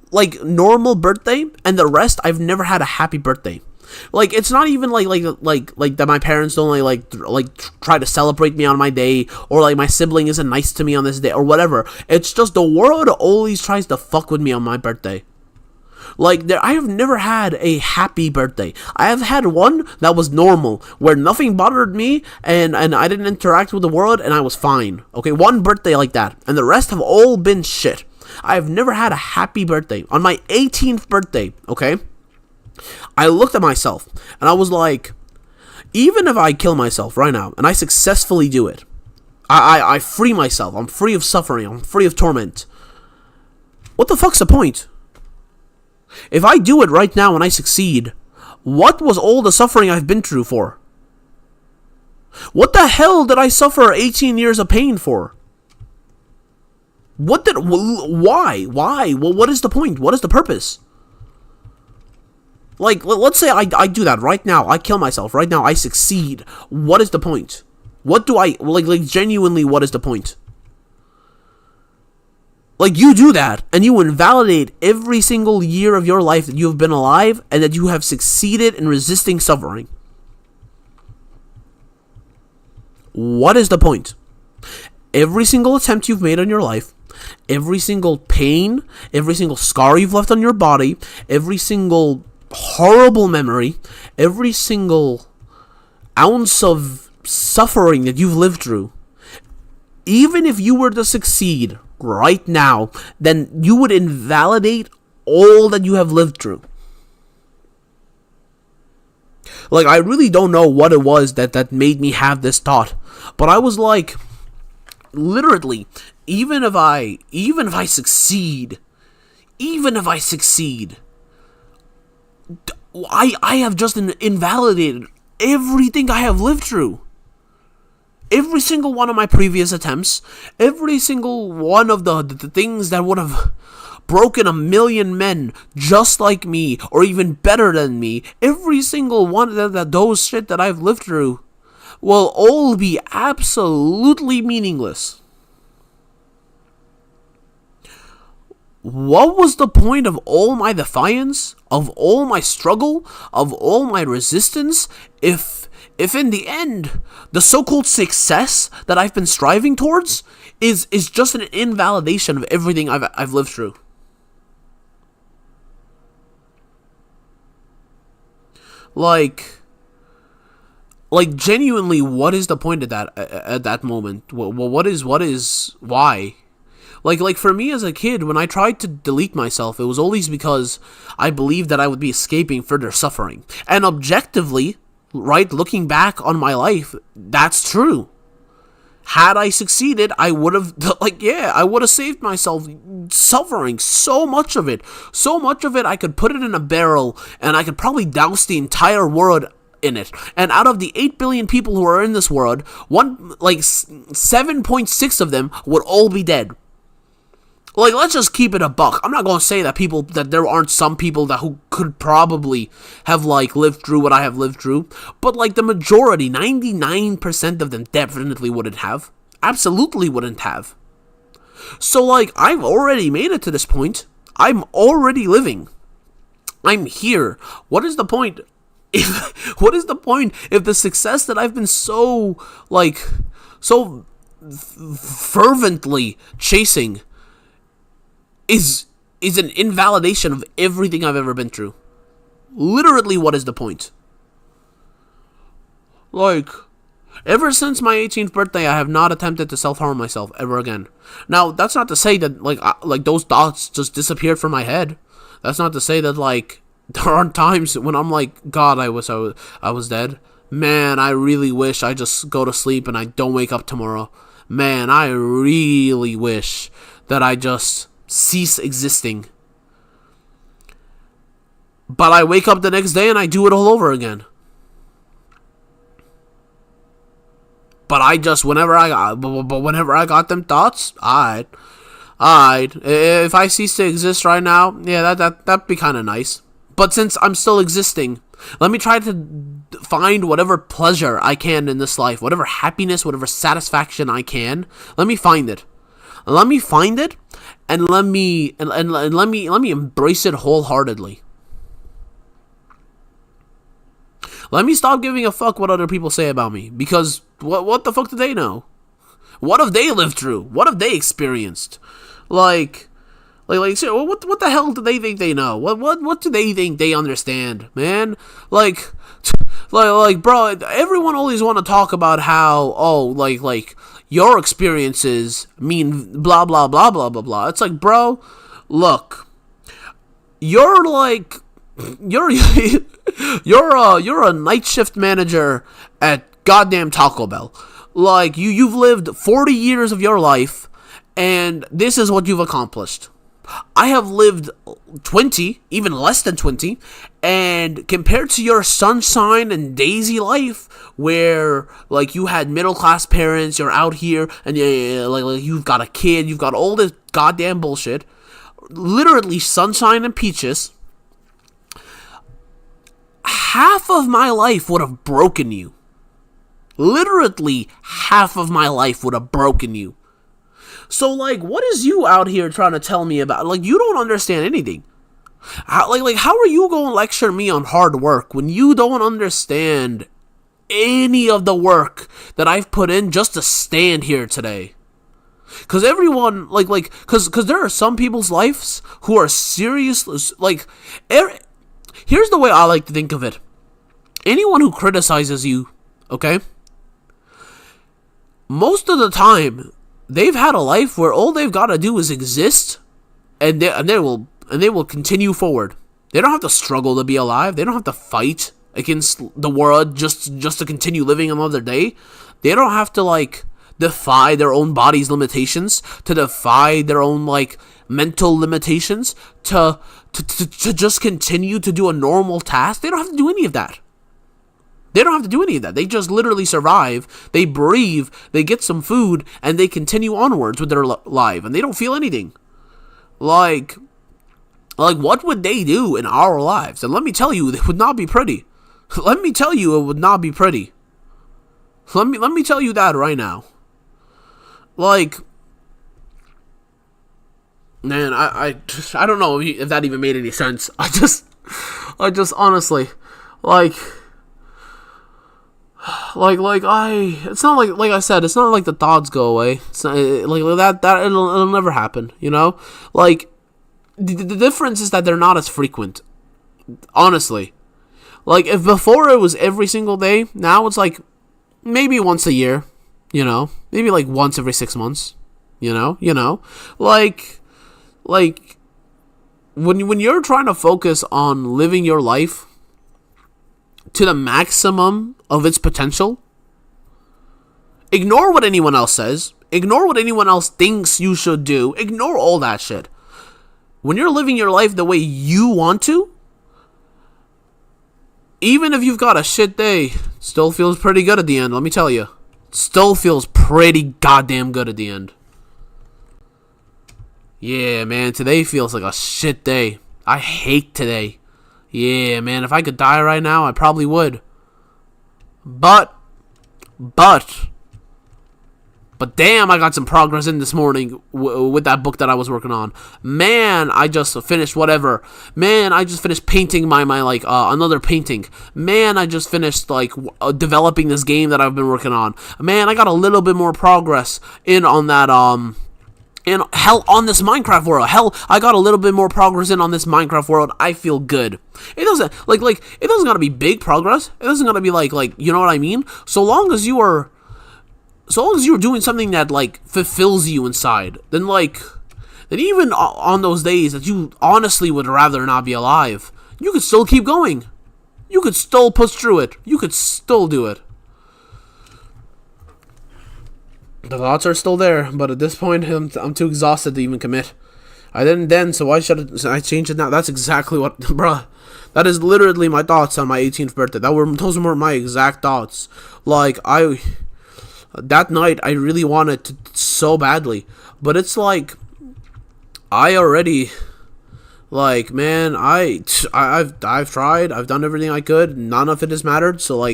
like, normal birthday, and the rest, I've never had a happy birthday. Like, it's not even like that my parents don't like try to celebrate me on my day, or like my sibling isn't nice to me on this day, or whatever. It's just the world always tries to fuck with me on my birthday. Like, I have never had a happy birthday. I have had one that was normal, where nothing bothered me, and I didn't interact with the world, and I was fine. Okay, one birthday like that, and the rest have all been shit. I have never had a happy birthday. On my 18th birthday, okay, I looked at myself, and I was like, even if I kill myself right now, and I successfully do it, I free myself, I'm free of suffering, I'm free of torment, what the fuck's the point? If I do it right now and I succeed, what was all the suffering I've been through for? What the hell did I suffer 18 years of pain for? Why? Well, what is the point? What is the purpose? Like, let's say I do that right now. I kill myself right now. I succeed. What is the point? What do I, like genuinely, what is the point? Like, you do that, and you invalidate every single year of your life that you have been alive, and that you have succeeded in resisting suffering. What is the point? Every single attempt you've made on your life, every single pain, every single scar you've left on your body, every single horrible memory, every single ounce of suffering that you've lived through, even if you were to succeed right now, then you would invalidate all that you have lived through. Like, I really don't know what it was that made me have this thought, but I was like, literally, even if I succeed, I have just invalidated everything I have lived through. Every single one of my previous attempts, every single one of the things that would have broken a million men just like me, or even better than me, every single one of those shit that I've lived through will all be absolutely meaningless. What was the point of all my defiance, of all my struggle, of all my resistance, if in the end, the so-called success that I've been striving towards is just an invalidation of everything I've lived through? Like, Like, genuinely, what is the point of that at that moment? Well, why? Like for me as a kid, when I tried to delete myself, it was always because I believed that I would be escaping further suffering. And objectively, right, looking back on my life, that's true. Had I succeeded, I would have, I would have saved myself suffering. So much of it. I could put it in a barrel, and I could probably douse the entire world in it. And out of the 8 billion people who are in this world, 7.6 of them would all be dead. Like, let's just keep it a buck. I'm not going to say that there aren't some people who could probably have, lived through what I have lived through. But, the majority, 99% of them definitely wouldn't have. Absolutely wouldn't have. So, I've already made it to this point. I'm already living. I'm here. What is the point? What is the point if the success that I've been so fervently chasing is an invalidation of everything I've ever been through? Literally, what is the point? Ever since my 18th birthday, I have not attempted to self-harm myself ever again. Now, that's not to say that, those thoughts just disappeared from my head. That's not to say that, there aren't times when I'm like, God, I wish I was dead. Man, I really wish I just go to sleep and I don't wake up tomorrow. Man, I really wish that I just cease existing. But I wake up the next day and I do it all over again. But whenever I got them thoughts, alright. If I cease to exist right now, yeah, that'd be kind of nice. But since I'm still existing, let me try to find whatever pleasure I can in this life, whatever happiness, whatever satisfaction I can. Let me find it. And let me embrace it wholeheartedly. Let me stop giving a fuck what other people say about me, because what the fuck do they know? What have they lived through? What have they experienced? What the hell do they think they know? What do they think they understand, man? Bro, everyone always want to talk about how, your experiences mean blah, blah, blah, blah, blah, blah. It's bro, look, you're a night shift manager at goddamn Taco Bell. You've lived 40 years of your life, and this is what you've accomplished. I have lived 20, even less than 20, and compared to your sunshine and daisy life, where, you had middle-class parents, you're out here, and you've got a kid, you've got all this goddamn bullshit, literally sunshine and peaches, half of my life would have broken you. Literally, half of my life would have broken you. So, what is you out here trying to tell me about? You don't understand anything. How are you going to lecture me on hard work when you don't understand any of the work that I've put in just to stand here today? Because everyone, because there are some people's lives who are serious, here's the way I like to think of it. Anyone who criticizes you, okay? Most of the time, they've had a life where all they've got to do is exist, and they will continue forward. They don't have to struggle to be alive. They don't have to fight against the world just to continue living another day. They don't have to defy their own body's limitations, to defy their own mental limitations, to just continue to do a normal task. They don't have to do any of that. They just literally survive, they breathe, they get some food, and they continue onwards with their life, and they don't feel anything. What would they do in our lives? And let me tell you, it would not be pretty. Let me tell you, it would not be pretty. Let me tell you that right now. Man, I don't know if that even made any sense. I just honestly, it's not like I said, it's not like the thoughts go away. It's not, that it'll never happen, you know? The difference is that they're not as frequent. Honestly. Like, if before it was every single day, now it's like maybe once a year, you know? Maybe like once every 6 months, you know? Like when you're trying to focus on living your life to the maximum of its potential, ignore what anyone else says, ignore what anyone else thinks you should do, ignore all that shit. When you're living your life the way you want to, even if you've got a shit day, still feels pretty good at the end, let me tell you. Still feels pretty goddamn good at the end. Yeah, man, today feels like a shit day. I hate today. Yeah, man, if I could die right now, I probably would. But damn, I got some progress in this morning with that book that I was working on. Man, I just finished whatever. Man, I just finished painting my another painting. Man, I just finished developing this game that I've been working on. Man, I got a little bit more progress in on that on this Minecraft world. Hell, I got a little bit more progress in on this Minecraft world. I feel good. It doesn't it doesn't gotta be big progress. It doesn't gotta be like you know what I mean? So long as you're doing something that fulfills you inside, then even on those days that you honestly would rather not be alive, you could still keep going. You could still push through it. You could still do it. The thoughts are still there, but at this point, I'm too exhausted to even commit. I didn't then, so why should I change it now? That's exactly what, bruh. That is literally my thoughts on my 18th birthday. Those were my exact thoughts. That night, I really wanted to so badly, but it's I already, man, I've tried. I've done everything I could. None of it has mattered. So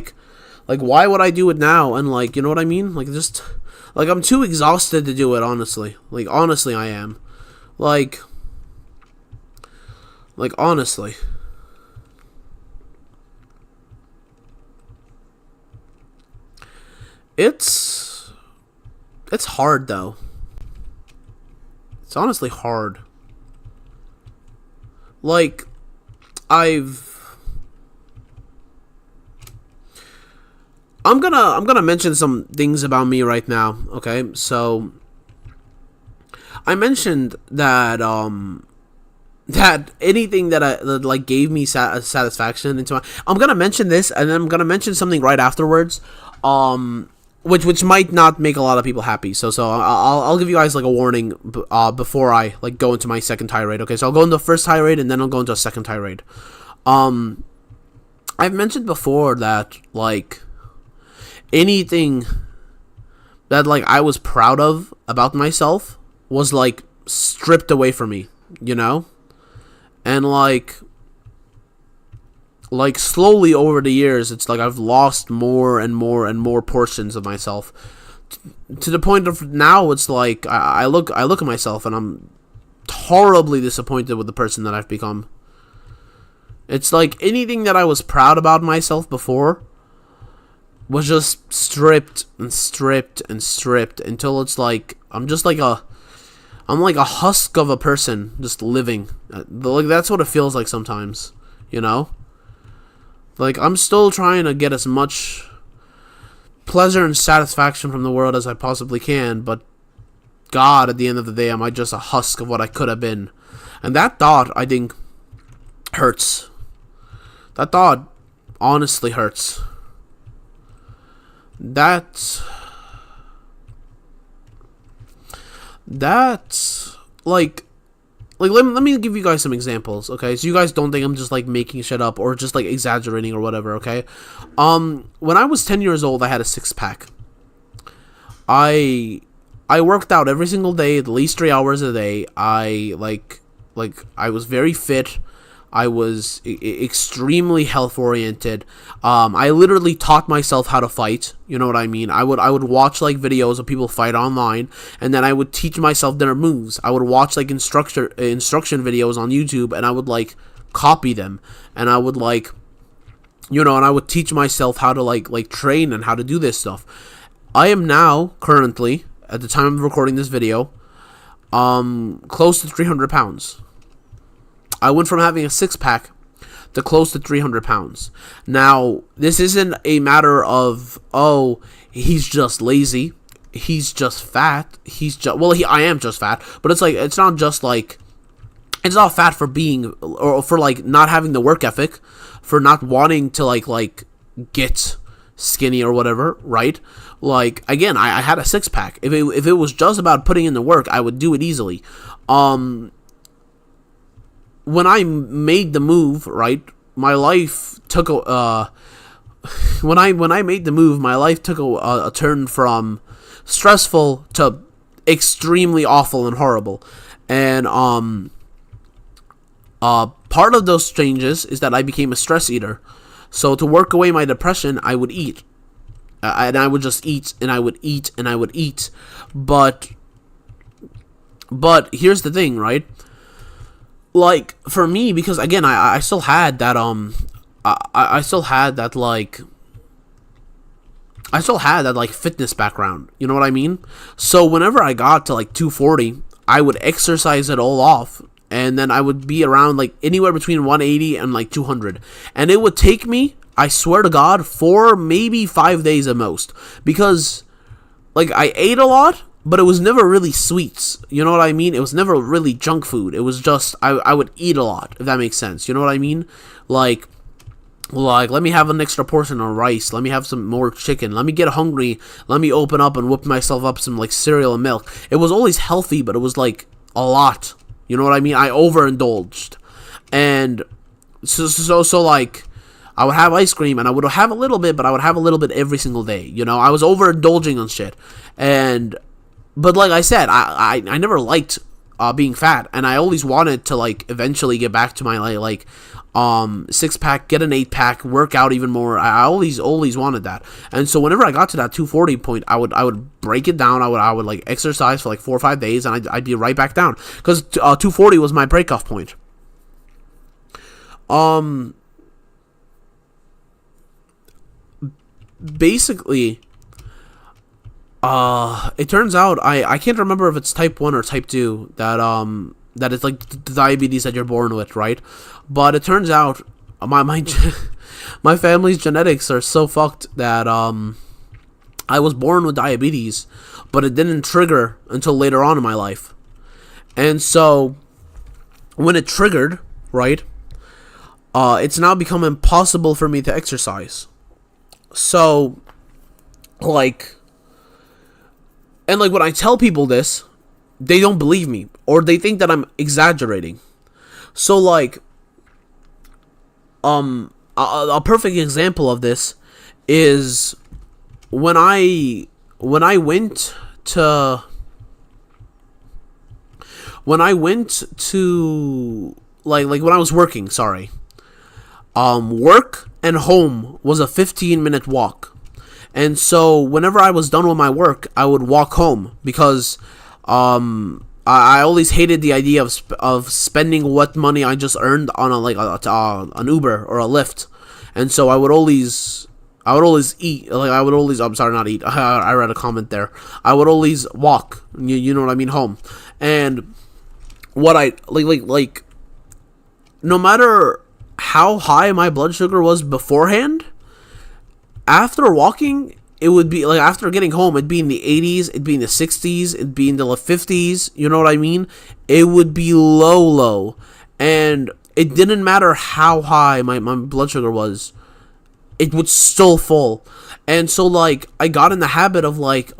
why would I do it now? And you know what I mean? I'm too exhausted to do it, honestly. Honestly, I am. Honestly. It's hard, though. It's honestly hard. I'm gonna mention some things about me right now, okay? So I mentioned that that anything that gave me satisfaction into I'm gonna mention this, and then I'm gonna mention something right afterwards, which might not make a lot of people happy. So I'll give you guys a warning before I go into my second tirade. Okay, so I'll go into the first tirade, and then I'll go into a second tirade. I've mentioned before that anything that I was proud of about myself was stripped away from me, you know? And slowly over the years, it's I've lost more and more and more portions of myself to the point of now it's I look at myself and I'm horribly disappointed with the person that I've become. It's anything that I was proud about myself before was just stripped and stripped and stripped until it's I'm just I'm like a husk of a person just living. That's what it feels like sometimes, you know? I'm still trying to get as much pleasure and satisfaction from the world as I possibly can, but God, at the end of the day, am I just a husk of what I could have been? And that thought, I think, hurts. That thought honestly hurts. That's let me give you guys some examples, okay? So you guys don't think I'm just making shit up or just exaggerating or whatever, okay? When I was 10 years old, I had a six-pack. I worked out every single day, at least 3 hours a day. I was very fit. I was extremely health oriented. I literally taught myself how to fight. You know what I mean? I would watch videos of people fight online, and then I would teach myself their moves. I would watch instruction videos on YouTube, and I would copy them, and I would and I would teach myself how to train and how to do this stuff. I am now currently, at the time of recording this video, close to 300 pounds. I went from having a six-pack to close to 300 pounds. Now, this isn't a matter of, oh, he's just lazy, he's just fat, I am just fat, but it's not just like, it's not fat for being, or for like not having the work ethic, for not wanting to like get skinny or whatever, right? Like, again, I had a six-pack. If it was just about putting in the work, I would do it easily. When I made the move, right, my life took a when I made the move, my life took a turn from stressful to extremely awful and horrible. And part of those changes is that I became a stress eater. So to work away my depression, I would eat. And I would just eat, and I would eat, and I would eat. But here's the thing, right? Like, for me, because again, I still had that I still had that like fitness background, you know what I mean? So whenever I got to like 240, I would exercise it all off, and then I would be around like anywhere between 180 and like 200, and it would take me, I swear to God, 4 maybe 5 days at most, because like I ate a lot, but it was never really sweets, you know what I mean? It was never really junk food. It was just, I would eat a lot, if that makes sense, you know what I mean? Like, let me have an extra portion of rice, let me have some more chicken, let me get hungry, let me open up and whip myself up some, like, cereal and milk. It was always healthy, but it was, like, a lot, you know what I mean? I overindulged, and so like, I would have ice cream, and I would have a little bit, but I would have a little bit every single day, you know? I was overindulging on shit, but like I said, I never liked being fat, and I always wanted to like eventually get back to my like 6-pack, get an 8-pack, work out even more. I always wanted that, and so whenever I got to that 240 point, I would break it down. I would like exercise for like 4 or 5 days, and I'd be right back down, because 240 was my breakoff point. Basically, it turns out I can't remember if it's type 1 or type 2 that it's like the diabetes that you're born with, right? But it turns out my family's genetics are so fucked that I was born with diabetes, but it didn't trigger until later on in my life. And so when it triggered, right, it's now become impossible for me to exercise. So like, and like when I tell people this, they don't believe me, or they think that I'm exaggerating. So like, a perfect example of this is when I went to like when I was working, sorry. Work and home was a 15-minute walk. And so whenever I was done with my work, I would walk home, because I always hated the idea of spending what money I just earned on an Uber or a Lyft. And so I would always eat, I'm sorry, not eat. I read a comment there. I would always walk, you know what I mean, home. And what I like no matter how high my blood sugar was beforehand, after walking, it would be like, after getting home, it'd be in the 80s, it'd be in the 60s, it'd be in the 50s, you know what I mean? It would be low, and it didn't matter how high my blood sugar was, it would still fall. And so like, I got in the habit of like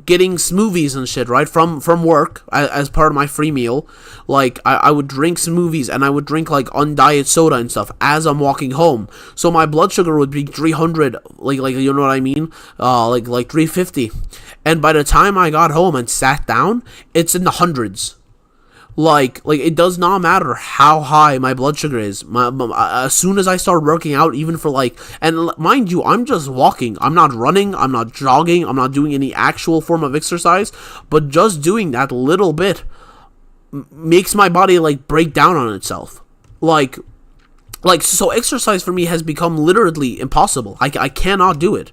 getting smoothies and shit, right, from work as part of my free meal. Like, I would drink smoothies, and I would drink like undiet soda and stuff as I'm walking home. So my blood sugar would be 300, like you know what I mean, like 350. And by the time I got home and sat down, it's in the hundreds. Like it does not matter how high my blood sugar is. As soon as I start working out, even for like, and mind you, I'm just walking. I'm not running. I'm not jogging. I'm not doing any actual form of exercise. But just doing that little bit makes my body like break down on itself. Like so, exercise for me has become literally impossible. I cannot do it.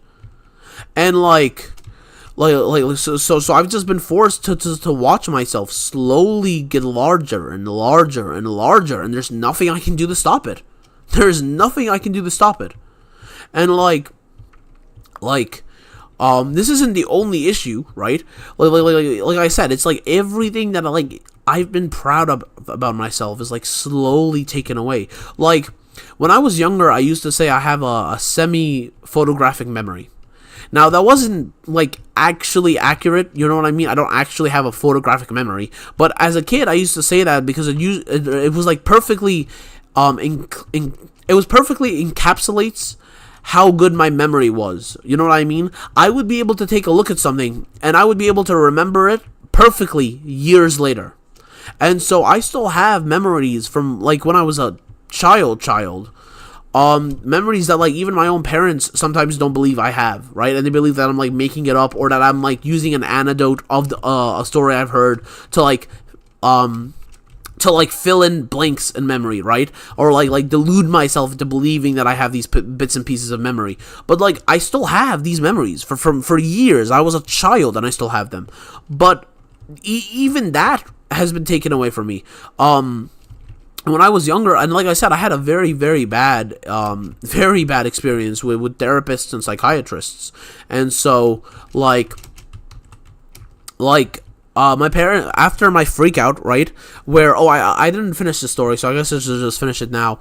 And like So I've just been forced to watch myself slowly get larger and larger and larger, and there's nothing I can do to stop it. There's nothing I can do to stop it. And this isn't the only issue, right? Like I said, it's like everything that I've been proud of about myself is like slowly taken away. Like when I was younger, I used to say I have a semi-photographic memory. Now, that wasn't, like, actually accurate, you know what I mean? I don't actually have a photographic memory. But as a kid, I used to say that because it was, like, perfectly, it was perfectly encapsulates how good my memory was. You know what I mean? I would be able to take a look at something, and I would be able to remember it perfectly years later. And so I still have memories from, like, when I was a child. Memories that like even my own parents sometimes don't believe I have, right? And they believe that I'm like making it up, or that I'm like using an anecdote of a story I've heard to fill in blanks in memory, right? Or like delude myself into believing that I have these bits and pieces of memory. But like I still have these memories for years. I was a child and I still have them. But even that has been taken away from me. When I was younger, and like I said, I had a very, very bad experience with therapists and psychiatrists. And so, my parent, after my freak out, right, where, I didn't finish the story, so I guess I should just finish it now.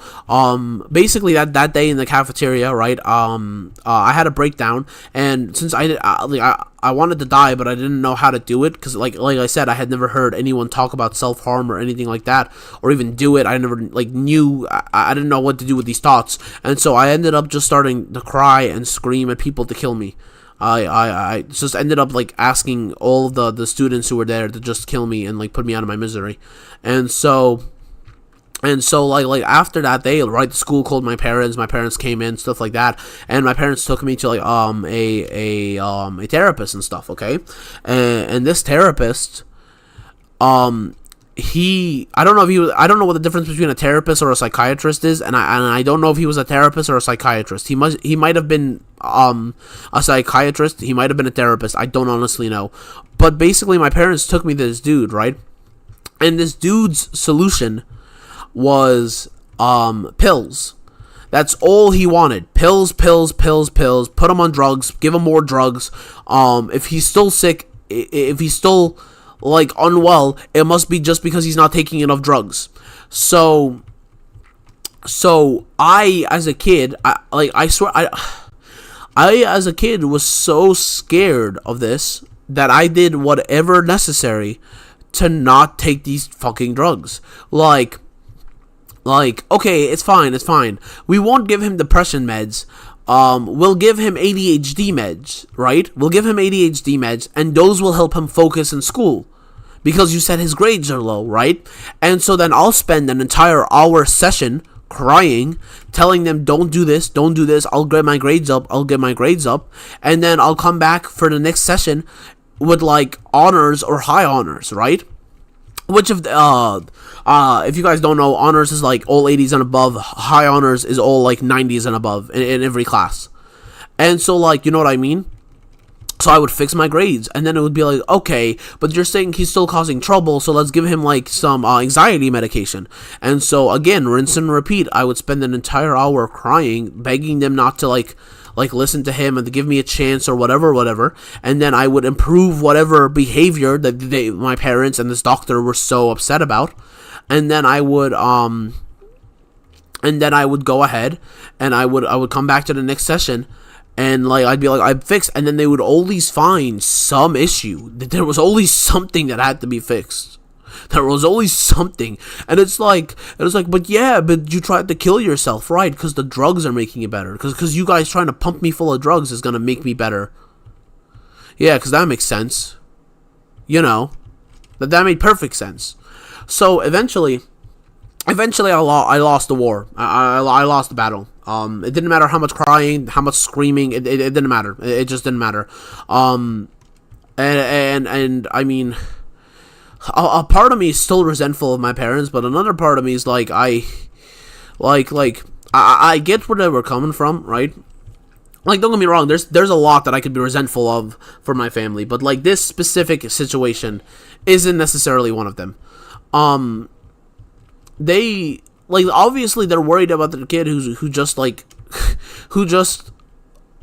Basically that day in the cafeteria, right, I had a breakdown, and since I wanted to die, but I didn't know how to do it, because like I said, I had never heard anyone talk about self-harm or anything like that, or even do it. I never, knew, I didn't know what to do with these thoughts, and so I ended up just starting to cry and scream at people to kill me. I just ended up asking all of the students who were there to just kill me and put me out of my misery. And so after that day, right, the school called my parents came in, stuff like that, and my parents took me to a therapist and stuff, okay? And this therapist, I don't know what the difference between a therapist or a psychiatrist is, and I don't know if he was a therapist or a psychiatrist. He might have been a psychiatrist, he might have been a therapist, I don't honestly know. But basically my parents took me to this dude, right? And this dude's solution was pills. That's all he wanted. Pills, put him on drugs, give him more drugs. If he's still sick, if he's still unwell, it must be just because he's not taking enough drugs. So I as a kid, I as a kid was so scared of this that I did whatever necessary to not take these fucking drugs. Okay, it's fine. We won't give him depression meds. We'll give him ADHD meds, right? We'll give him ADHD meds, and those will help him focus in school, because you said his grades are low, right? And so then I'll spend an entire hour session crying, telling them, don't do this, I'll get my grades up, and then I'll come back for the next session with honors or high honors, right? Which if you guys don't know, honors is all 80s and above, high honors is all 90s and above in every class. And so you know what I mean? So I would fix my grades, and then it would be okay, but you're saying he's still causing trouble, so let's give him some anxiety medication. And so again, rinse and repeat. I would spend an entire hour crying, begging them not to listen to him and to give me a chance or whatever, and then I would improve whatever behavior that my parents and this doctor were so upset about, and then I would go ahead and I would come back to the next session, and I'd be I'm fixed, and then they would always find some issue. There was always something that had to be fixed. There was always something, and it's but you tried to kill yourself, right? Because the drugs are making you better. Because you guys trying to pump me full of drugs is gonna make me better. Yeah, because that makes sense. You know, that made perfect sense. So eventually I lost the war. I lost the battle. It didn't matter how much crying, how much screaming. It didn't matter. It just didn't matter. And I mean, a part of me is still resentful of my parents, but another part of me is I get where they were coming from, right? Like, don't get me wrong, there's a lot that I could be resentful of for my family, but like this specific situation isn't necessarily one of them. Um, they like obviously they're worried about the kid who just like who just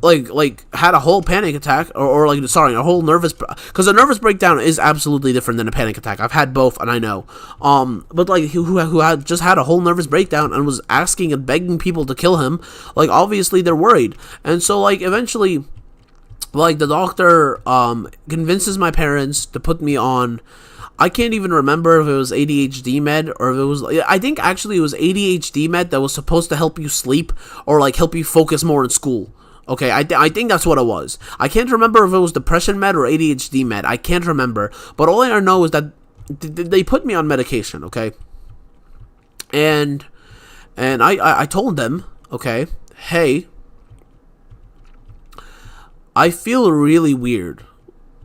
like had a whole panic attack or like sorry a whole nervous because a nervous breakdown is absolutely different than a panic attack. I've had both and I know. But like who had just had a whole nervous breakdown and was asking and begging people to kill him. Like obviously they're worried, and so like eventually like the doctor convinces my parents to put me on. I can't even remember if it was ADHD med or if it was. I think actually it was ADHD med that was supposed to help you sleep or like help you focus more in school. Okay, I think that's what it was. I can't remember if it was depression med or ADHD med. I can't remember. But all I know is that they put me on medication, okay? And I told them, okay, hey, I feel really weird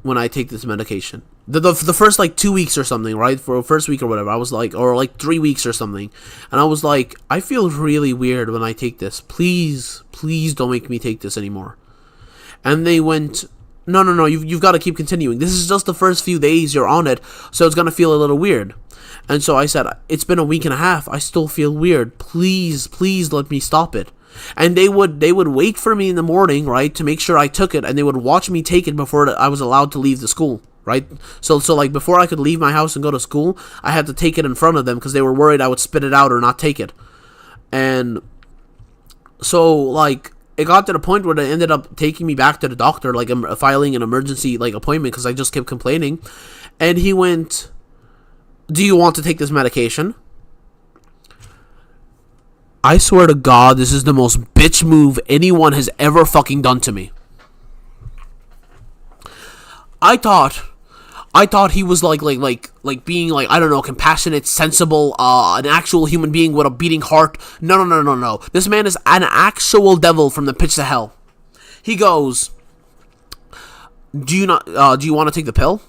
when I take this medication. The first like 2 weeks or something, right? For the first week or whatever, I was like, or like 3 weeks or something, and I was like, I feel really weird when I take this. Please don't make me take this anymore. And they went, no, you've got to keep continuing. This is just the first few days you're on it, so it's gonna feel a little weird. And so I said, it's been a week and a half. I still feel weird. Please let me stop it. And they would wait for me in the morning, right, to make sure I took it, and they would watch me take it before I was allowed to leave the school. Right, so like before I could leave my house and go to school, I had to take it in front of them because they were worried I would spit it out or not take it. And so like it got to the point where they ended up taking me back to the doctor, like filing an emergency like appointment because I just kept complaining. And he went, "Do you want to take this medication?" I swear to God, this is the most bitch move anyone has ever fucking done to me. I thought he was like being like, I don't know, compassionate, sensible, an actual human being with a beating heart. No. This man is an actual devil from the pits of hell. He goes, do you want to take the pill?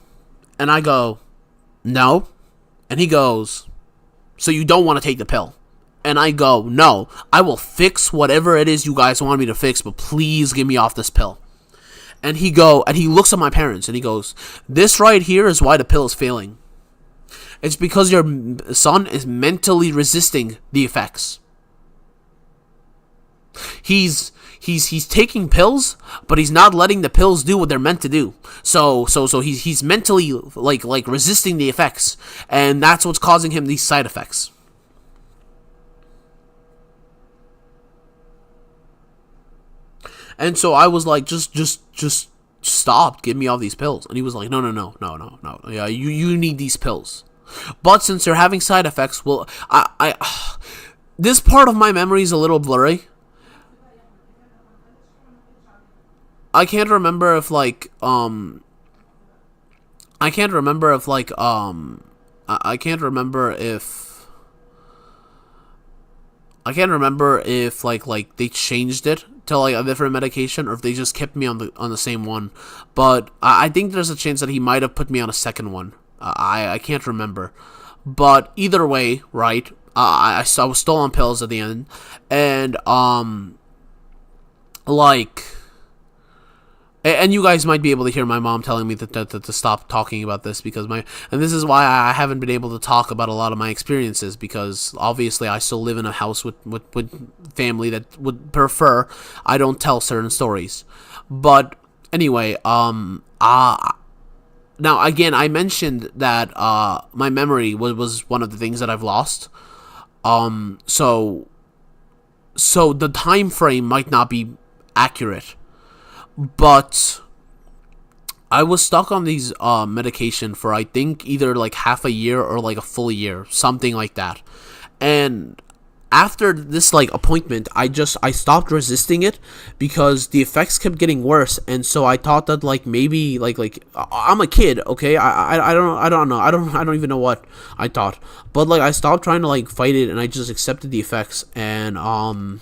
And I go, no. And he goes, so you don't want to take the pill? And I go, no. I will fix whatever it is you guys want me to fix, but please get me off this pill. And he looks at my parents and he goes, this right here is why the pill is failing. It's because your son is mentally resisting the effects. He's taking pills, but he's not letting the pills do what they're meant to do. So he's mentally like resisting the effects, and that's what's causing him these side effects. And so I was like, just stop. Give me all these pills. And he was like, no. Yeah, you need these pills. But since they're having side effects, well, I this part of my memory is a little blurry. I can't remember if I can't remember if like they changed it to like a different medication or if they just kept me on the same one. But I think there's a chance that he might have put me on a second one. I can't remember. But either way, right? I was still on pills at the end, and and you guys might be able to hear my mom telling me to stop talking about this because and this is why I haven't been able to talk about a lot of my experiences, because obviously I still live in a house with family that would prefer I don't tell certain stories. But anyway, now again, I mentioned that my memory was one of the things that I've lost. So the time frame might not be accurate. But I was stuck on these medication for I think either like half a year or like a full year, something like that. And after this like appointment, I stopped resisting it because the effects kept getting worse. And so I thought that like maybe like I'm a kid, okay? I don't know. I don't even know what I thought. But like I stopped trying to like fight it and I just accepted the effects. And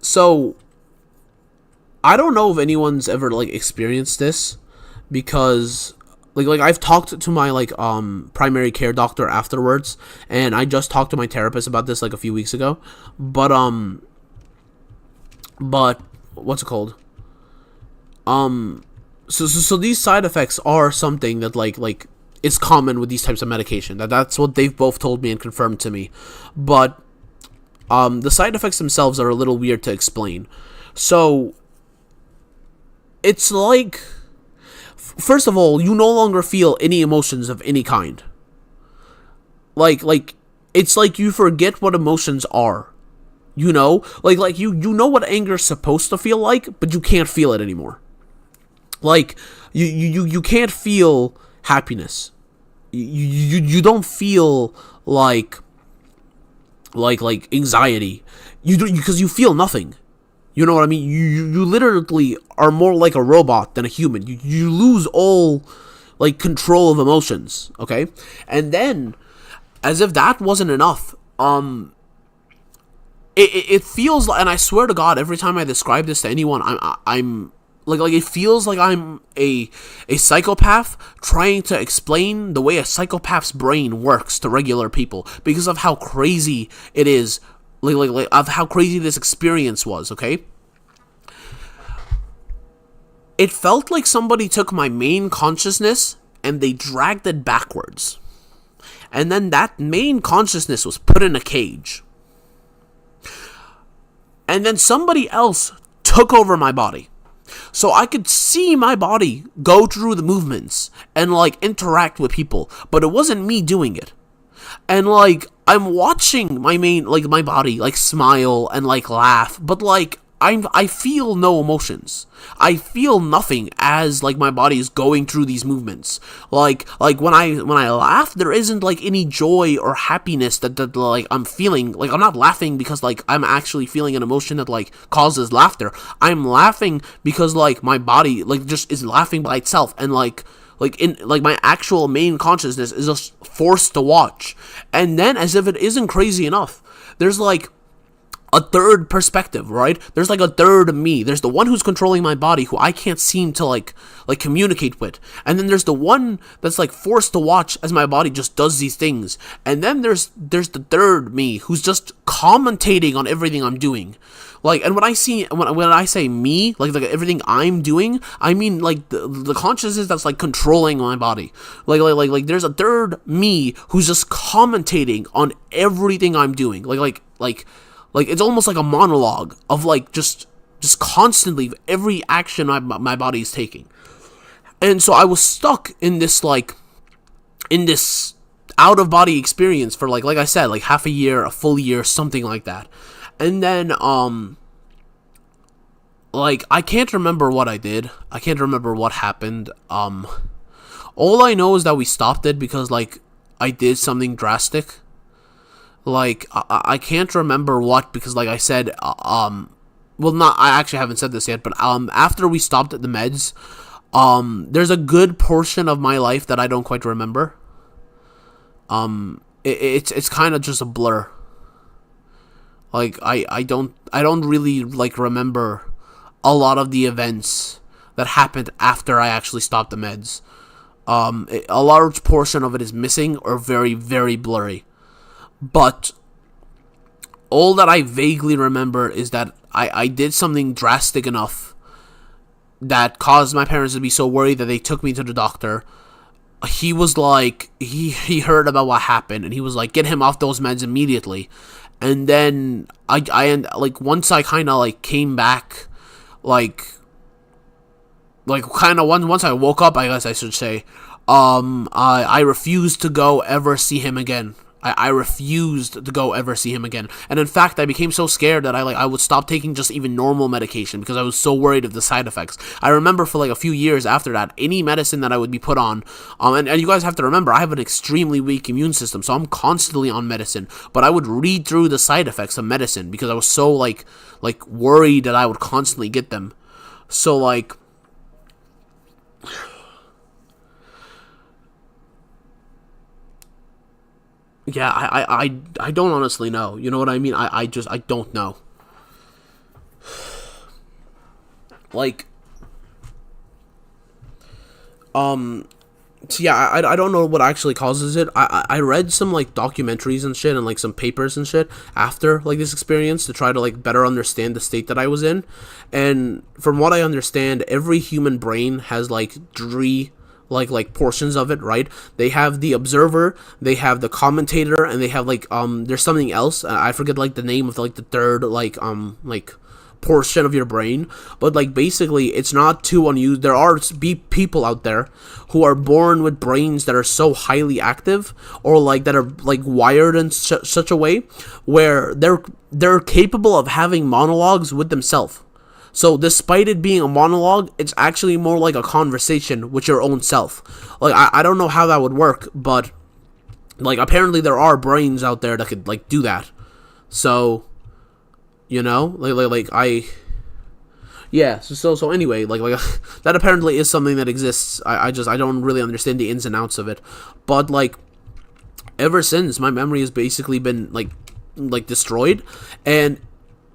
so I don't know if anyone's ever like experienced this, because like I've talked to my like primary care doctor afterwards, and I just talked to my therapist about this like a few weeks ago. But But what's it called? So these side effects are something that like is common with these types of medication. That's what they've both told me and confirmed to me. But the side effects themselves are a little weird to explain. So it's like, first of all, you no longer feel any emotions of any kind. Like it's like you forget what emotions are. You know, like you know what anger is supposed to feel like, but you can't feel it anymore. Like you can't feel happiness. You don't feel like anxiety. You do, because you feel nothing. You know what I mean? You literally are more like a robot than a human. You lose all like control of emotions. Okay, and then as if that wasn't enough, it feels like, and I swear to God, every time I describe this to anyone, I'm like it feels like I'm a psychopath trying to explain the way a psychopath's brain works to regular people because of how crazy it is, like of how crazy this experience was. Okay, it felt like somebody took my main consciousness and they dragged it backwards, and then that main consciousness was put in a cage. And then somebody else took over my body. So I could see my body go through the movements and like interact with people, but it wasn't me doing it. And like I'm watching my body like smile and like laugh, but like I feel no emotions. I feel nothing as like my body is going through these movements. Like when I laugh, there isn't like any joy or happiness that like I'm feeling. Like I'm not laughing because like I'm actually feeling an emotion that like causes laughter. I'm laughing because like my body like just is laughing by itself, and like in like my actual main consciousness is just forced to watch. And then, as if it isn't crazy enough, there's like a third perspective, right? There's like a third me. There's the one who's controlling my body, who I can't seem to like communicate with. And then there's the one that's like forced to watch as my body just does these things. And then there's the third me who's just commentating on everything I'm doing. Like, and when I say me, like everything I'm doing, I mean like the consciousness that's like controlling my body. Like there's a third me who's just commentating on everything I'm doing. Like it's almost like a monologue of like just constantly every action my body is taking. And so I was stuck in this out of body experience for like I said, like half a year, a full year, something like that. And then like I can't remember what I did. I can't remember what happened. All I know is that we stopped it because like I did something drastic. Like, I can't remember what, because like I said, well, not, I actually haven't said this yet, but after we stopped at the meds, there's a good portion of my life that I don't quite remember. It's kind of just a blur. Like, I don't really, like, remember a lot of the events that happened after I actually stopped the meds. A large portion of it is missing or very, very blurry. But all that I vaguely remember is that I did something drastic enough that caused my parents to be so worried that they took me to the doctor. He was like, he heard about what happened, and he was like, get him off those meds immediately. And then I like, once I kind of like came back, like kind of once I woke up, I guess I should say, I refused to go ever see him again. I refused to go ever see him again. And in fact, I became so scared that I would stop taking just even normal medication because I was so worried of the side effects. I remember for like a few years after that, any medicine that I would be put on, and you guys have to remember, I have an extremely weak immune system, so I'm constantly on medicine. But I would read through the side effects of medicine because I was so like worried that I would constantly get them. So like, yeah, I don't honestly know. You know what I mean? I don't know. Like, So yeah, I don't know what actually causes it. I read some like documentaries and shit and like some papers and shit after like this experience to try to like better understand the state that I was in. And from what I understand, every human brain has like three like portions of it, right? They have the observer, they have the commentator, and they have like there's something else. I forget like the name of like the third like portion of your brain, but like basically it's not too unusual. There are people out there who are born with brains that are so highly active, or like that are like wired in such a way where they're capable of having monologues with themselves. So despite it being a monologue, it's actually more like a conversation with your own self. Like I don't know how that would work, but like apparently there are brains out there that could like do that. So you know, like I, yeah. So anyway, like that apparently is something that exists. I don't really understand the ins and outs of it, but like ever since, my memory has basically been like destroyed, and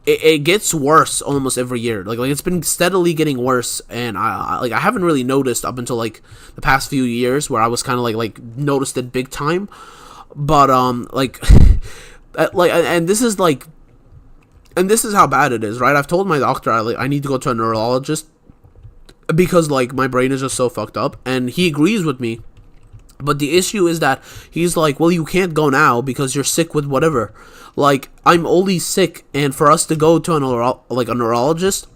it gets worse almost every year. Like it's been steadily getting worse, and I haven't really noticed up until like the past few years where I was kind of like noticed it big time, but like like and this is like. And this is how bad it is, right? I've told my doctor I need to go to a neurologist because like my brain is just so fucked up, and he agrees with me. But the issue is that he's like, well, you can't go now because you're sick with whatever. Like I'm only sick, and for us to go to a neurologist,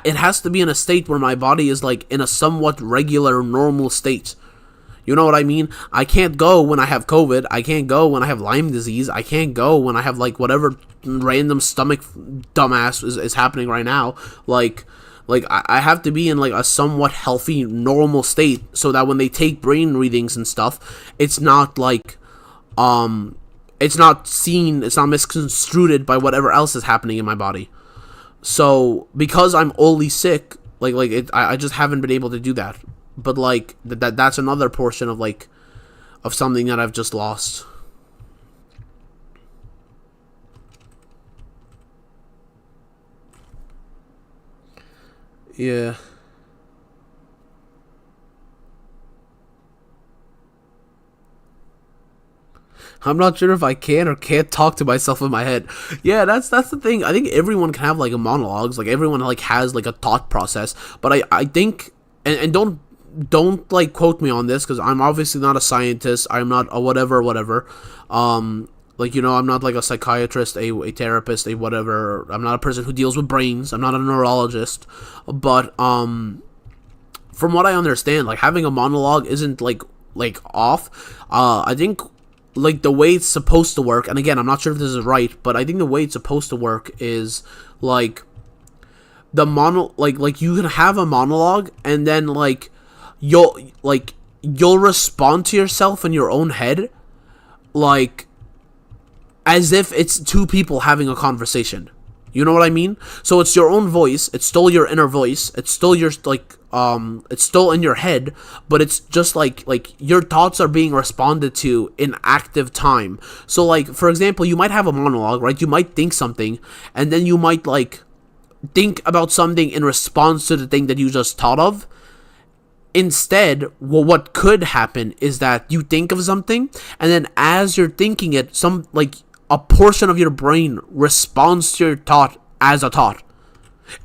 it has to be in a state where my body is like in a somewhat regular, normal state. You know what I mean? I can't go when I have COVID. I can't go when I have Lyme disease. I can't go when I have like whatever random stomach dumbass is happening right now. Like I have to be in like a somewhat healthy, normal state so that when they take brain readings and stuff, it's not like it's not misconstrued by whatever else is happening in my body. So because I'm only sick, I just haven't been able to do that. But like that's another portion of like of something that I've just lost. Yeah. I'm not sure if I can or can't talk to myself in my head. Yeah, that's the thing. I think everyone can have like a monologues. Like everyone like has like a thought process. But I think and don't like quote me on this because I'm obviously not a scientist. I'm not a whatever. Like you know, I'm not like a psychiatrist, a therapist, a whatever. I'm not a person who deals with brains. I'm not a neurologist. But from what I understand, like having a monologue isn't like off. I think like the way it's supposed to work, and again, I'm not sure if this is right, but I think the way it's supposed to work is like the like you can have a monologue and then like you'll respond to yourself in your own head like as if it's two people having a conversation. You know what I mean? So it's your own voice, it's still your inner voice, it's still your it's still in your head, but it's just like your thoughts are being responded to in active time. So like for example, you might have a monologue, right? You might think something and then you might like think about something in response to the thing that you just thought of. Instead, well, what could happen is that you think of something and then as you're thinking it, some like a portion of your brain responds to your thought as a thought.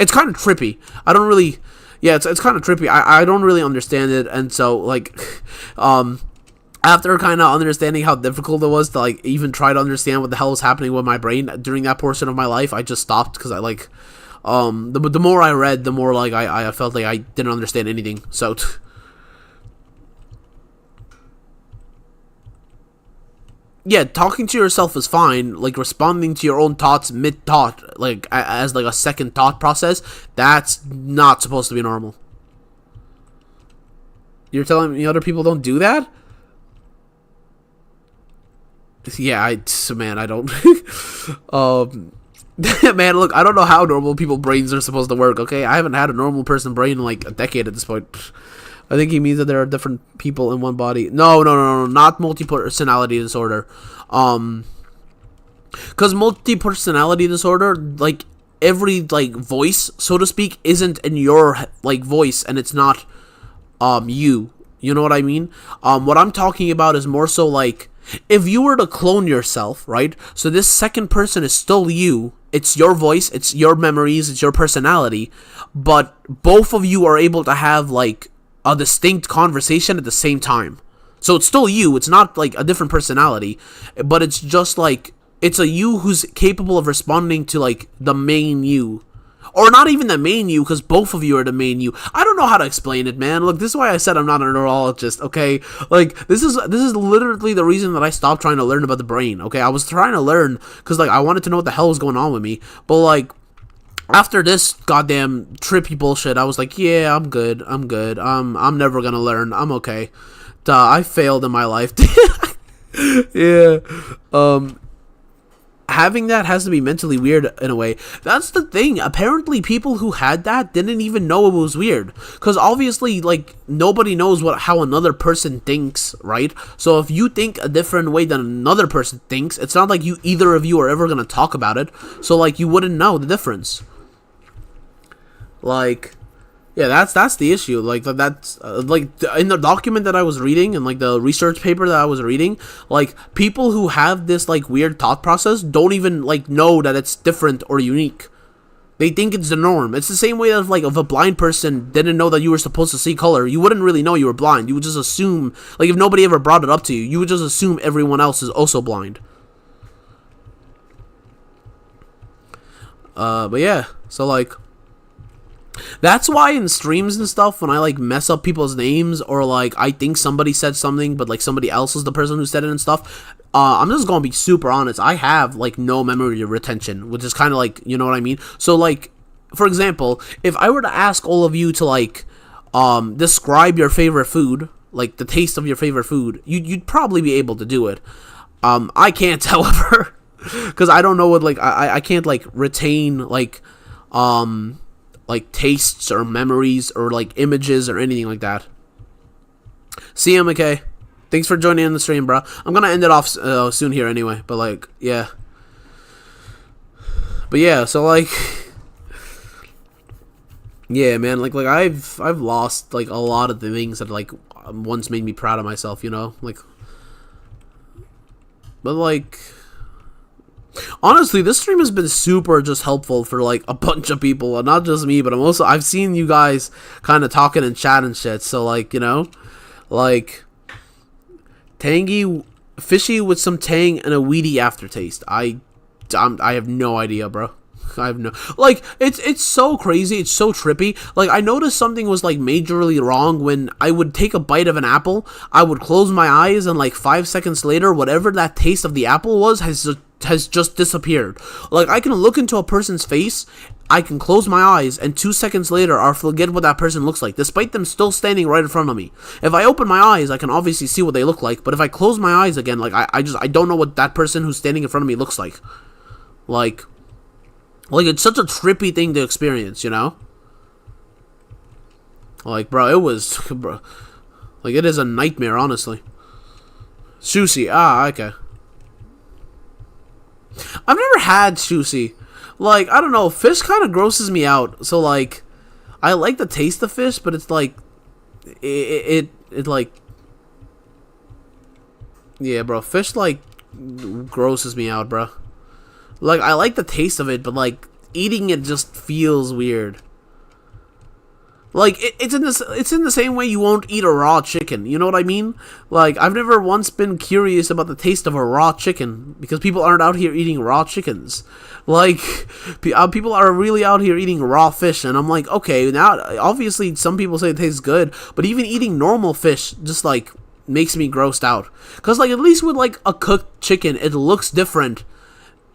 It's kind of trippy. I don't really, yeah, it's kind of trippy. I don't really understand it, and so like, after kind of understanding how difficult it was to like even try to understand what the hell was happening with my brain during that portion of my life, I just stopped because I like, the more I read, the more like I felt like I didn't understand anything. So. Yeah, talking to yourself is fine. Like responding to your own thoughts mid-thought, like as like a second thought process, that's not supposed to be normal. You're telling me other people don't do that? Yeah, man, I don't. Man, look, I don't know how normal people brains are supposed to work. Okay, I haven't had a normal person brain in like a decade at this point. I think he means that there are different people in one body. No, not multi-personality disorder. Because multi-personality disorder, like, every, like, voice, so to speak, isn't in your, like, voice, and it's not, you. You know what I mean? What I'm talking about is more so like, if you were to clone yourself, right? So this second person is still you. It's your voice, it's your memories, it's your personality, but both of you are able to have like a distinct conversation at the same time. So it's still you. It's not like a different personality, but it's just like, it's a you who's capable of responding to like the main you. Or not even the main you, because both of you are the main you. I don't know how to explain it, man. Look, this is why I said I'm not a neurologist, okay? Like, this is literally the reason that I stopped trying to learn about the brain, okay? I was trying to learn because, like, I wanted to know what the hell was going on with me. But, like, after this goddamn trippy bullshit, I was like, yeah, I'm good. I'm never gonna learn. I'm okay. I failed in my life. Yeah. Having that has to be mentally weird in a way. That's the thing. Apparently, people who had that didn't even know it was weird. Because obviously, like, nobody knows how another person thinks, right? So if you think a different way than another person thinks, it's not like either of you are ever going to talk about it. So, like, you wouldn't know the difference. Like, yeah, that's the issue. Like, that's like in the document that I was reading and like the research paper that I was reading, like, people who have this like weird thought process don't even like know that it's different or unique. They think it's the norm. It's the same way that, like, if a blind person didn't know that you were supposed to see color, you wouldn't really know you were blind. You would just assume, like, if nobody ever brought it up to you, you would just assume everyone else is also blind. But yeah, so like, that's why in streams and stuff, when I like mess up people's names, or like I think somebody said something but like somebody else is the person who said it and stuff, I'm just gonna be super honest. I have like no memory retention, which is kind of like, you know what I mean? So like, for example, if I were to ask all of you to like describe your favorite food, like the taste of your favorite food, you'd probably be able to do it. I can't, however, because I don't know what, like, I can't like retain like tastes or memories or like images or anything like that. See ya, McKay. Thanks for joining in the stream, bro. I'm gonna end it off soon here anyway, but like, yeah. But yeah, so like, yeah, man, like I've lost like a lot of the things that like once made me proud of myself, you know, like. But like, honestly, this stream has been super just helpful for like a bunch of people, and not just me, but I've seen you guys kind of talking in chat and shit. So like, you know, like tangy, fishy with some tang and a weedy aftertaste. I have no idea, bro. I have no, like, it's so crazy, it's so trippy. Like, I noticed something was like majorly wrong when I would take a bite of an apple. I would close my eyes, and like 5 seconds later, whatever that taste of the apple was has just disappeared. Like, I can look into a person's face, I can close my eyes, and 2 seconds later I'll forget what that person looks like, despite them still standing right in front of me. If I open my eyes, I can obviously see what they look like, but if I close my eyes again, like, I don't know what that person who's standing in front of me looks like. Like, it's such a trippy thing to experience, you know? Like, bro, it was, bro, like, it is a nightmare, honestly. Sushi, okay. I've never had sushi. Like, I don't know, fish kind of grosses me out. So, like, I like the taste of fish, but it's like, it like, yeah, bro, fish, like, grosses me out, bro. Like, I like the taste of it, but like, eating it just feels weird. Like, it's in the same way you won't eat a raw chicken. You know what I mean? Like, I've never once been curious about the taste of a raw chicken, because people aren't out here eating raw chickens. Like, people are really out here eating raw fish, and I'm like, okay, now, obviously, some people say it tastes good, but even eating normal fish just, like, makes me grossed out. Because, like, at least with, like, a cooked chicken, it looks different.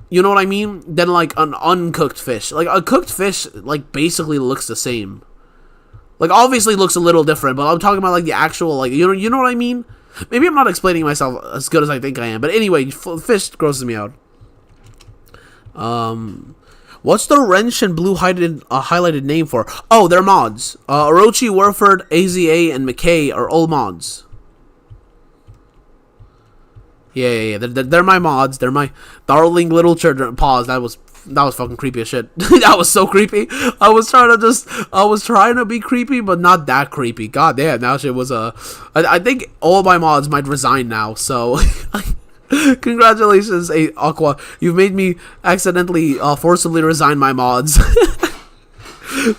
You know what I mean? Than, like, an uncooked fish. Like, a cooked fish, like, basically looks the same. Like, obviously looks a little different, but I'm talking about, like, the actual, like, you know what I mean? Maybe I'm not explaining myself as good as I think I am. But anyway, fish grosses me out. What's the wrench and blue highlighted name for? Oh, they're mods. Orochi, Warford, AZA, and McKay are all mods. Yeah. They're my mods. They're my darling little children. Pause. That was that was fucking creepy as shit. That was so creepy. I was trying to be creepy, but not that creepy. God damn, that shit was I think all my mods might resign now, so congratulations, Aqua. You've made me accidentally forcibly resign my mods.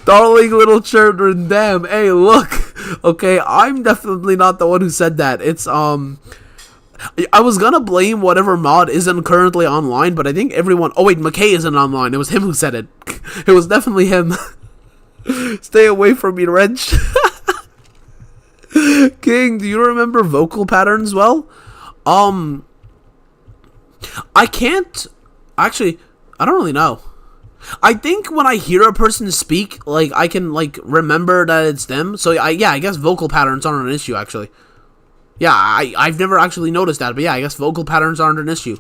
Darling little children, damn. Hey, look. Okay, I'm definitely not the one who said that. It's I was gonna blame whatever mod isn't currently online, but I think everyone... Oh wait, McKay isn't online. It was him who said it. It was definitely him. Stay away from me, Wrench. King, do you remember vocal patterns well? I can't... Actually, I don't really know. I think when I hear a person speak, like, I can, like, remember that it's them. So, yeah, I guess vocal patterns aren't an issue, actually. Yeah, I've never actually noticed that, but yeah, I guess vocal patterns aren't an issue.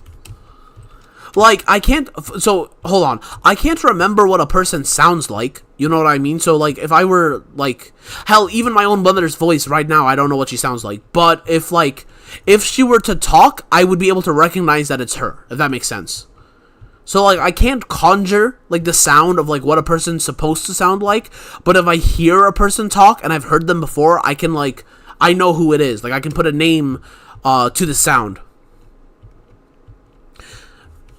Like, I can't... So, hold on. I can't remember what a person sounds like. You know what I mean? So, like, if I were, like... Hell, even my own mother's voice right now, I don't know what she sounds like. But if, like... If she were to talk, I would be able to recognize that it's her, if that makes sense. So, like, I can't conjure, like, the sound of, like, what a person's supposed to sound like. But if I hear a person talk, and I've heard them before, I can, like... I know who it is. Like, I can put a name to the sound.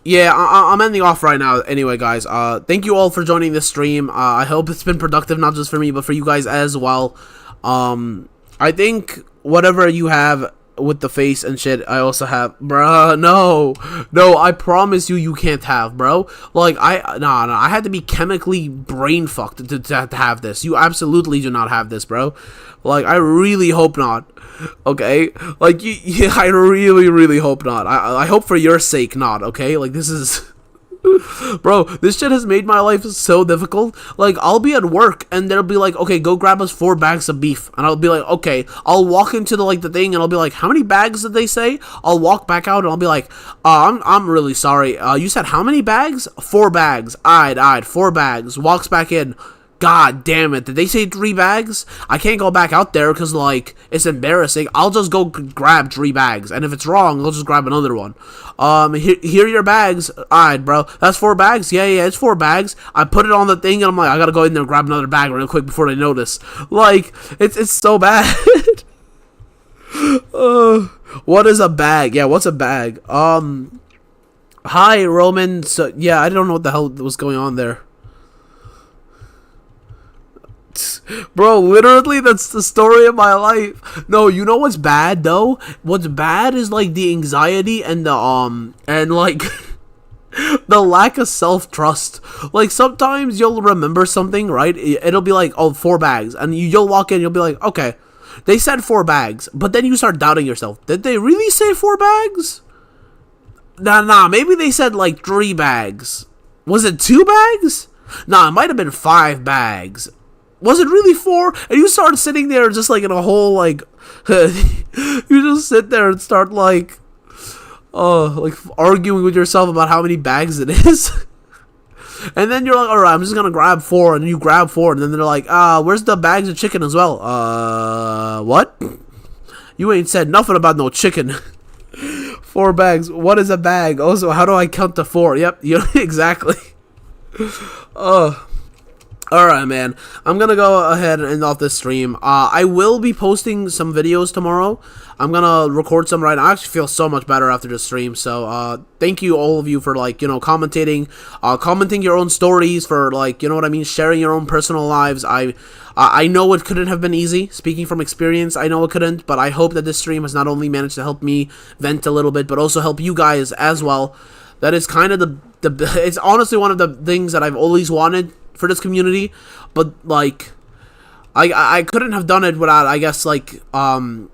Yeah, I'm ending off right now anyway, guys. Thank you all for joining this stream. I hope it's been productive, not just for me, but for you guys as well. I think whatever you have with the face and shit, I also have. Bruh, no, I promise you can't have, bro. Like, I had to be chemically brain fucked to have this. You absolutely do not have this, bro. Like, I really hope not. Okay? Like, yeah, I really hope not. I hope for your sake not, okay? Like, this is... Bro, this shit has made my life so difficult. Like, I'll be at work, and they'll be like, okay, go grab us 4 bags of beef. And I'll be like, okay. I'll walk into the, like, the thing, and I'll be like, how many bags did they say? I'll walk back out, and I'll be like, I'm really sorry. You said how many bags? 4 bags. Alright, 4 bags. Walks back in. God damn it, did they say 3 bags? I can't go back out there because, like, it's embarrassing. I'll just go grab 3 bags, and if it's wrong, I'll just grab another one. Here are your bags. Alright, bro, that's 4 bags? Yeah, it's 4 bags. I put it on the thing, and I'm like, I gotta go in there and grab another bag real quick before they notice. Like, it's so bad. What is a bag? Yeah, what's a bag? Hi, Roman. So, yeah, I don't know what the hell was going on there. Bro, literally, that's the story of my life. No, you know what's bad, though? What's bad is, like, the anxiety and the, and, like, the lack of self-trust. Like, sometimes you'll remember something, right? It'll be like, oh, 4 bags. And you'll walk in, you'll be like, okay, they said 4 bags. But then you start doubting yourself. Did they really say 4 bags? Nah, maybe they said, like, 3 bags. Was it 2 bags? Nah, it might have been 5 bags. Was it really 4? And you start sitting there just like in a whole like you just sit there and start like arguing with yourself about how many bags it is. And then you're like, alright, I'm just gonna grab 4, and then you grab 4, and then they're like, where's the bags of chicken as well? What? You ain't said nothing about no chicken. 4 bags. What is a bag? Also, how do I count to 4? Yep, exactly. Alright, man. I'm gonna go ahead and end off this stream. I will be posting some videos tomorrow. I'm gonna record some right now. I actually feel so much better after this stream. So, thank you, all of you, for, like, you know, commenting your own stories, for, like, you know what I mean, sharing your own personal lives. I know it couldn't have been easy, speaking from experience. I know it couldn't, but I hope that this stream has not only managed to help me vent a little bit, but also help you guys as well. That is kind of it's honestly one of the things that I've always wanted for this community, but like I couldn't have done it without, I guess, like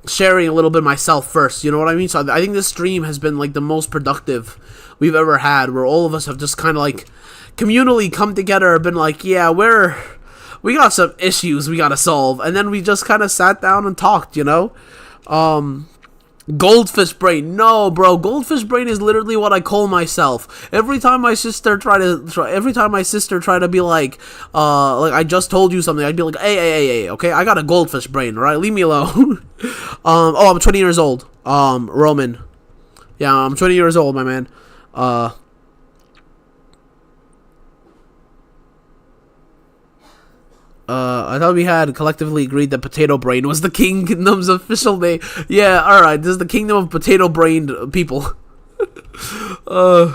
sharing a little bit myself first, you know what I mean? So I think this stream has been like the most productive we've ever had, where all of us have just kind of like communally come together and been like, yeah, we got some issues we gotta solve, and then we just kind of sat down and talked, you know. Goldfish brain. No, bro. Goldfish brain is literally what I call myself. Every time my sister try to be like I just told you something, I'd be like, hey, okay, I got a goldfish brain, right? Leave me alone. I'm 20 years old. Roman. Yeah, I'm 20 years old, my man. I thought we had collectively agreed that Potato Brain was the kingdom's official name. Yeah, alright, this is the kingdom of potato-brained people. uh,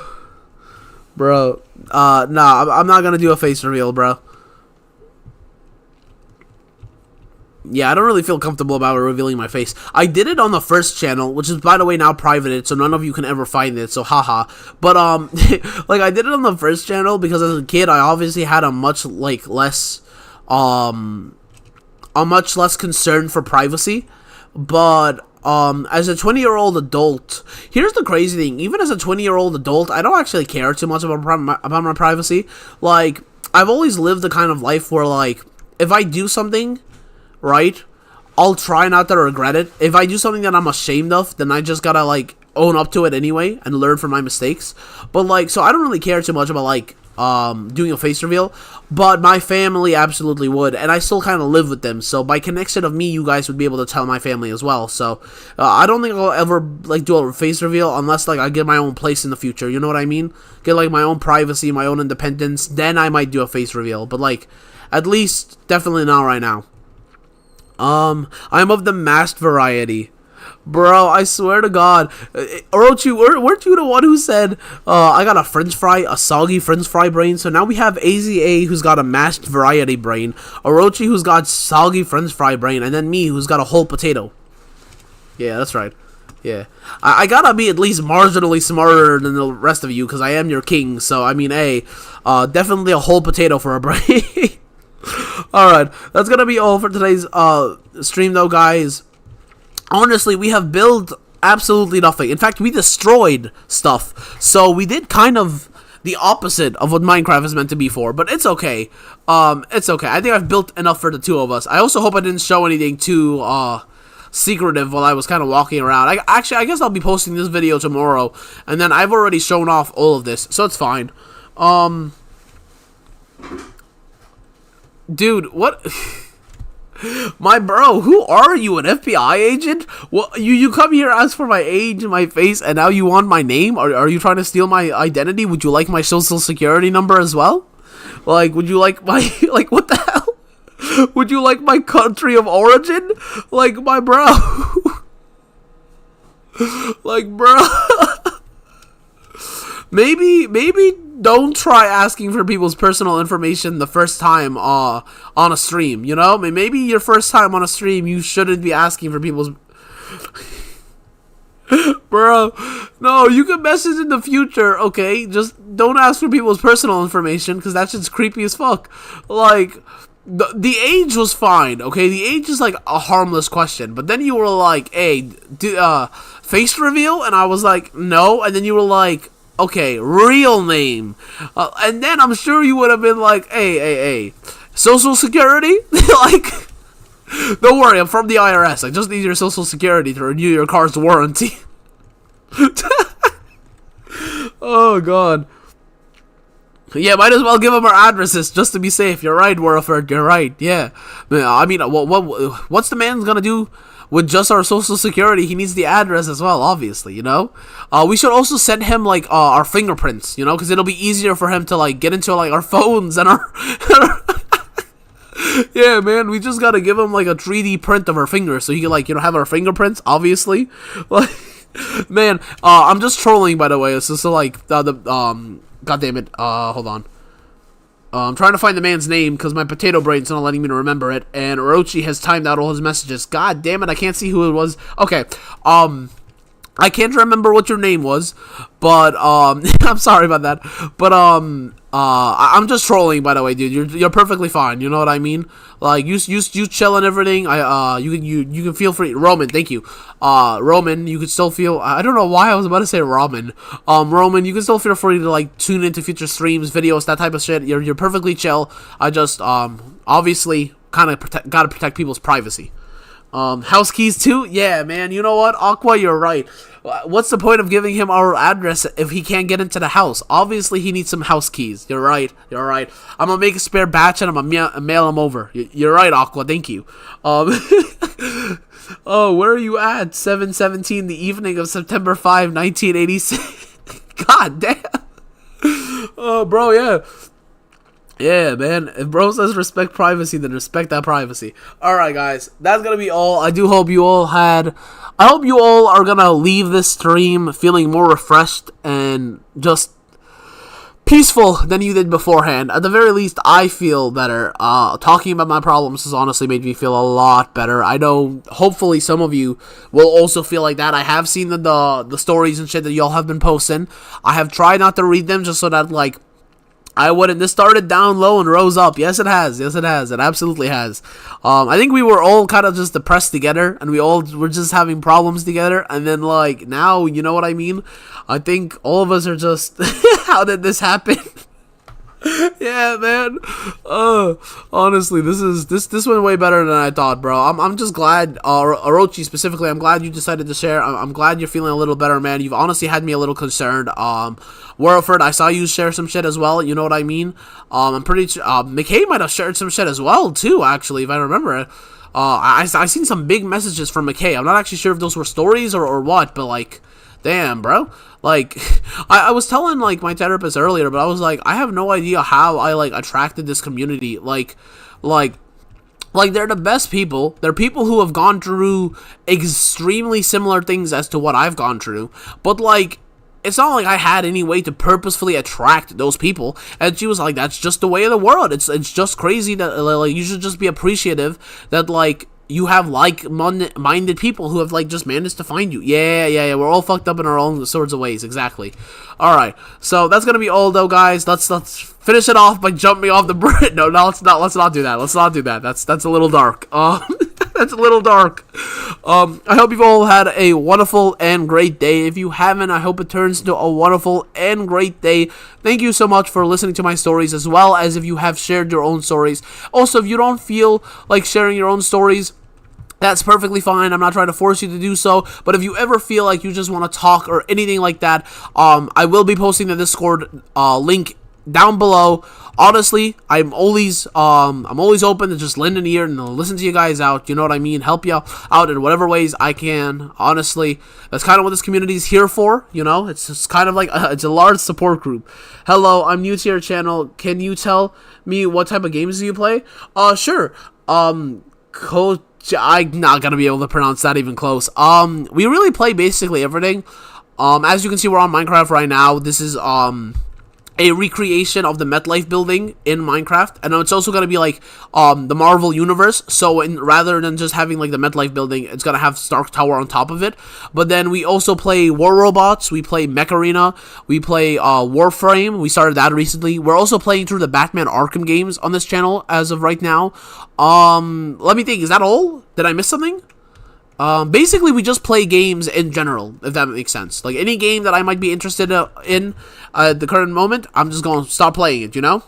bro. Nah, I'm not gonna do a face reveal, bro. Yeah, I don't really feel comfortable about revealing my face. I did it on the first channel, which is, by the way, now privated, so none of you can ever find it, so haha. But, like, I did it on the first channel because as a kid, I obviously had a much, like, less, a much less concern for privacy. But, as a 20-year-old adult, here's the crazy thing. Even as a 20-year-old adult, I don't actually care too much about my privacy. Like, I've always lived the kind of life where, like, if I do something, right, I'll try not to regret it. If I do something that I'm ashamed of, then I just gotta, like, own up to it anyway and learn from my mistakes. But, like, so I don't really care too much about, like, doing a face reveal, but my family absolutely would, and I still kind of live with them, so by connection of me, you guys would be able to tell my family as well. So I don't think I'll ever, like, do a face reveal unless, like, I get my own place in the future, you know what I mean? Get, like, my own privacy, my own independence, then I might do a face reveal, but, like, at least definitely not right now. I'm of the masked variety. Bro, I swear to God. Orochi, weren't you the one who said, I got a soggy french fry brain? So now we have AZA who's got a masked variety brain, Orochi who's got soggy french fry brain, and then me who's got a whole potato. Yeah, that's right. Yeah. I gotta be at least marginally smarter than the rest of you, because I am your king, so, I mean, hey, definitely a whole potato for a brain. Alright, that's gonna be all for today's stream though, guys. Honestly, we have built absolutely nothing. In fact, we destroyed stuff. So we did kind of the opposite of what Minecraft is meant to be for, but it's okay. It's okay. I think I've built enough for the two of us. I also hope I didn't show anything too secretive while I was kind of walking around. I guess I'll be posting this video tomorrow, and then I've already shown off all of this, so it's fine. Dude, what? My bro, who are you, an FBI agent? Well, you come here, ask for my age and my face, and now you want my name? Are you trying to steal my identity? Would you like my social security number as well? Like, would you like my, like, what the hell? Would you like my country of origin? Like, my bro. Like, bro. Maybe don't try asking for people's personal information the first time on a stream, you know? Maybe your first time on a stream, you shouldn't be asking for people's... Bro, no, you can message in the future, okay? Just don't ask for people's personal information, because that shit's creepy as fuck. Like, the age was fine, okay? The age is, like, a harmless question, but then you were like, hey, face reveal? And I was like, no, and then you were like, okay, real name. And then I'm sure you would have been like, hey, social security? Like, don't worry, I'm from the IRS. I just need your social security to renew your car's warranty. Oh, God. Yeah, might as well give them our addresses just to be safe. You're right, Warford. You're right. Yeah. I mean, what's the man gonna do with just our social security? He needs the address as well, obviously, you know? We should also send him, like, our fingerprints, you know? Because it'll be easier for him to, like, get into, like, our phones and our... Yeah, man, we just gotta give him, like, a 3D print of our fingers so he can, like, you know, have our fingerprints, obviously. Like, man, I'm just trolling, by the way. It's just, like, God damn it, hold on. I'm trying to find the man's name because my potato brain's not letting me to remember it, and Orochi has timed out all his messages. God damn it, I can't see who it was. Okay, I can't remember what your name was, but, I'm sorry about that, but, I'm just trolling, by the way, dude. You're perfectly fine, you know what I mean? Like, you chill and everything. You can feel free. Roman, thank you. Roman, you could still feel, I don't know why I was about to say Roman. Roman, you can still feel free to, like, tune into future streams, videos, that type of shit. You're perfectly chill. I just, obviously, kind of gotta protect people's privacy. House keys too? Yeah, man, you know what? Aqua, you're right. What's the point of giving him our address if he can't get into the house? Obviously, he needs some house keys. You're right. You're right. I'm gonna make a spare batch and I'm gonna mail him over. You're right, Aqua. Thank you. Oh, where are you at? 7:17, the evening of September 5, 1986. God damn. Oh, bro, yeah. Yeah, man. If bro says respect privacy, then respect that privacy. Alright, guys. That's gonna be all. I do hope you all had. I hope you all are gonna leave this stream feeling more refreshed and just peaceful than you did beforehand. At the very least, I feel better. Talking about my problems has honestly made me feel a lot better. I know, hopefully, some of you will also feel like that. I have seen the stories and shit that y'all have been posting. I have tried not to read them just so that, like, I wouldn't. This started down low and rose up. Yes, it has. Yes, it has. It absolutely has. I think we were all kind of just depressed together, and we all were just having problems together. And then, like, now, you know what I mean? I think all of us are just, how did this happen? Yeah, man. Honestly, this went way better than I thought, bro. I'm just glad, Orochi specifically, I'm glad you decided to share. I'm glad you're feeling a little better, man. You've honestly had me a little concerned. Warford, I saw you share some shit as well, you know what I mean? I'm pretty sure, McKay might have shared some shit as well, too, actually, if I remember it. I seen some big messages from McKay. I'm not actually sure if those were stories or what, but, like, damn, bro. Like, I was telling, like, my therapist earlier, but I was like, I have no idea how I, like, attracted this community. Like, they're the best people. They're people who have gone through extremely similar things as to what I've gone through. But, like, it's not like I had any way to purposefully attract those people. And she was like, that's just the way of the world. It's just crazy that, like, you should just be appreciative that, like, you have like-minded people who have, like, just managed to find you. Yeah. We're all fucked up in our own sorts of ways. Exactly. All right. So that's gonna be all, though, guys. Let's finish it off by jumping off the bridge. No, let's not do that. Let's not do that. That's a little dark. That's a little dark. I hope you've all had a wonderful and great day. If you haven't, I hope it turns into a wonderful and great day. Thank you so much for listening to my stories, as well as if you have shared your own stories. Also, if you don't feel like sharing your own stories, that's perfectly fine. I'm not trying to force you to do so, but if you ever feel like you just want to talk or anything like that, I will be posting the Discord link down below. Honestly, I'm always open to just lend an ear and listen to you guys out. You know what I mean? Help you out in whatever ways I can. Honestly, that's kind of what this community is here for. You know, it's just kind of like it's a large support group. Hello, I'm new to your channel. Can you tell me what type of games do you play? Sure. Coach, I'm not gonna be able to pronounce that even close. We really play basically everything. As you can see, we're on Minecraft right now. This is a recreation of the MetLife building in Minecraft, and it's also going to be like the Marvel universe. So rather than just having like the MetLife building, it's going to have Stark Tower on top of it. But then we also play War Robots, we play Mech Arena, we play Warframe. We started that recently. We're also playing through the Batman Arkham games on this channel as of right now. Let me think, is that all? Did I miss something? Basically, we just play games in general, if that makes sense. Like, any game that I might be interested in at the current moment, I'm just gonna start playing it, you know?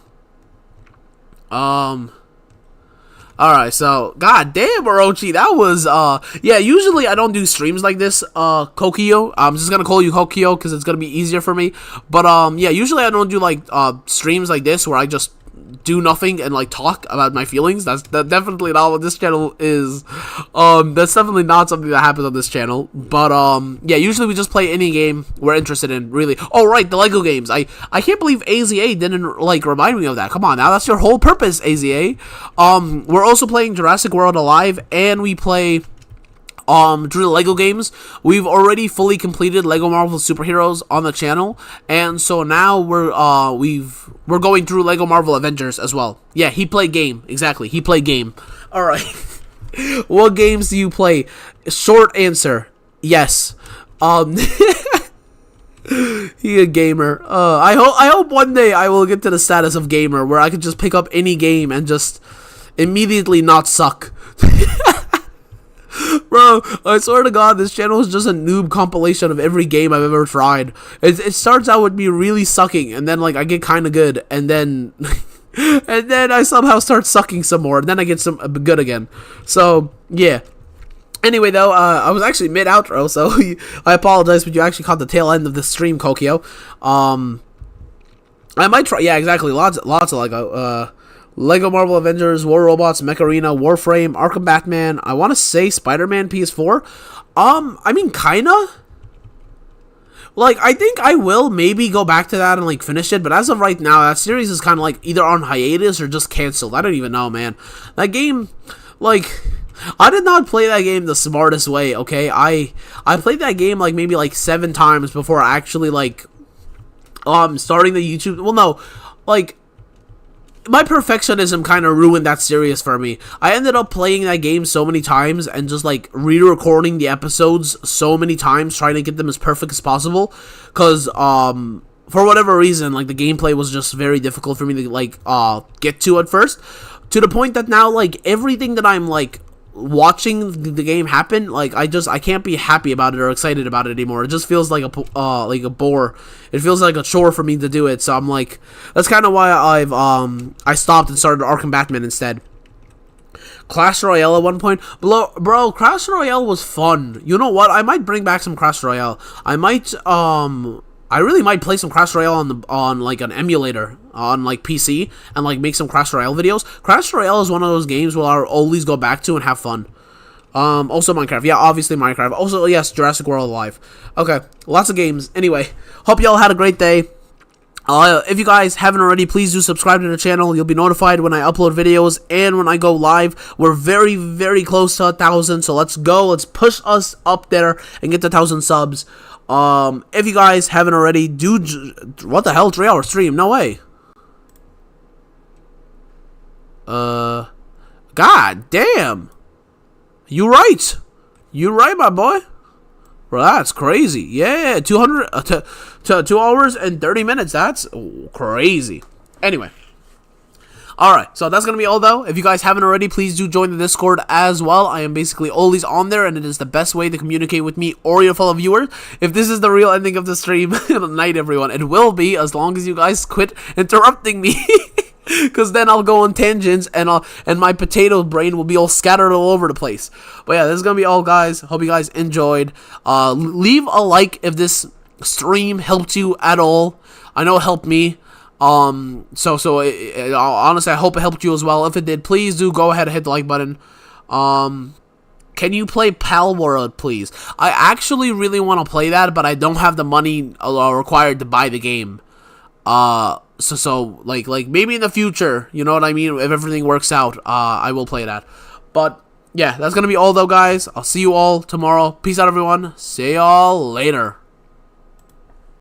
Alright, so, god damn, Orochi, that was, yeah, usually I don't do streams like this, Kokio. I'm just gonna call you Kokio, because it's gonna be easier for me. But, yeah, usually I don't do, like, streams like this, where I just do nothing and like talk about my feelings. That's definitely not what this channel is. That's definitely not something that happens on this channel. But yeah, usually we just play any game we're interested in, really. Oh right, the Lego games. I can't believe AZA didn't like remind me of that. Come on now, that's your whole purpose, AZA. We're also playing Jurassic World Alive, and we play through the Lego games. We've already fully completed Lego Marvel Superheroes on the channel, and so now we're going through Lego Marvel Avengers as well. Yeah, he played game. Exactly, he played game. Alright. What games do you play? Short answer, yes. He a gamer. I hope one day I will get to the status of gamer where I could just pick up any game and just immediately not suck. Bro, I swear to God, this channel is just a noob compilation of every game I've ever tried. It starts out with me really sucking, and then like I get kind of good, and then and then I somehow start sucking some more, and then I get some good again. So yeah. Anyway, though, I was actually mid outro, so I apologize, but you actually caught the tail end of the stream, Kokio. I might try. Yeah, exactly. Lots of Lego. Lego Marvel Avengers, War Robots, Mech Arena, Warframe, Arkham Batman. I want to say Spider-Man PS4. I mean, kinda. Like, I think I will maybe go back to that and, like, finish it, but as of right now, that series is kind of, like, either on hiatus or just canceled. I don't even know, man. That game, like, I did not play that game the smartest way, okay? I played that game, like, maybe, like, 7 times before actually, like, starting the YouTube. Well, no, like, my perfectionism kind of ruined that series for me. I ended up playing that game so many times and just like re-recording the episodes so many times, trying to get them as perfect as possible, because for whatever reason, like, the gameplay was just very difficult for me to like get to at first, to the point that now, like, everything that I'm like watching the game happen, like, I can't be happy about it or excited about it anymore. It just feels like a bore. It feels like a chore for me to do it. So I'm like, that's kind of why I stopped and started Arkham Batman instead. Clash Royale at one point, bro. Clash Royale was fun. You know what? I might bring back some Clash Royale. I really might play some Clash Royale on like an emulator on like PC and like make some Clash Royale videos. Clash Royale is one of those games where I'll always go back to and have fun. Also Minecraft. Yeah, obviously Minecraft. Also, yes, Jurassic World Alive. Okay, lots of games. Anyway, hope y'all had a great day. If you guys haven't already, please do subscribe to the channel. You'll be notified when I upload videos and when I go live. We're very, very close to 1,000, so let's go. Let's push us up there and get to 1,000 subs. If you guys haven't already, what the hell, 3-hour stream? No way. God damn. You right, my boy. Bro, that's crazy. Yeah, 2 hours and 30 minutes. That's crazy. Anyway. Alright, so that's going to be all, though. If you guys haven't already, please do join the Discord as well. I am basically always on there, and it is the best way to communicate with me or your fellow viewers. If this is the real ending of the stream, good night, everyone. It will be, as long as you guys quit interrupting me. Because then I'll go on tangents, and my potato brain will be all scattered all over the place. But yeah, this is going to be all, guys. Hope you guys enjoyed. Leave a like if this stream helped you at all. I know it helped me. Honestly, I hope it helped you as well. If it did, please do go ahead and hit the like button. Can you play Pal World, please? I actually really want to play that, but I don't have the money required to buy the game. So like maybe in the future, you know what I mean? If everything works out, I will play that. But yeah, that's gonna be all, though, guys. I'll see you all tomorrow. Peace out, everyone. See y'all later.